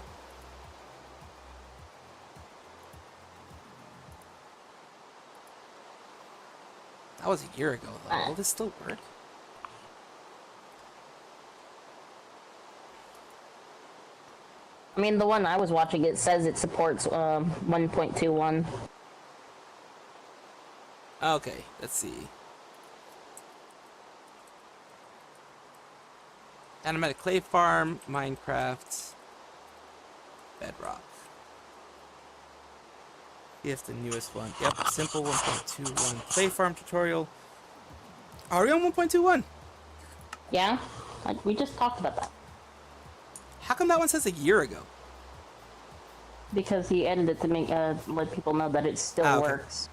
That was a year ago, though. Will this still work? I mean, the one I was watching, it says it supports 1.21. Okay, let's see. Animated clay farm, Minecraft, Bedrock. Here's the newest one. Yep, simple 1.21 clay farm tutorial. Are we on 1.21? Yeah, we just talked about that. How come that one says a year ago? Because he edited it to make let people know that it still works.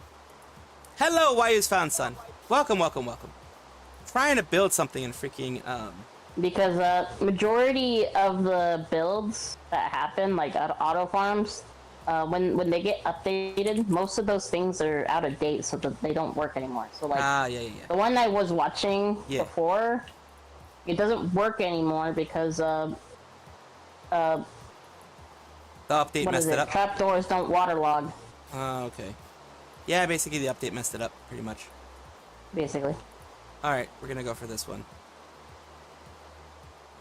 Hello, Wayu's found son. Welcome, welcome, welcome. Trying to build something in freaking Because majority of the builds that happen, like at auto farms, when they get updated, most of those things are out of date, so that they don't work anymore. So like, yeah. the one I was watching before, It doesn't work anymore because The update what messed is it up. Trapdoors don't waterlog. Okay. Yeah, basically the update messed it up, pretty much. Basically. Alright, we're gonna go for this one.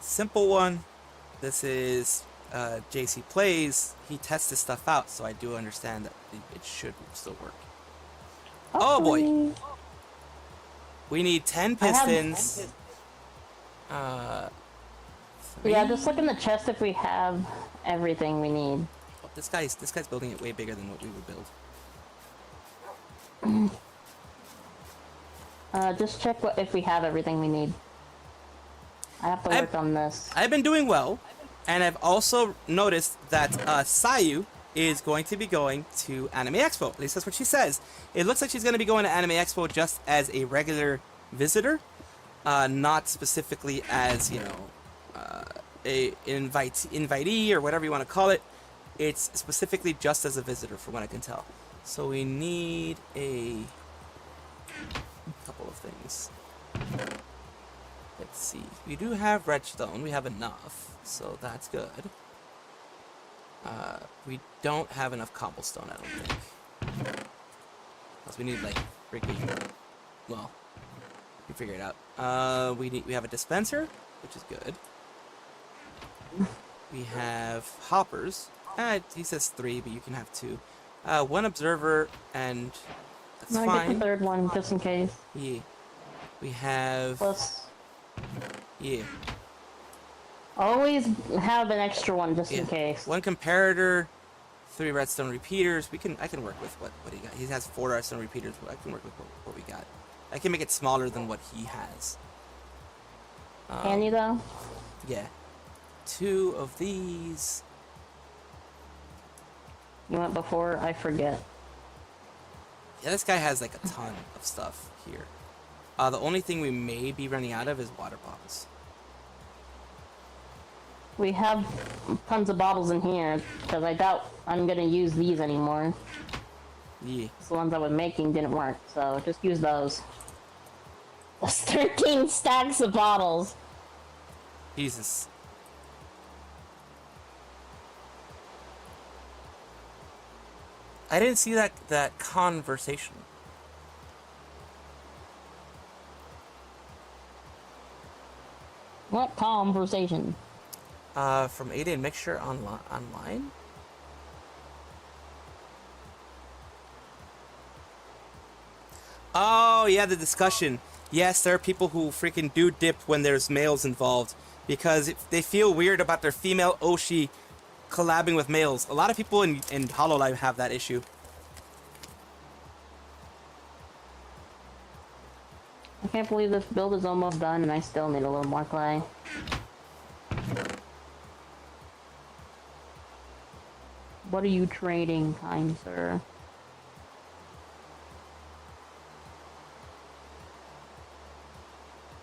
Simple one. This is JC Plays. He tests this stuff out, so I do understand that it should still work. Oh boy! We need 10 pistons. Yeah, just look in the chest if we have everything we need. Oh, this guy's building it way bigger than what we would build. Just check if we have everything we need. I have to work on this. I've been doing well, and I've also noticed that Sayu is going to be going to Anime Expo. At least that's what she says. It looks like she's going to be going to Anime Expo just as a regular visitor, not specifically as, you know, a invitee or whatever you want to call it. It's specifically just as a visitor, from what I can tell. So we need a couple of things. Let's see. We do have redstone. We have enough, so that's good. We don't have enough cobblestone, I don't think. Plus, we need like freaking. Well, we can figure it out. We have a dispenser, which is good. We have hoppers. He says 3, but you can have 2. 1 observer, and that's No, fine. get the third one just in case. Yeah. We have. Plus. Yeah. Always have an extra one just in case. 1 comparator, 3 redstone repeaters. I can work with what he got. He has 4 redstone repeaters. But I can work with what we got. I can make it smaller than what he has. Can you though? Yeah. 2 of these. You went before? I forget. Yeah, this guy has like a ton of stuff here. The only thing we may be running out of is water bottles. We have tons of bottles in here, because I doubt I'm going to use these anymore. Yeah. The ones I was making didn't work, so just use those. That's 13 stacks of bottles. Jesus. I didn't see that conversation. What conversation? From Alien Mixture online? Oh, yeah, the discussion. Yes, there are people who freaking do dip when there's males involved because they feel weird about their female Oshi collabing with males. A lot of people in Hololive have that issue. I can't believe this build is almost done and I still need a little more clay. What are you trading, kind sir?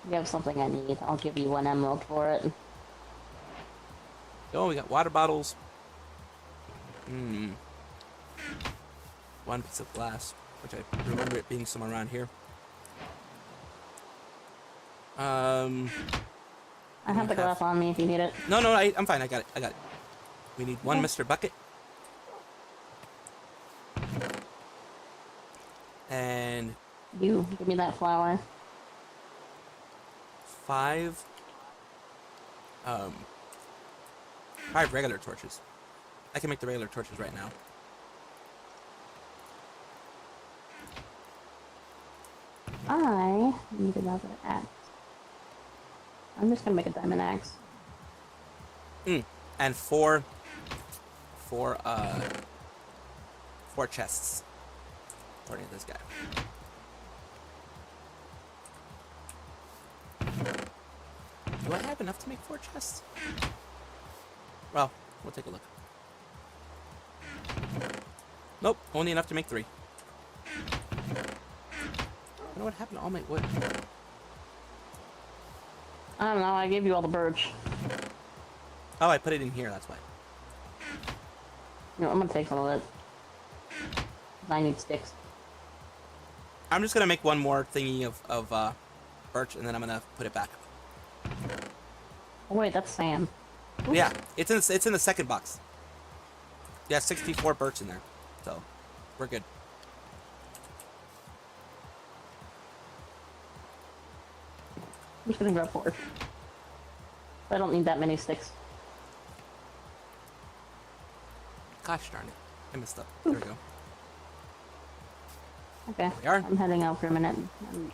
You have something I need. I'll give you 1 emerald for it. Oh, we got water bottles. 1 piece of glass, which I remember it being somewhere around here. I have the glass on me if you need it. No, I'm fine. I got it. We need 1 Mr. Bucket. And You, give me that flower. 5 regular torches. I can make the regular torches right now. I need another axe. I'm just gonna make a diamond axe. And 4 chests. According to this guy. Do I have enough to make 4 chests? Well, we'll take a look. Nope, only enough to make 3. I don't know what happened to all my wood. I don't know, I gave you all the birch. Oh, I put it in here, that's why. No, I'm gonna take some of it. I need sticks. I'm just gonna make 1 more thingy of birch, and then I'm gonna put it back. Oh wait, that's Sam. Yeah, it's in the second box. Yeah, 64 birch in there, so we're good. I'm just gonna grab 4. I don't need that many sticks. Gosh darn it, I messed up. There we go. Okay, We are. I'm heading out for a minute.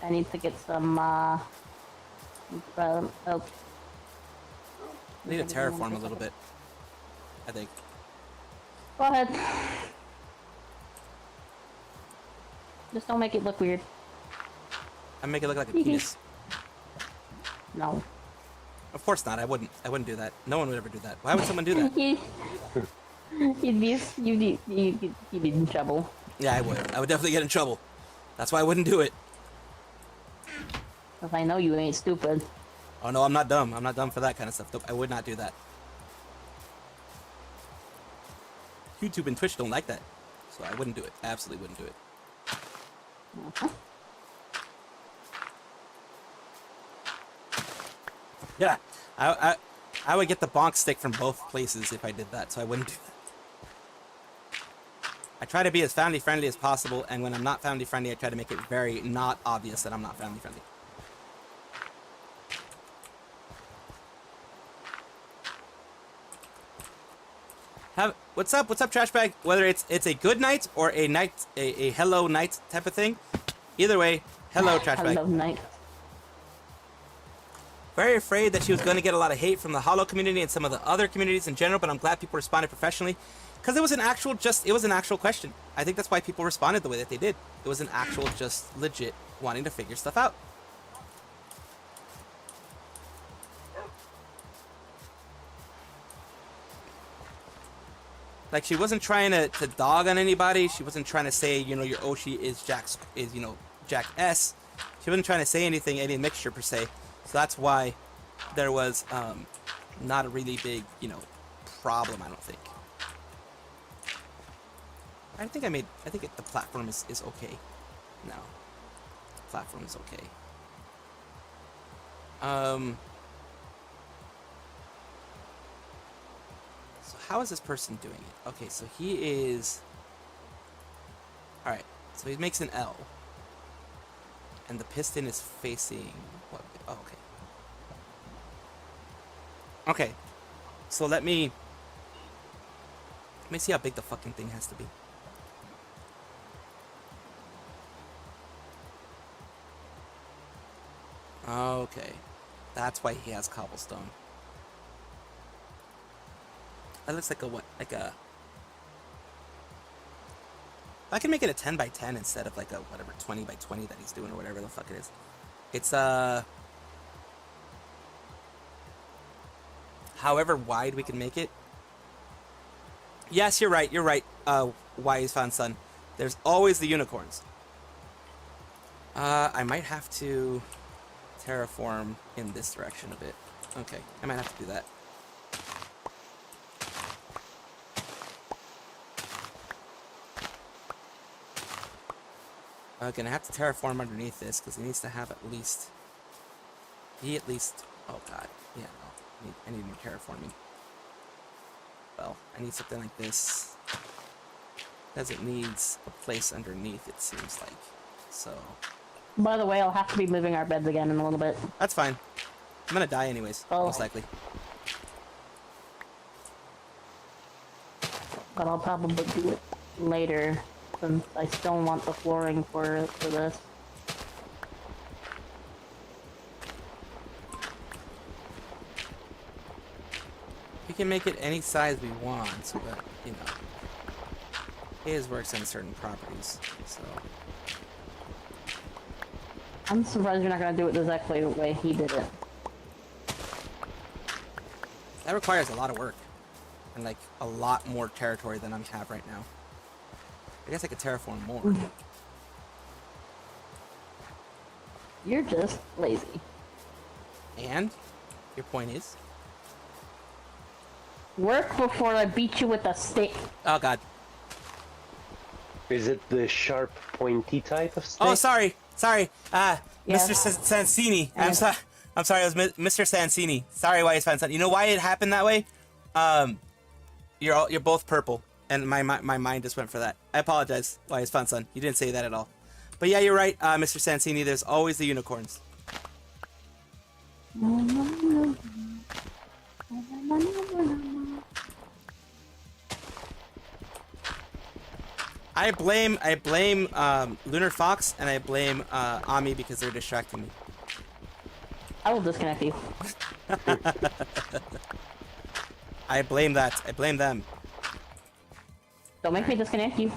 I need to get some, oh. I need to terraform a little bit, I think. Go ahead. Just don't make it look weird. I make it look like a penis. No. Of course not. I wouldn't do that. No one would ever do that. Why would someone do that? You'd be in trouble. Yeah, I would. I would definitely get in trouble. That's why I wouldn't do it. Cause I know you ain't stupid. Oh no, I'm not dumb. I'm not dumb for that kind of stuff. I would not do that. YouTube and Twitch don't like that, so I wouldn't do it. Absolutely wouldn't do it. Yeah, I would get the bonk stick from both places if I did that, so I wouldn't do that. I try to be as family friendly as possible, and when I'm not family friendly, I try to make it very not obvious that I'm not family friendly. What's up, trash bag? Whether it's a good night or a night, a hello night type of thing, either way, hello trash bag. Hello night. Very afraid that she was going to get a lot of hate from the Holo community and some of the other communities in general, but I'm glad people responded professionally, because it was an actual question. I think that's why people responded the way that they did. It was an actual, just legit wanting to figure stuff out. Like, she wasn't trying to dog on anybody. She wasn't trying to say, you know, your Oshi is Jack S. She wasn't trying to say anything, any mixture per se. So that's why there was not a really big, you know, problem, I don't think. I think the platform is okay. No. The platform is okay. So how is this person doing it? Okay, so he is... Alright, so he makes an L. And the piston is facing... What? Oh, okay. Okay, so let me see how big the fucking thing has to be. Okay, that's why he has cobblestone. That looks like a what? Like a... I can make it a 10 by 10 instead of like a whatever 20 by 20 that he's doing or whatever the fuck it is. It's however wide we can make it. Yes, you're right. You're right. Wise found son. There's always the unicorns. I might have to terraform in this direction a bit. Okay, I might have to do that. Gonna have to terraform underneath this because he needs to have at least. Oh god, yeah, no. I need more terraforming. Well, I need something like this because it needs a place underneath. It seems like so. By the way, I'll have to be moving our beds again in a little bit. That's fine. I'm gonna die anyways, most likely. But I'll probably do it later. Since I still want the flooring for this. We can make it any size we want, so that, you know, his works on certain properties, so. I'm surprised you're not gonna do it exactly the way he did it. That requires a lot of work. And, like, a lot more territory than I have right now. I guess I could terraform more. You're just lazy. And? Your point is? Work before I beat you with a stick. Oh god. Is it the sharp, pointy type of stick? Oh, sorry. Sorry. Yes. Mr. Sansini. I'm sorry, it was Mr. Sansini. Sorry, Wise Fan Son. You know why it happened that way? You're both purple, and my mind just went for that. I apologize, Wise Fan Son. You didn't say that at all. But yeah, you're right, Mr. Sansini. There's always the unicorns. I blame Lunar Fox and I blame Ami because they're distracting me. I will disconnect you. I blame that. I blame them. Don't make me disconnect you.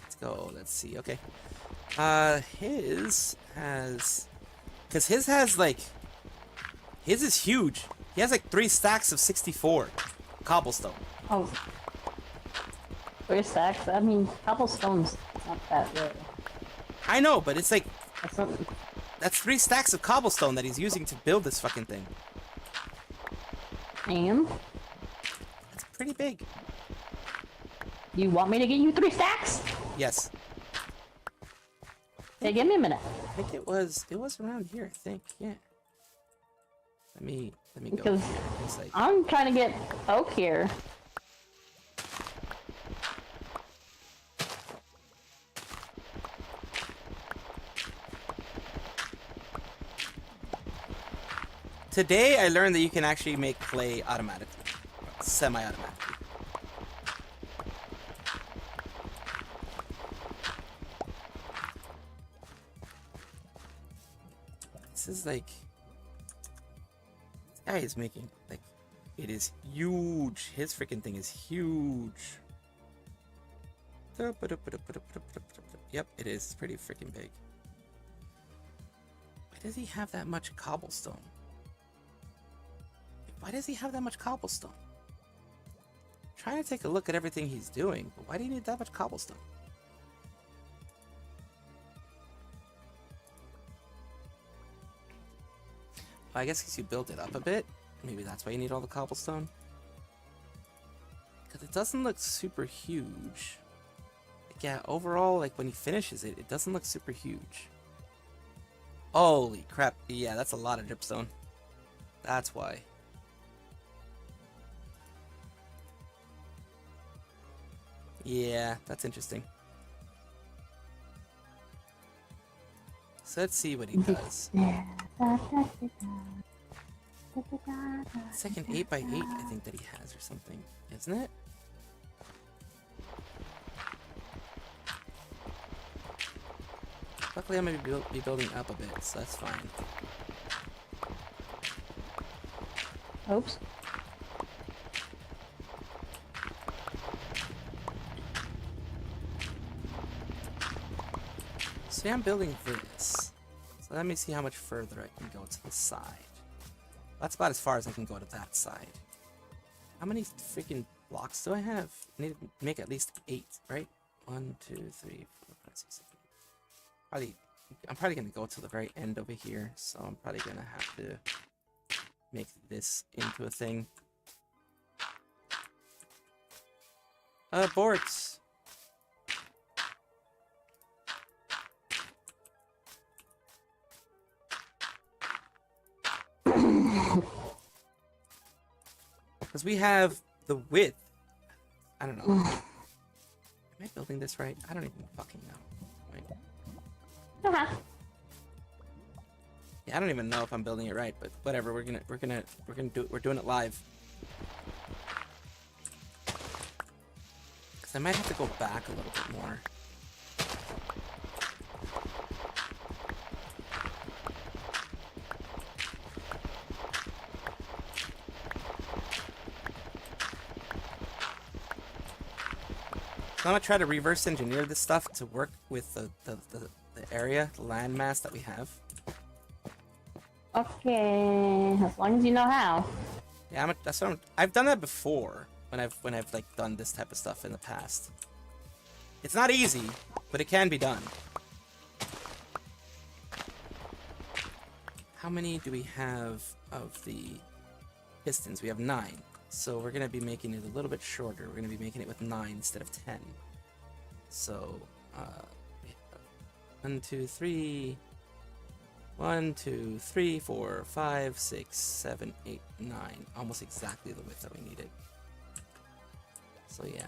Let's go. Let's see. Okay. His has... Because his has, like... His is huge. He has, like, 3 stacks of 64 cobblestone. Oh. 3 stacks? I mean, cobblestone's not that rare. I know, but it's like... That's not... That's 3 stacks of cobblestone that he's using to build this fucking thing. And? It's pretty big. You want me to get you 3 stacks? Yes. Hey, give me a minute. I think it was around here, I think, yeah. Let me go. Because I'm trying to get oak here. Today I learned that you can actually make clay automatically. Semi-automatically. This is like... This guy is making, like... It is huge. His freaking thing is huge. Yep, it is. It's pretty freaking big. Why does he have that much cobblestone? Why does he have that much cobblestone? I'm trying to take a look at everything he's doing, but why do you need that much cobblestone? Well, I guess because you built it up a bit. Maybe that's why you need all the cobblestone. Because it doesn't look super huge. Like, yeah, overall, like when he finishes it, it doesn't look super huge. Holy crap. Yeah, that's a lot of dripstone. That's why. Yeah, that's interesting. So let's see what he does. It's like an 8x8, I think, that he has or something, isn't it? Luckily, I'm going to be building up a bit, so that's fine. Oops. So yeah, I'm building this. So let me see how much further I can go to the side. That's about as far as I can go to that side. How many freaking blocks do I have? I need to make at least 8, right? 1, 2, 3, 4, 5, 6, 7. I'm probably gonna go to the very end over here, so I'm probably gonna have to make this into a thing. Boards. Because we have the width. I don't know. Am I building this right? I don't even fucking know. Wait. Yeah, I don't even know if I'm building it right, but whatever. We're gonna do it. We're doing it live. Because I might have to go back a little bit more. So I'm gonna try to reverse engineer this stuff to work with the area, the landmass that we have. Okay, as long as you know how. Yeah, I've done that before when I've like done this type of stuff in the past. It's not easy, but it can be done. How many do we have of the pistons? We have 9. So we're going to be making it a little bit shorter. We're going to be making it with 9 instead of 10. So, 1, 2, 3, 1, 2, 3, 4, 5, 6, 7, 8, 9. Almost exactly the width that we needed. So yeah.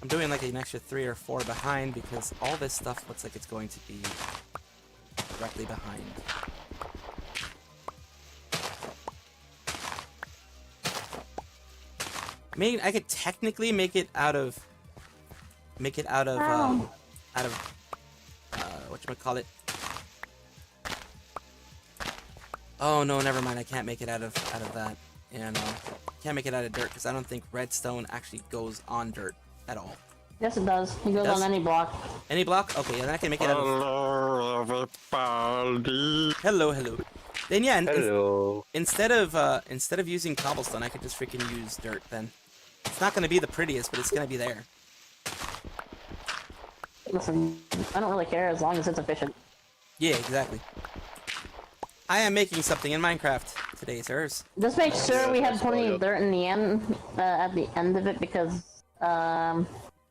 I'm doing like an extra 3 or 4 behind because all this stuff looks like it's going to be directly behind. I mean, I could technically make it out of whatchamacallit. Oh no, never mind. I can't make it out of that. And can't make it out of dirt because I don't think redstone actually goes on dirt at all. Yes, it does. It goes on any block. Any block? Okay, yeah, then I can make it out of... Hello, everybody. Hello, hello. Then yeah, Hello. instead of using cobblestone, I could just freaking use dirt then. It's not going to be the prettiest, but it's going to be there. Listen, I don't really care as long as it's efficient. Yeah, exactly. I am making something in Minecraft today, sirs. Just make sure we have plenty of dirt in the end, at the end of it, because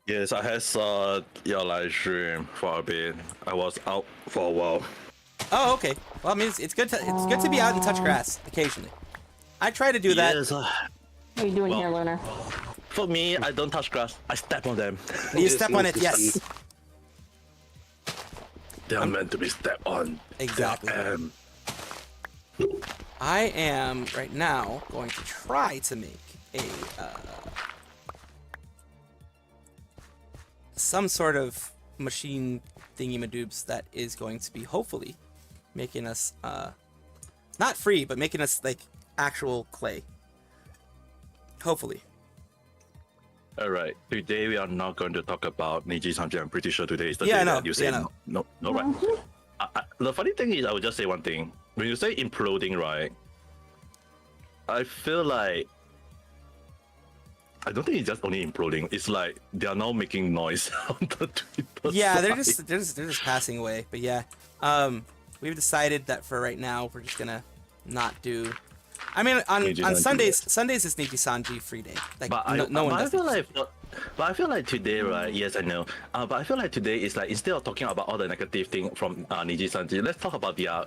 Yes, I had saw your live stream for a bit. I was out for a while. Oh, okay. Well, I mean, it's good to be out and touch grass occasionally. I try to do that. Yes, what are you doing here, Lunar? For me, I don't touch grass. I step on them. You step on it, yes. They are meant to be stepped on. Exactly. I am right now going to try to make a some sort of machine thingy-madoobs that is going to be hopefully making us not free, but making us like actual clay. Hopefully. Alright, today we are not going to talk about Nijisanji. I'm pretty sure today is the Yeah, day I know. that you say Yeah, no, right. The funny thing is, I would just say one thing. When you say imploding, right, I feel like I don't think it's just only imploding. It's like they are now making noise on the Twitter Yeah, side. they're just passing away. But yeah, we've decided that for right now we're just gonna not do. I mean, on Sundays is Nijisanji free day. Like But no one does. I feel like today, right? Yes, I know. But I feel like today is like instead of talking about all the negative thing from Nijisanji, let's talk about their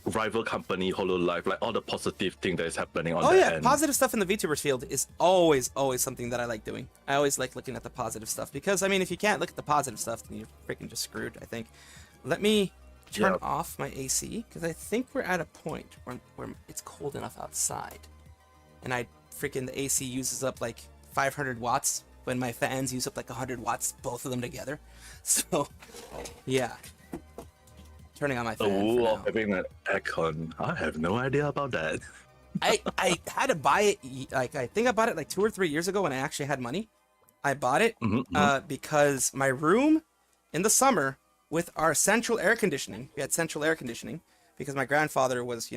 rival company Hololive, like all the positive thing that is happening on Oh their yeah, end. positive stuff in the VTubers field is always something that I like doing. I always like looking at the positive stuff because I mean, if you can't look at the positive stuff, then you're freaking just screwed. I think. Let me turn off my AC because I think we're at a point where it's cold enough outside, and the AC uses up like 500 watts when my fans use up like 100 watts, both of them together. So, yeah. Turning on my fan. Oh, having an aircon. I have no idea about that. I had to buy it, like, I think I bought it like 2 or 3 years ago when I actually had money. I bought it because my room in the summer with our central air conditioning, we had central air conditioning because my grandfather was,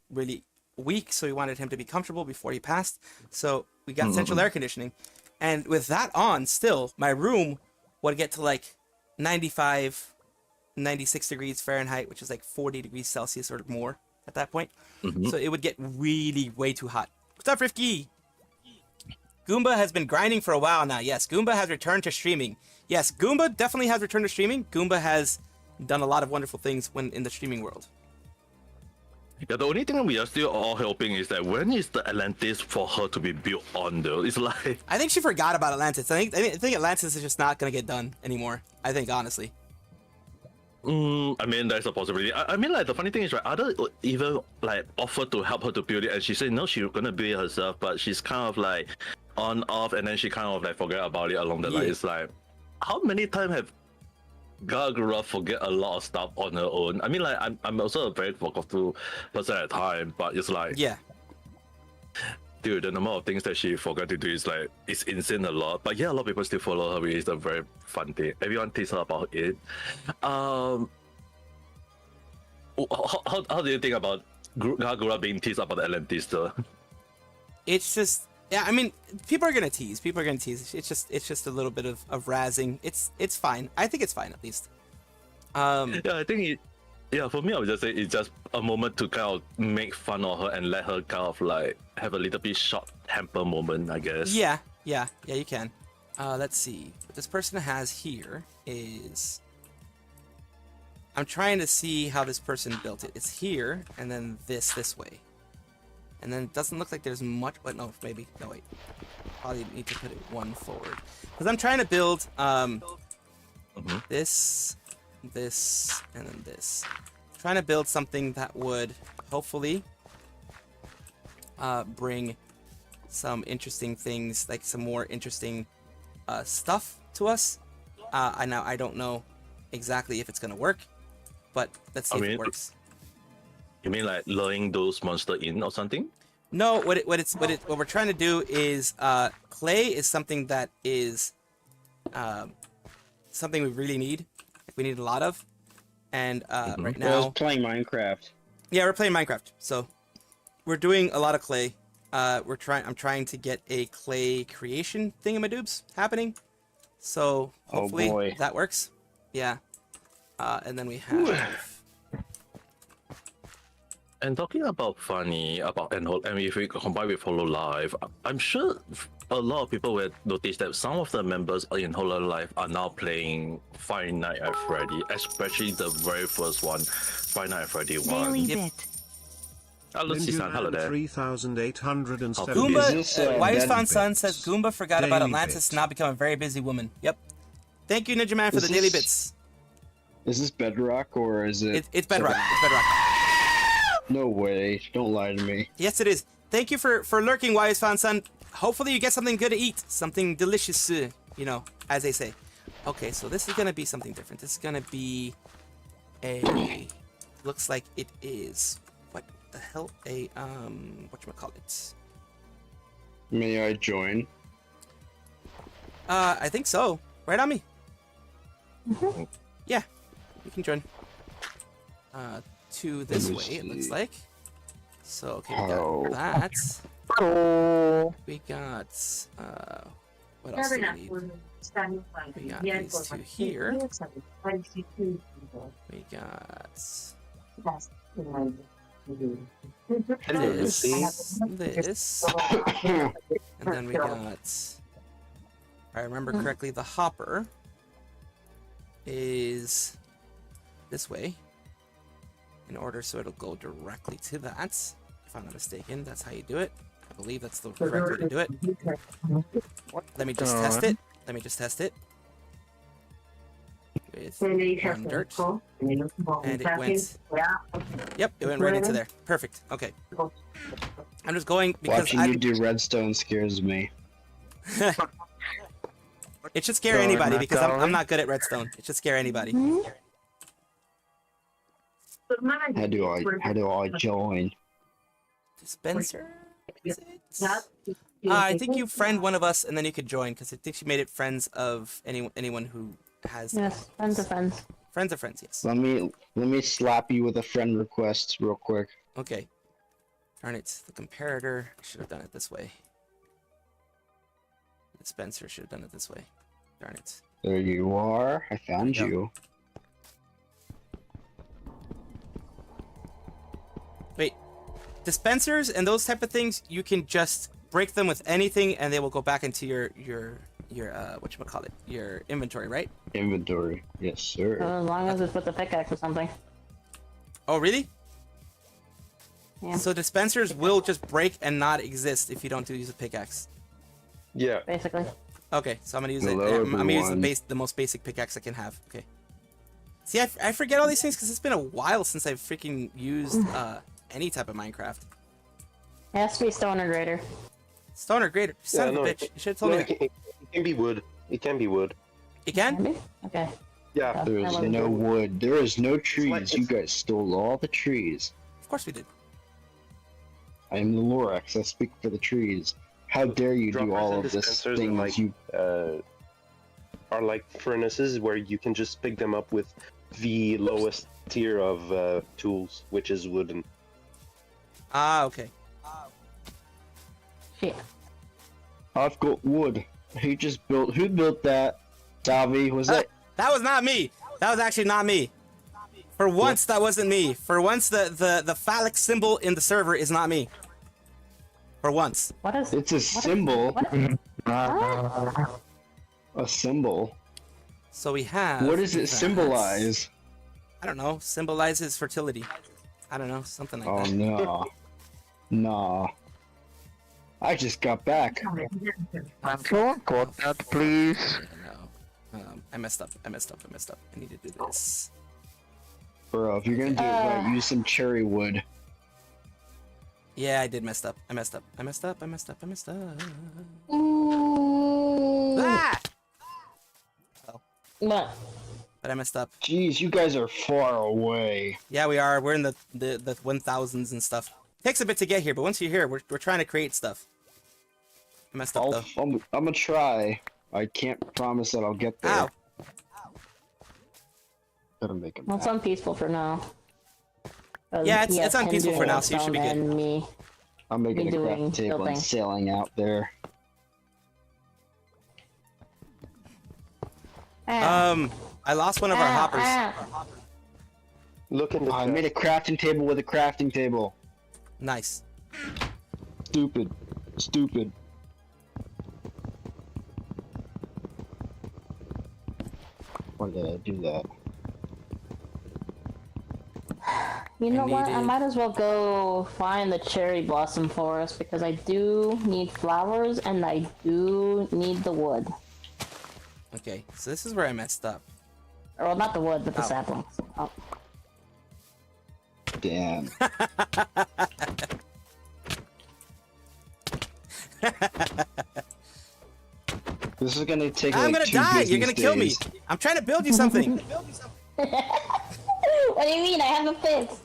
really weak, so we wanted him to be comfortable before he passed. So we got central air conditioning. And with that on, still, my room would get to like 95, 96 degrees Fahrenheit, which is like 40 degrees Celsius or more at that point. So it would get really way too hot. What's up, Rifki? Goomba has been grinding for a while now. Yes, Goomba has returned to streaming. Yes, Goomba definitely has returned to streaming. Goomba has done a lot of wonderful things when in the streaming world. Yeah, the only thing we are still all hoping is that when is the Atlantis for her to be built on though? It's like I think she forgot about Atlantis. I think Atlantis is just not gonna get done anymore. I think honestly. I mean, there's a possibility. I mean, like, the funny thing is, right, other even, like, offered to help her to build it, and she said, no, she's gonna build it herself, but she's kind of, like, on, off, and then she kind of, like, forget about it along the line. It's like, how many times have Gargura forget a lot of stuff on her own? I mean, like, I'm also a very forgetful person at time, but it's like... Yeah. Dude, the number of things that she forgot to do is like, it's insane a lot. But yeah, a lot of people still follow her, which is a very fun thing. Everyone teases her about it. How do you think about Gargura being teased about Atlantis though? It's just, yeah, I mean, people are gonna tease. It's just a little bit of razzing. It's fine. I think it's fine at least. Yeah, I think for me, I would just say it's just a moment to kind of make fun of her and let her kind of like have a little bit short temper moment, I guess. Yeah, you can. Let's see. What this person has here is I'm trying to see how this person built it. It's here, and then this way. And then it doesn't look like there's much, but no, maybe. No, wait. Probably need to put it one forward. Because I'm trying to build this, and then this. Trying to build something that would hopefully bring some interesting things, like some more interesting stuff to us. I don't know exactly if it's gonna work, but let's see if it works. You mean like luring those monsters in or something? No, what we're trying to do is clay is something that is something we really need. We need a lot of, and right now we're playing Minecraft. Yeah, we're playing Minecraft, so we're doing a lot of clay. I'm trying to get a clay creation thingamadoobs happening, so hopefully that works. Yeah, and then we have. And talking about funny, and if we combine with Hololive, I'm sure a lot of people will notice that some of the members in Hololive are now playing Five Nights at Freddy, especially the very first one, Five Nights at Freddy 1. Hello, Cisan. Hello there. 3,807. Goomba, Wise Found Sun says Goomba forgot about Atlantis, now become a very busy woman. Yep. Thank you, Ninja Man, for the daily bits. Is this Bedrock or is it? It's Bedrock. It's Bedrock. No way! Don't lie to me. Yes, it is. Thank you for lurking, Wise Found Son. Hopefully you get something good to eat, something delicious, you know, as they say. Okay, so this is gonna be something different. This is gonna be a. Looks like it is. What the hell? A whatchamacallit? May I join? I think so. Right on me. Yeah, you can join. To this way, it looks like. So, okay, we got that. We got, what else do we need? We got these two here. We got this, and then we got, if I remember correctly, the hopper is this way. In order so it'll go directly to that. If I'm not mistaken, that's how you do it. I believe that's the correct way to do it. Let me just test it. Let me just test it. With one dirt. And it went... Yep, it went right into there. Perfect. Okay. I'm just going because watching you do redstone scares me. It should scare anybody because I'm not good at redstone. It should scare anybody. How do I join? Dispenser? I think you friend one of us and then you could join because I think she made it friends of anyone who has. Yes, friends of friends. Friends of friends, yes. Let me slap you with a friend request real quick. Okay. Darn it, the comparator. I should have done it this way. The dispenser should have done it this way. Darn it. There you are. I found you. Wait, dispensers and those type of things, you can just break them with anything and they will go back into your whatchamacallit, your inventory, right? Inventory, yes sir. As long as it's with the pickaxe or something. Oh, really? Yeah. So dispensers will just break and not exist if you don't use a pickaxe. Yeah. Basically. Okay, so I'm gonna use Hello, it. I'm gonna use everyone. the most basic pickaxe I can have. Okay. See, I forget all these things because it's been a while since I've freaking used any type of Minecraft. It has to be stone or greater. Stone or greater? Son of a bitch. You should have told me that. It can be wood. It can be wood. It can? Okay. Yeah. There is no wood. There is no trees. You guys stole all the trees. Of course we did. I am the Lorax. I speak for the trees. How dare you do all of this Dispensers thing? like, are like furnaces where you can just pick them up with the lowest tier of tools, which is wooden. Ah, okay. Shit. I've got wood. Who built that? Salvi, was it? That was not me. That was actually not me. For once, that wasn't me. For once, the phallic symbol in the server is not me. For once. What is? It's a symbol. A symbol. So we have. What does it that. symbolize? I don't know. Symbolizes fertility. I don't know. Something like Oh that. no. Nah. I just got back. Someone got that, please. No. I messed up. I need to do this. Bro, if you're gonna do it right, use some cherry wood. Yeah, I did messed up. I messed up. Ooh. Ah! Oh. What? But I messed up. Jeez, you guys are far away. Yeah, we are. We're in the 1000s and stuff. Takes a bit to get here, but once you're here, we're trying to create stuff. I messed up though. I'm gonna try. I can't promise that I'll get there. Ow. Gotta make it. Well, it's unpeaceful for now. Yeah, it's unpeaceful for now, so you should be good. Me. I'm making a doing craft table building. and sailing out there. I lost one of our hoppers. Look in the I made a crafting table with a crafting table. Nice. Stupid. Why did I do that? You know what? I needed- might as well go find the cherry blossom forest because I do need flowers and I do need the wood. Okay, so this is where I messed up. Well, not the wood, but the Ow. saplings. Oh. Damn. This is gonna take I'm like gonna 2 die. You're business gonna kill me. days. I'm trying to build you something. What do you mean? I have a fix.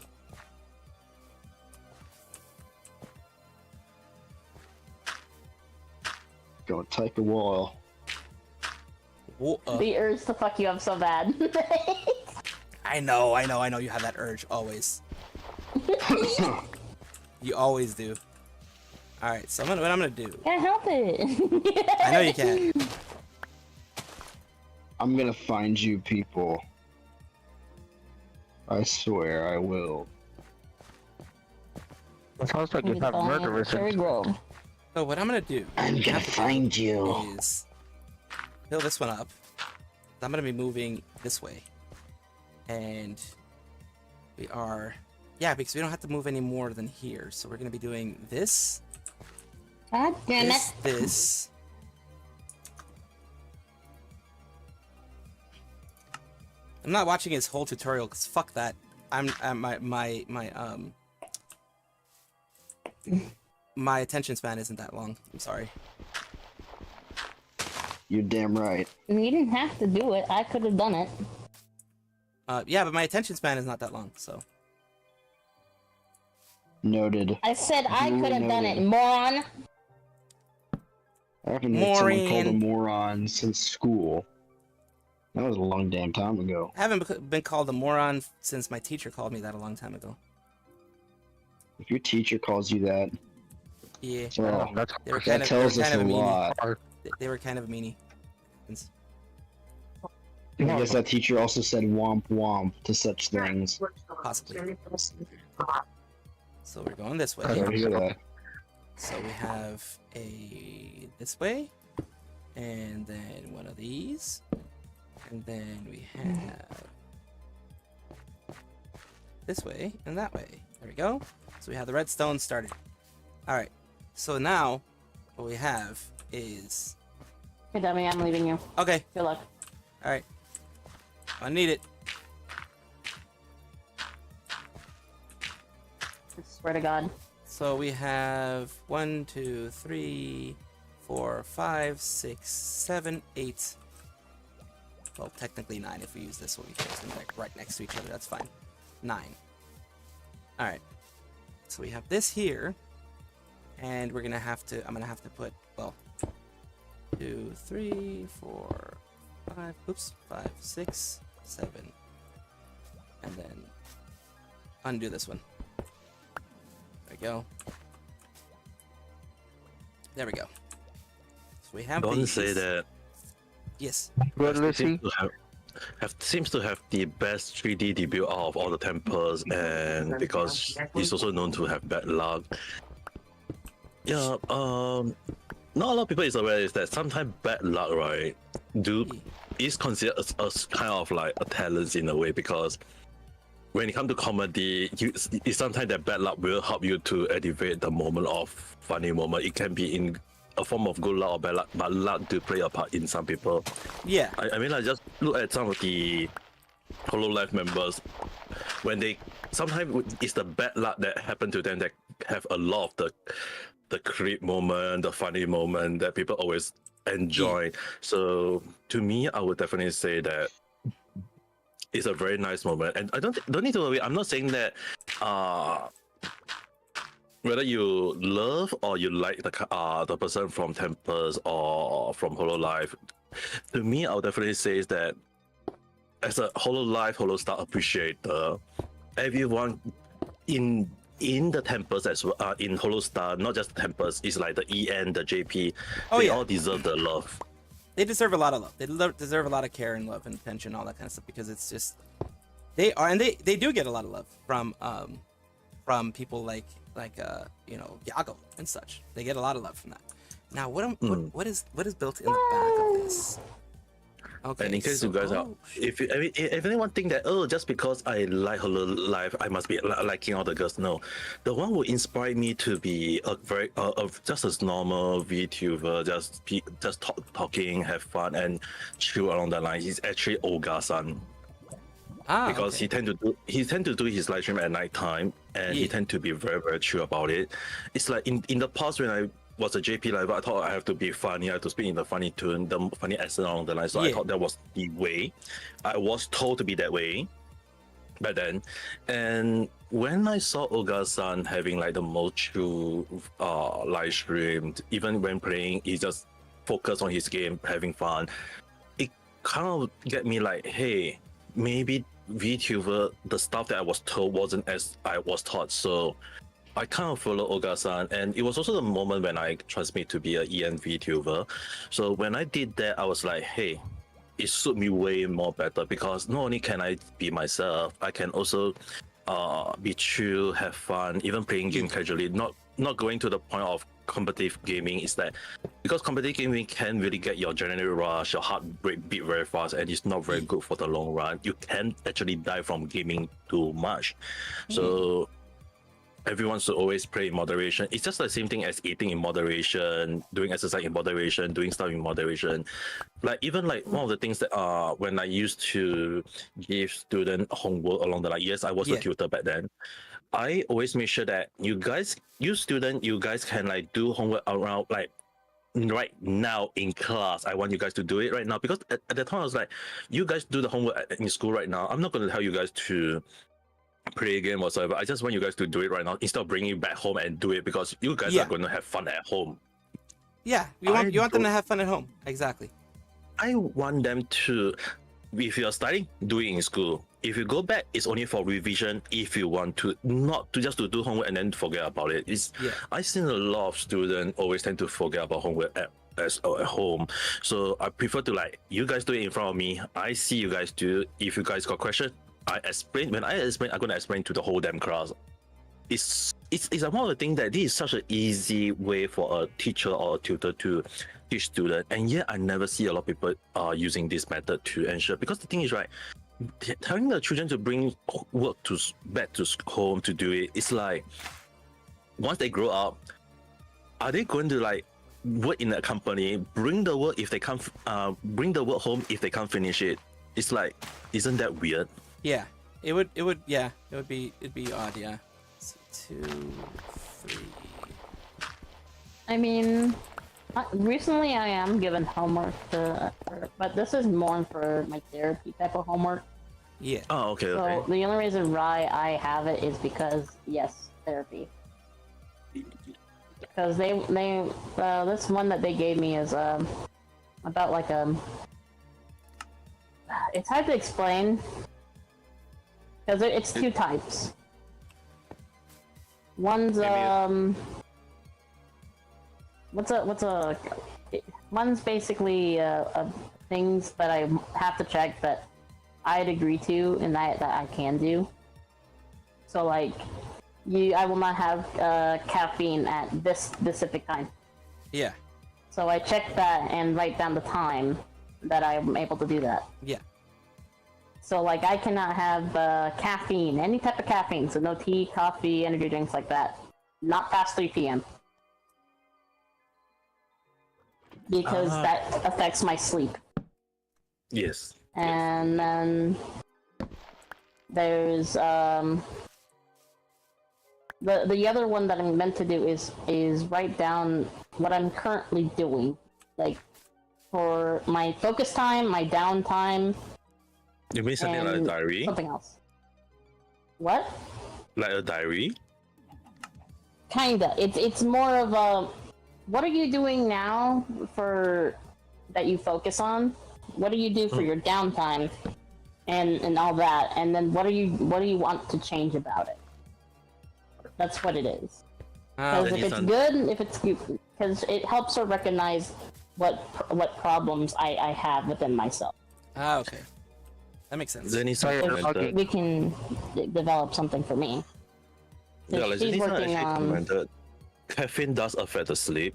Go type a wall. The urge to fuck you up so bad. I know. You have that urge always. You always do. All right, so what I'm gonna do? Can't help it. I know you can. I'm gonna find you people. I swear I will. It sounds like you have murderous. So what I'm gonna do? I'm gonna find you. Is fill this one up. I'm gonna be moving this way, and we are, yeah, because we don't have to move any more than here. So we're gonna be doing this. God damn it. This. I'm not watching his whole tutorial because fuck that. My attention span isn't that long. I'm sorry. You're damn right. You didn't have to do it. I could have done it. Yeah, but my attention span is not that long, so. Noted. I said I Duly could have done it, noted. moron. I haven't heard someone called a moron since school. That was a long damn time ago. I haven't been called a moron since my teacher called me that a long time ago. If your teacher calls you that, Yeah. well, They were that kind of, tells they were us kind a of a meanie. lot. They were kind of a meanie. I guess that teacher also said womp womp to such things. Possibly. So we're going this way. I don't hear that. So we have a this way, and then one of these, and then we have this way and that way. There we go. So we have the redstone started. All right. So now what we have is. Hey, dummy, I'm leaving you. Okay. Good luck. All right. I need it. I swear to God. So we have 1, 2, 3, 4, 5, 6, 7, 8. Well, technically 9 if we use this one. We place them like right next to each other. That's fine. 9. All right. So we have this here, and we're gonna have to. I'm gonna have to put 2, 3, 4, 5. Oops. 5, 6, 7, and then undo this one. There we go. There we go. So we have Don't these. say that. Yes. Seems to have the best 3D debut out of all the temples, and because he's also known to have bad luck. Yeah. not a lot of people is aware is that sometimes bad luck, right, is considered as kind of like a talent in a way, because when it comes to comedy, it's sometimes that bad luck will help you to elevate the moment of funny moment. It can be in a form of good luck or bad luck, but luck do play a part in some people. Yeah. I mean, like, just look at some of the Hololive members. When they sometimes it's the bad luck that happen to them that have a lot of the creep moment, the funny moment that people always enjoy. So to me, I would definitely say that it's a very nice moment, and I don't need to worry. I'm not saying that whether you love or you like the person from Tempest or from Hololive. To me, I would definitely say is that as a Hololive Holostar appreciator, everyone in the Tempest as well, in Holostar, not just the Tempest, is like the EN, the JP. They all deserve the love. They deserve a lot of love. They deserve a lot of care and love and attention, all that kind of stuff, because it's just they do get a lot of love from people like Yago and such. They get a lot of love from that. Now, what is built in the back of this? Okay, and in case you guys are, if anyone think that just because I like Hololive, I must be liking all the girls. No, the one who inspired me to be a very just as normal VTuber, just talking, have fun, and chill along the line. He's actually Oga-san. Because he tend to do his live stream at night time, and he tend to be very, very chill about it. It's like in the past when I was a JP live, I thought I have to be funny, I have to speak in the funny tune, the funny accent along the line. So I thought that was the way. I was told to be that way back then. And when I saw Oga-san having like the most chill live stream, even when playing, he just focused on his game, having fun. It kind of get me like, hey, maybe VTuber, the stuff that I was told wasn't as I was taught. So I kind of follow Oga-san, and it was also the moment when I transmit to be an EN VTuber. So when I did that, I was like, hey, it suit me way more better, because not only can I be myself, I can also be chill, have fun, even playing game casually, not going to the point of competitive gaming. Is that because competitive gaming can really get your adrenaline rush, your heart rate beat very fast, and it's not very good for the long run. You can actually die from gaming too much. So everyone should always play in moderation. It's just the same thing as eating in moderation, doing exercise in moderation, doing stuff in moderation. Like even like one of the things that when I used to give student homework along the line, yes, I was a tutor back then. I always make sure that you guys can like do homework around like right now in class. I want you guys to do it right now, because at the time I was like, you guys do the homework in school right now. I'm not going to tell you guys to play a game whatsoever. I just want you guys to do it right now instead of bringing it back home and do it, because you guys are going to have fun at home. Yeah, you want them to have fun at home. Exactly. I want them to, if you're studying, do it in school. If you go back, it's only for revision. If you want to, not to just to do homework and then forget about it. I've seen a lot of students always tend to forget about homework at home. So I prefer to like, you guys do it in front of me. I see you guys do. If you guys got questions, I explain. When I explain, I'm gonna explain to the whole damn class. It's one of the things that this is such an easy way for a teacher or a tutor to teach students, and yet I never see a lot of people using this method to ensure. Because the thing is, right, telling the children to bring work back to home to do it, it's like once they grow up, are they going to like work in a company, bring the work if they can't bring the work home if they can't finish it? It's like, isn't that weird? Yeah, it'd be odd. Yeah. 2, 3. I mean, recently I am given homework but this is more for my therapy type of homework. Yeah. Oh, okay. So the only reason why I have it is because therapy. Because they this one that they gave me is about like it's hard to explain because it's 2 types. One's one's basically things that I have to check that I'd agree to and that I can do. So like I will not have caffeine at this specific time. Yeah. So I check that and write down the time that I'm able to do that. Yeah. So like I cannot have caffeine, any type of caffeine, so no tea, coffee, energy drinks like that. Not past 3 p.m. Because that affects my sleep. Yes. And then there's the other one that I'm meant to do is write down what I'm currently doing, like for my focus time, my downtime. You mean something like a and diary? Something else. What? Like a diary? Kinda. It's more of a what are you doing now for that you focus on? What do you do for your downtime and all that? And then what do you want to change about it? That's what it is. Because if it's good, because it helps her recognize what problems I have within myself. Ah, okay. That makes sense. We can develop something for me. Yeah, like She's working on. Commented, caffeine does affect the sleep.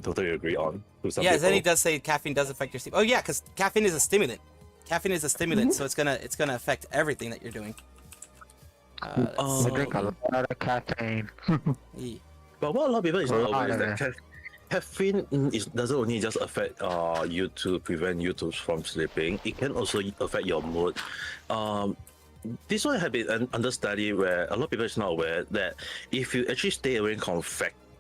Totally agree on. Yeah, Zenny does say caffeine does affect your sleep. Oh yeah, because caffeine is a stimulant. Caffeine is a stimulant, so it's gonna affect everything that you're doing. I drink a lot of caffeine. But what a lot of people is not aware is that caffeine doesn't only just affect you to prevent you from sleeping. It can also affect your mood. This one have been under study where a lot of people is not aware that if you actually stay away from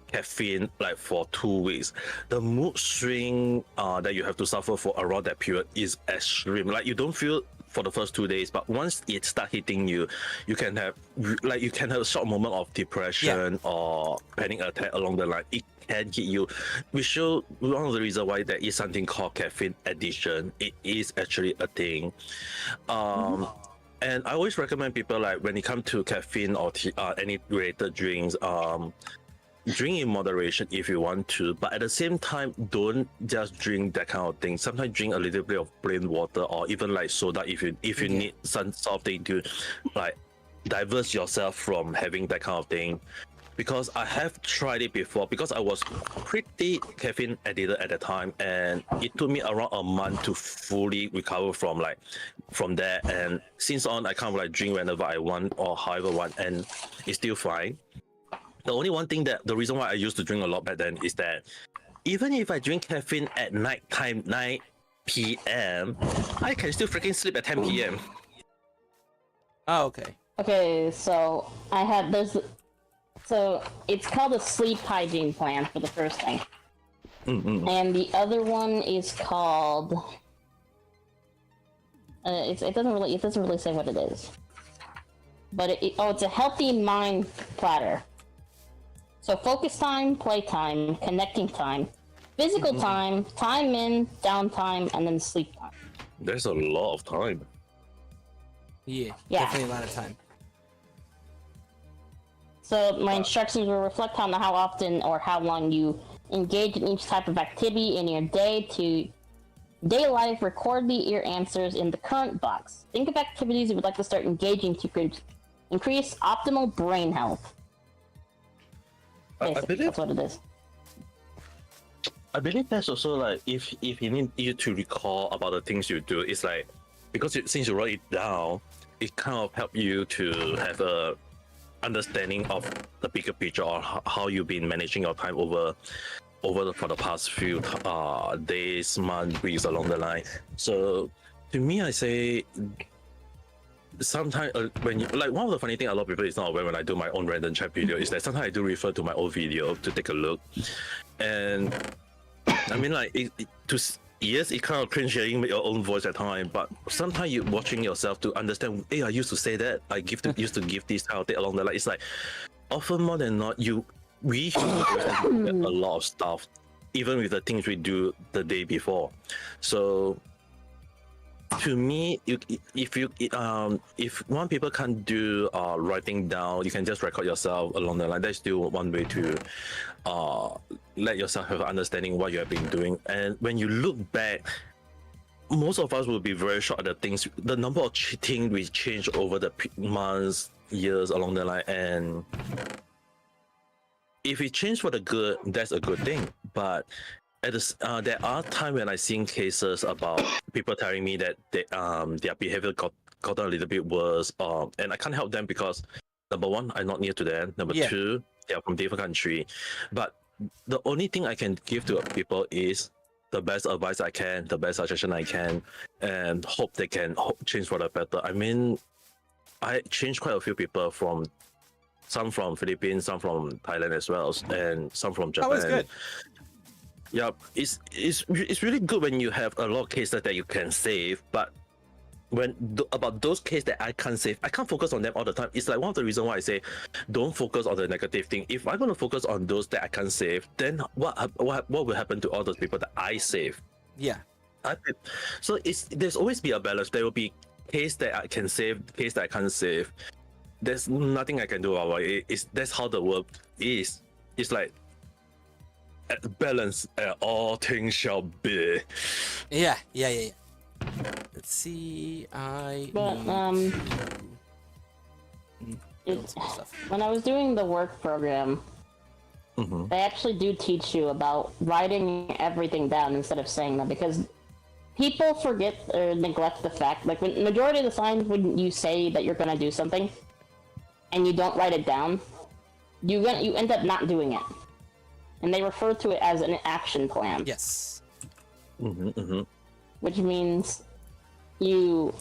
caffeine like for 2 weeks, the mood swing that you have to suffer for around that period is extreme. Like you don't feel for the first 2 days, but once it start hitting you, you can have a short moment of depression or panic attack along the line. It can hit you. We show one of the reasons why there is something called caffeine addiction. It is actually a thing. And I always recommend people, like when it comes to caffeine or any related drinks, drink in moderation if you want to, but at the same time, don't just drink that kind of thing. Sometimes drink a little bit of plain water or even like soda if you need some something to like diverse yourself from having that kind of thing. Because I have tried it before, because I was pretty caffeine addicted at the time, and it took me around a month to fully recover from that. And since on, I kind of like drink whenever I want or however I want, and it's still fine. The only one thing the reason why I used to drink a lot back then is that even if I drink caffeine at night time, 9 p.m., I can still freaking sleep at 10 p.m. Oh, okay. Okay, so so it's called a sleep hygiene plan for the first thing. And the other one is called it doesn't really say what it is. But it's a healthy mind platter. So focus time, play time, connecting time, physical time, time in, downtime, and then sleep time. There's a lot of time. Yeah, definitely a lot of time. So my instructions will reflect on how often or how long you engage in each type of activity in your day. To day life, record your answers in the current box. Think of activities you would like to start engaging to increase optimal brain health. Basically, that's what it is. I believe that's also like if you need you to recall about the things you do, it's like because since you write it down, it kind of help you to have a understanding of the bigger picture or how you've been managing your time for the past few days, months, weeks along the line. So to me, I say sometimes when you like, one of the funny things a lot of people is not aware when I do my own random chat video is that sometimes I do refer to my old video to take a look, and I mean like yes, it kind of cringe hearing your own voice at times, but sometimes you watching yourself to understand, hey, I used to say that, I used to give this kind of thing along the line. It's like often more than not, we a lot of stuff, even with the things we do the day before. So to me, if one people can't do writing down, you can just record yourself along the line. That's still one way to let yourself have an understanding what you have been doing. And when you look back, most of us will be very shocked at the things, the number of things we changed over the months, years along the line. And if it changed for the good, that's a good thing. But there are times when I seen cases about people telling me that their behavior got a little bit worse, and I can't help them because number one, I'm not near to them. Number two, they are from different country. But the only thing I can give to people is the best advice I can, the best suggestion I can, and hope they can change for the better. I mean, I changed quite a few people some from Philippines, some from Thailand as well, and some from Japan. Oh, that's good. Yeah, it's really good when you have a lot of cases that you can save, but about those cases that I can't save, I can't focus on them all the time. It's like one of the reasons why I say don't focus on the negative thing. If I'm going to focus on those that I can't save, then what will happen to all those people that I save? Yeah. So there's always be a balance. There will be case that I can save, case that I can't save. There's nothing I can do about it. That's how the world is. It's like balance, all things shall be. Yeah. Let's see. When I was doing the work program, they actually do teach you about writing everything down instead of saying them, because people forget or neglect the fact, like when majority of the times when you say that you're gonna do something and you don't write it down, you end up not doing it, and they refer to it as an action plan. Yes. Which means you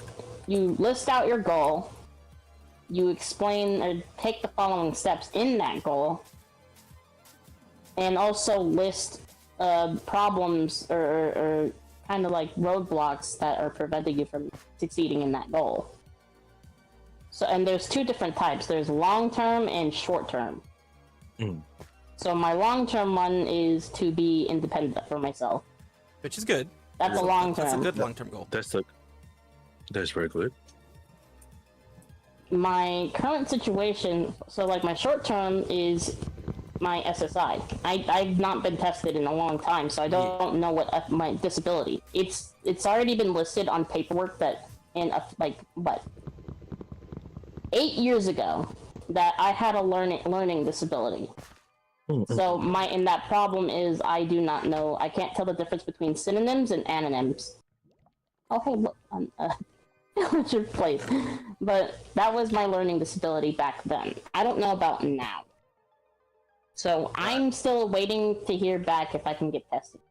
list out your goal, you explain or take the following steps in that goal, and also list problems or kind of like roadblocks that are preventing you from succeeding in that goal. So, and there's two different types. There's long-term and short-term. So my long-term one is to be independent for myself. Which is good. That's a long-term. That's a good long-term goal. That's very good. My current situation, so like my short-term is my SSI. I've not been tested in a long time, so I don't know what my disability. It's already been listed on paperwork that 8 years ago that I had a learning disability. So that problem is I do not know. I can't tell the difference between synonyms and antonyms. Oh hey, look, what's your place? But that was my learning disability back then. I don't know about now. So I'm still waiting to hear back if I can get tested.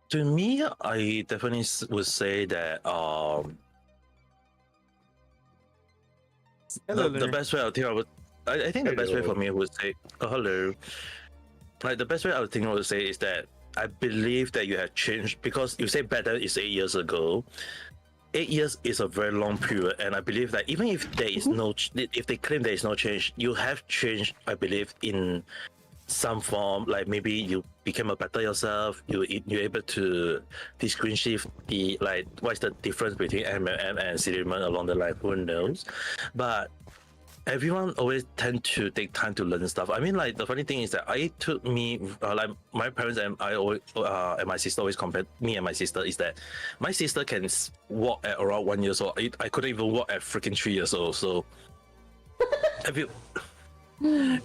To me, I definitely would say that the best way I think the best way for me would say hello. Like the best way I would say is that I believe that you have changed, because you say better is 8 years ago. 8 years is a very long period, and I believe that even if there is if they claim there is no change, you have changed. I believe in some form, like maybe you became a better yourself. You're able to distinguish what's the difference between MLM and Cinnamon along the line. Who knows? But everyone always tend to take time to learn stuff. I mean, like the funny thing is that like my parents and I always, and my sister always compared me and my sister, is that my sister can walk at around 1 year old. I couldn't even walk at freaking 3 years old. So have you? And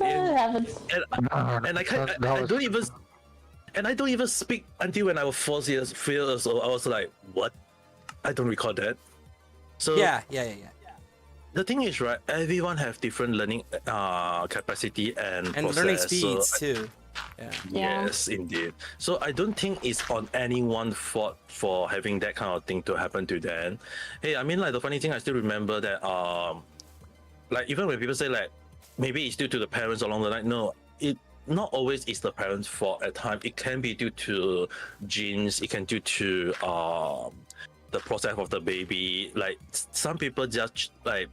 I don't even speak until when I was 4 years old. I was like, what? I don't recall that. So yeah. The thing is, right, everyone have different learning capacity and process, learning speeds too. Yes, indeed. So I don't think it's on anyone's fault for having that kind of thing to happen to them. Hey, I mean, like the funny thing, I still remember that like even when people say like maybe it's due to the parents along the line, no, it not always is the parents' fault at times. It can be due to genes, it can be due to the process of the baby. Like some people just like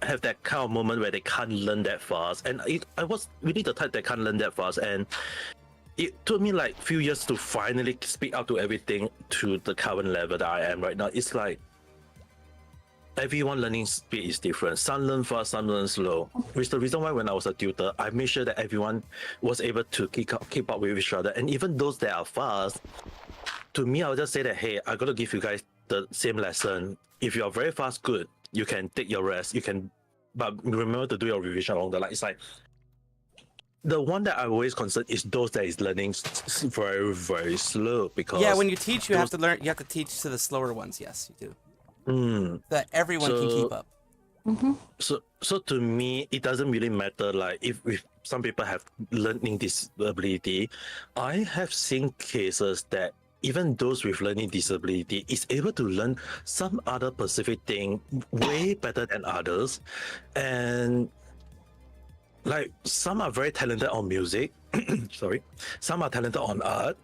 have that kind of moment where they can't learn that fast, and I was really the type that can't learn that fast, and it took me like few years to finally speak up to everything to the current level that I am right now. It's like everyone learning speed is different. Some learn fast, some learn slow. Which is the reason why when I was a tutor, I made sure that everyone was able to keep up with each other, and even those that are fast, to me, I would just say that, hey, I gotta give you guys the same lesson. If you are very fast, good. You can take your rest. You can, but remember to do your revision along the line. It's like the one that I'm always concerned is those that is learning very, very slow because Yeah, when you teach, you have to learn. You have to teach to the slower ones. Yes, you do. That everyone can keep up. So to me, it doesn't really matter. Like if some people have learning disability, I have seen cases that even those with learning disability is able to learn some other specific thing way better than others, and like some are very talented on music. Sorry, some are talented on art.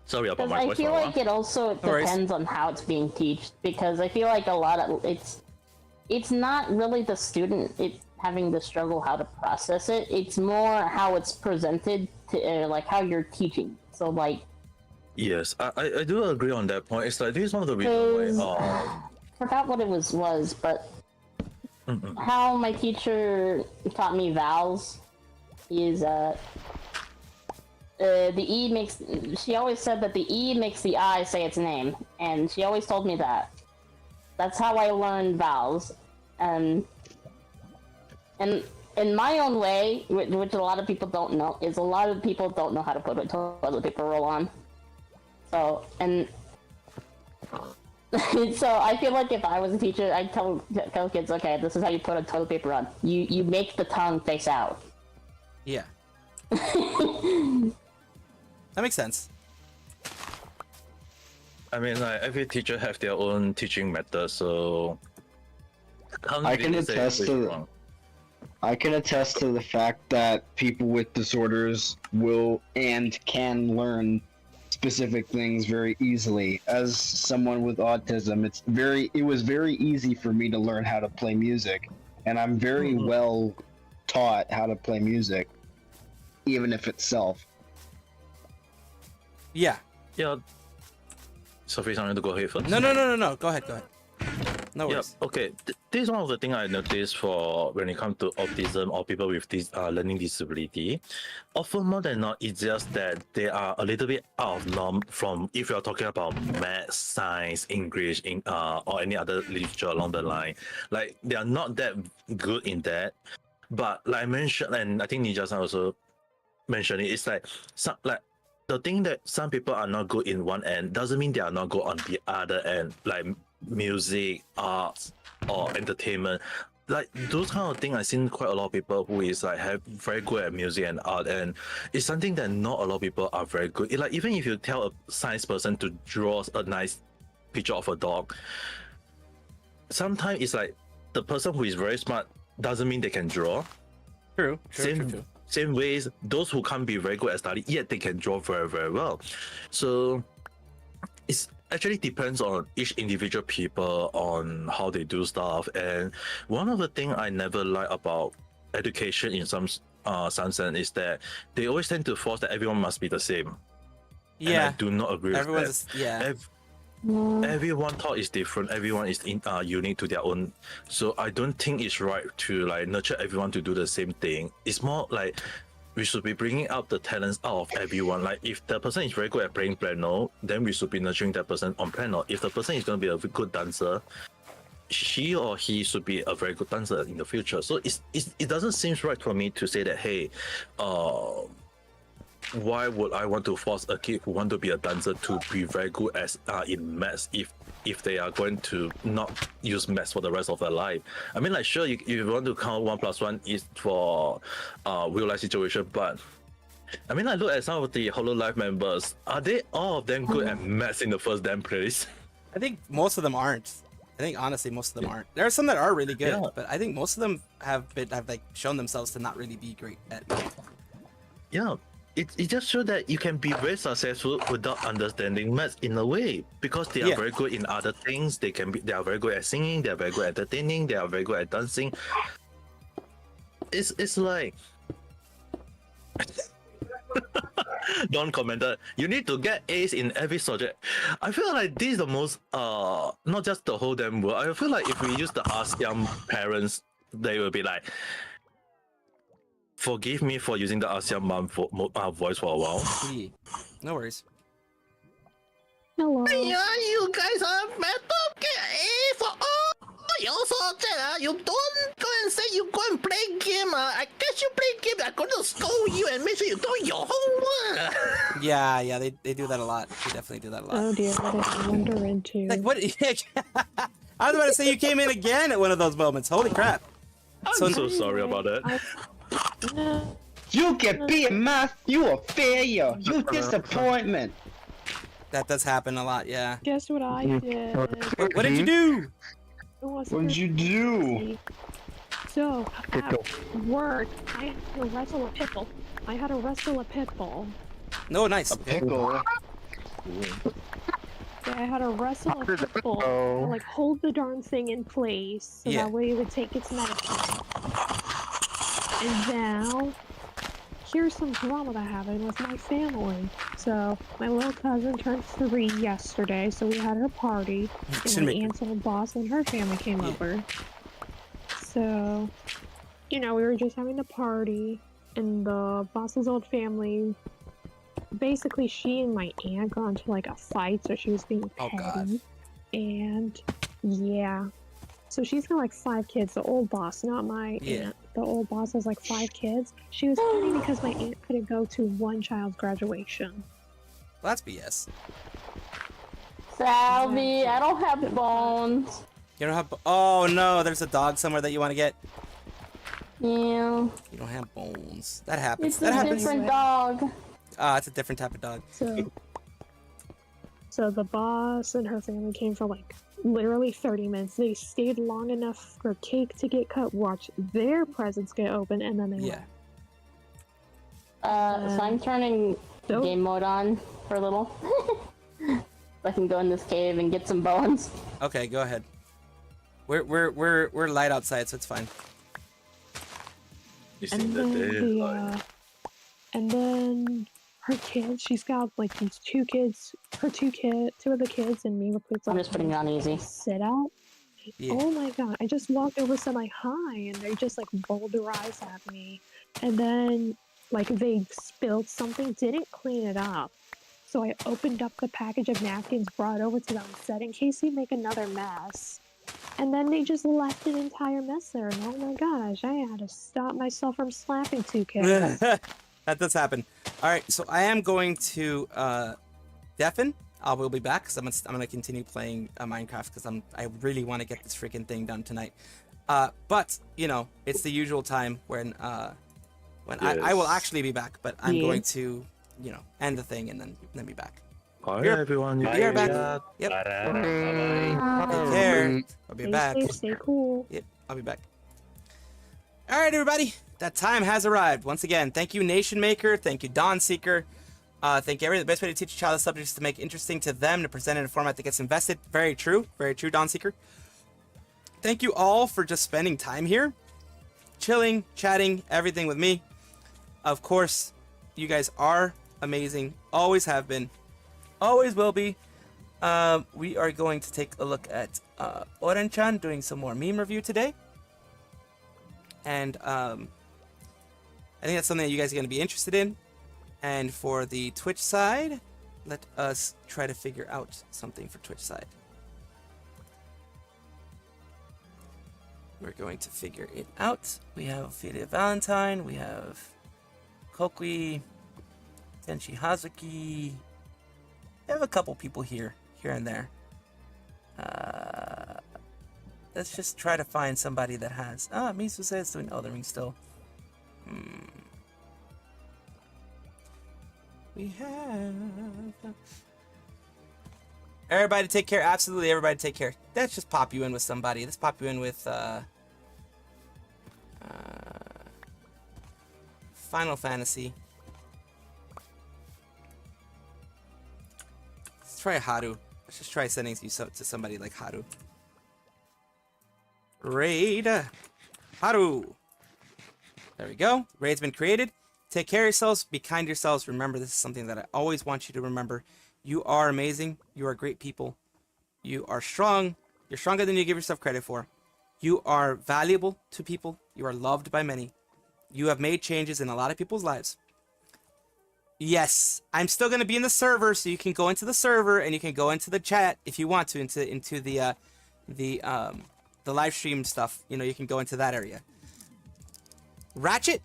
Sorry about my I voice. feel like it also depends on how it's being taught, because I feel like a lot of it's not really the student having the struggle how to process it. It's more how it's presented to like how you're teaching. So like. Yes, I do agree on that point. It's like this is one of the reasons why. Forgot what it was, but how my teacher taught me vowels is the E makes. She always said that the E makes the I say its name, and she always told me that. That's how I learned vowels, and in my own way, which a lot of people don't know, is a lot of people don't know how to put a toilet paper roll on. So so I feel like if I was a teacher, I'd tell kids, okay, this is how you put a toilet paper on. You make the tongue face out. Yeah. That makes sense. I mean, like every teacher have their own teaching method, so I can attest to the fact that people with disorders will and can learn specific things very easily. As someone with autism, it was very easy for me to learn how to play music, and I'm very well taught how to play music, even if it's self. Yeah. Yeah. Sophie, I'm going to go ahead first. No. Go ahead. No worries. Yeah. Okay. This is one of the things I noticed for when it comes to autism or people with this learning disability. Often more than not, it's just that they are a little bit out of norm from if you're talking about math, science, English, or any other literature along the line. Like they are not that good in that. But like I mentioned, and I think Nijisan also mentioned it, it's like the thing that some people are not good in one end doesn't mean they are not good on the other end, like music, arts, or entertainment. Like those kind of things, I've seen quite a lot of people who is like very good at music and art, and it's something that not a lot of people are very good. Like even if you tell a science person to draw a nice picture of a dog, sometimes it's like the person who is very smart doesn't mean they can draw. True. Same ways, those who can't be very good at study, yet they can draw very, very well. So it actually depends on each individual people on how they do stuff. And one of the things I never like about education in some sense is that they always tend to force that everyone must be the same. Yeah. And I do not agree with that. Yeah. Everyone thought is different. Everyone is unique to their own. So I don't think it's right to like nurture everyone to do the same thing. It's more like we should be bringing out the talents out of everyone. Like if the person is very good at playing piano, then we should be nurturing that person on piano. If the person is going to be a good dancer, she or he should be a very good dancer in the future. So it doesn't seem right for me to say that, hey, why would I want to force a kid who want to be a dancer to be very good as in maths if they are going to not use maths for the rest of their life? I mean, like, sure, if you want to count 1 + 1 is for real life situation, but I mean, I look at some of the Hololive members. Are they all of them good at maths in the first damn place? I think most of them aren't. I think honestly, most of them aren't. There are some that are really good, but I think most of them have like shown themselves to not really be great at it. Yeah. It just shows that you can be very successful without understanding maths in a way, because they are very good in other things. They are very good at singing. They are very good at entertaining. They are very good at dancing. It's like Don commented, you need to get A's in every subject. I feel like this is the most not just the whole damn world. I feel like if we use the ASEAN parents, they will be like, forgive me for using the ASEAN mom voice for a while. No worries. Hello. Yeah, you guys are better get A for all your subject. You don't go didn't say you go and play game. I guess you play game. I'm gonna scold you and make sure you do your homework. Yeah, they do that a lot. They definitely do that a lot. Oh dear, what did I wander into? Like what? I was about to say you came in again at one of those moments. Holy crap! I'm so sorry about that. You can be a math. You a failure. You disappointment. That does happen a lot. Yeah. Guess what I did? What did you do? What did you do? So, at work, I had to wrestle a pit bull. No, nice. A pickle. Yeah, I had to wrestle a pit bull and like hold the darn thing in place so that way it would take its medicine. And now, here's some drama that happened with my family. So, my little cousin turned 3 yesterday, so we had her party, and my aunt's old boss and her family came over. So, you know, we were just having a party, and the boss's old family, basically she and my aunt got into like a fight, so she was being petty. And, yeah. So she's got like 5 kids, the old boss, not my aunt. The old boss has like 5 kids. She was petty because my aunt couldn't go to one child's graduation. Well, that's BS. Salvi, I don't have bones. You don't have. Oh no, there's a dog somewhere that you want to get. Yeah. You don't have bones. That happens. It's that a happens. different dog. It's a different type of dog. So the boss and her family came for like literally 30 minutes. They stayed long enough for cake to get cut, watch their presents get opened, and then they left. So I'm turning game mode on for a little. So I can go in this cave and get some bones. Okay, go ahead. We're light outside, so it's fine. You And then and then her kids, she's got like these 2 kids, two of the kids, and me with like, I'm just putting it on easy. Sit out. Yeah. Oh my god! I just walked over, said like hi, and they just like rolled their eyes at me, and then like they spilled something, didn't clean it up. So I opened up the package of napkins, brought it over to them, and said, in case you make another mess. And then they just left an entire mess there, and oh my gosh, I had to stop myself from slapping 2 kids. That does happen. All right, so I am going to deafen. I will be back because I'm gonna continue playing Minecraft because I really want to get this freaking thing done tonight. But you know, it's the usual time when I will actually be back, but I'm going to end the thing and then be back. Bye everyone. We are back. Yep. Take care. I'll be back. Stay cool. Yep, I'll be back. All right, everybody. That time has arrived. Once again, thank you, Nation Maker. Thank you, Dawn Seeker. Thank you, everybody. The best way to teach a child a subject is to make it interesting to them, to present it in a format that gets invested. Very true, Dawn Seeker. Thank you all for just spending time here, chilling, chatting, everything with me. Of course, you guys are amazing. Always have been. Always will be. We are going to take a look at Oren-chan doing some more meme review today. And I think that's something that you guys are going to be interested in. And for the Twitch side, let us try to figure out something for Twitch side. We're going to figure it out. We have Ophelia Valentine, we have Kokui, Tenshi Hazuki. We have a couple people here and there. Let's just try to find somebody that has... Misu says doing Elden Ring still. We have... Everybody take care. Absolutely everybody take care. Let's just pop you in with somebody. Let's pop you in with... Final Fantasy. Let's try Haru. Let's just try sending you to somebody like Haru. Raid. Haru. There we go. Raid's been created. Take care of yourselves. Be kind to yourselves. Remember, this is something that I always want you to remember. You are amazing. You are great people. You are strong. You're stronger than you give yourself credit for. You are valuable to people. You are loved by many. You have made changes in a lot of people's lives. Yes, I'm still going to be in the server, so you can go into the server and you can go into the chat if you want to, into the live stream stuff. You know, you can go into that area. Ratchet?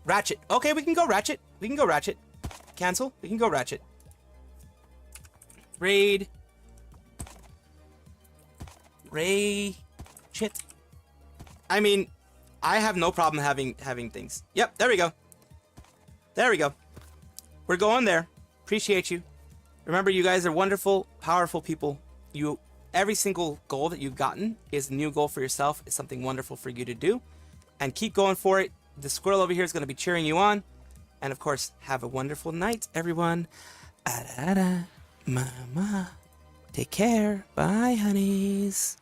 Ratchet. Okay, we can go Ratchet. We can go Ratchet. Cancel. We can go Ratchet. Raid. Ratchet. I mean, I have no problem having things. Yep, there we go. There we go. We're going there. Appreciate you. Remember, you guys are wonderful, powerful people. Every single goal that you've gotten is a new goal for yourself. It's something wonderful for you to do. And keep going for it. The squirrel over here is going to be cheering you on. And of course, have a wonderful night, everyone. Ara, mama. Take care. Bye, honeys.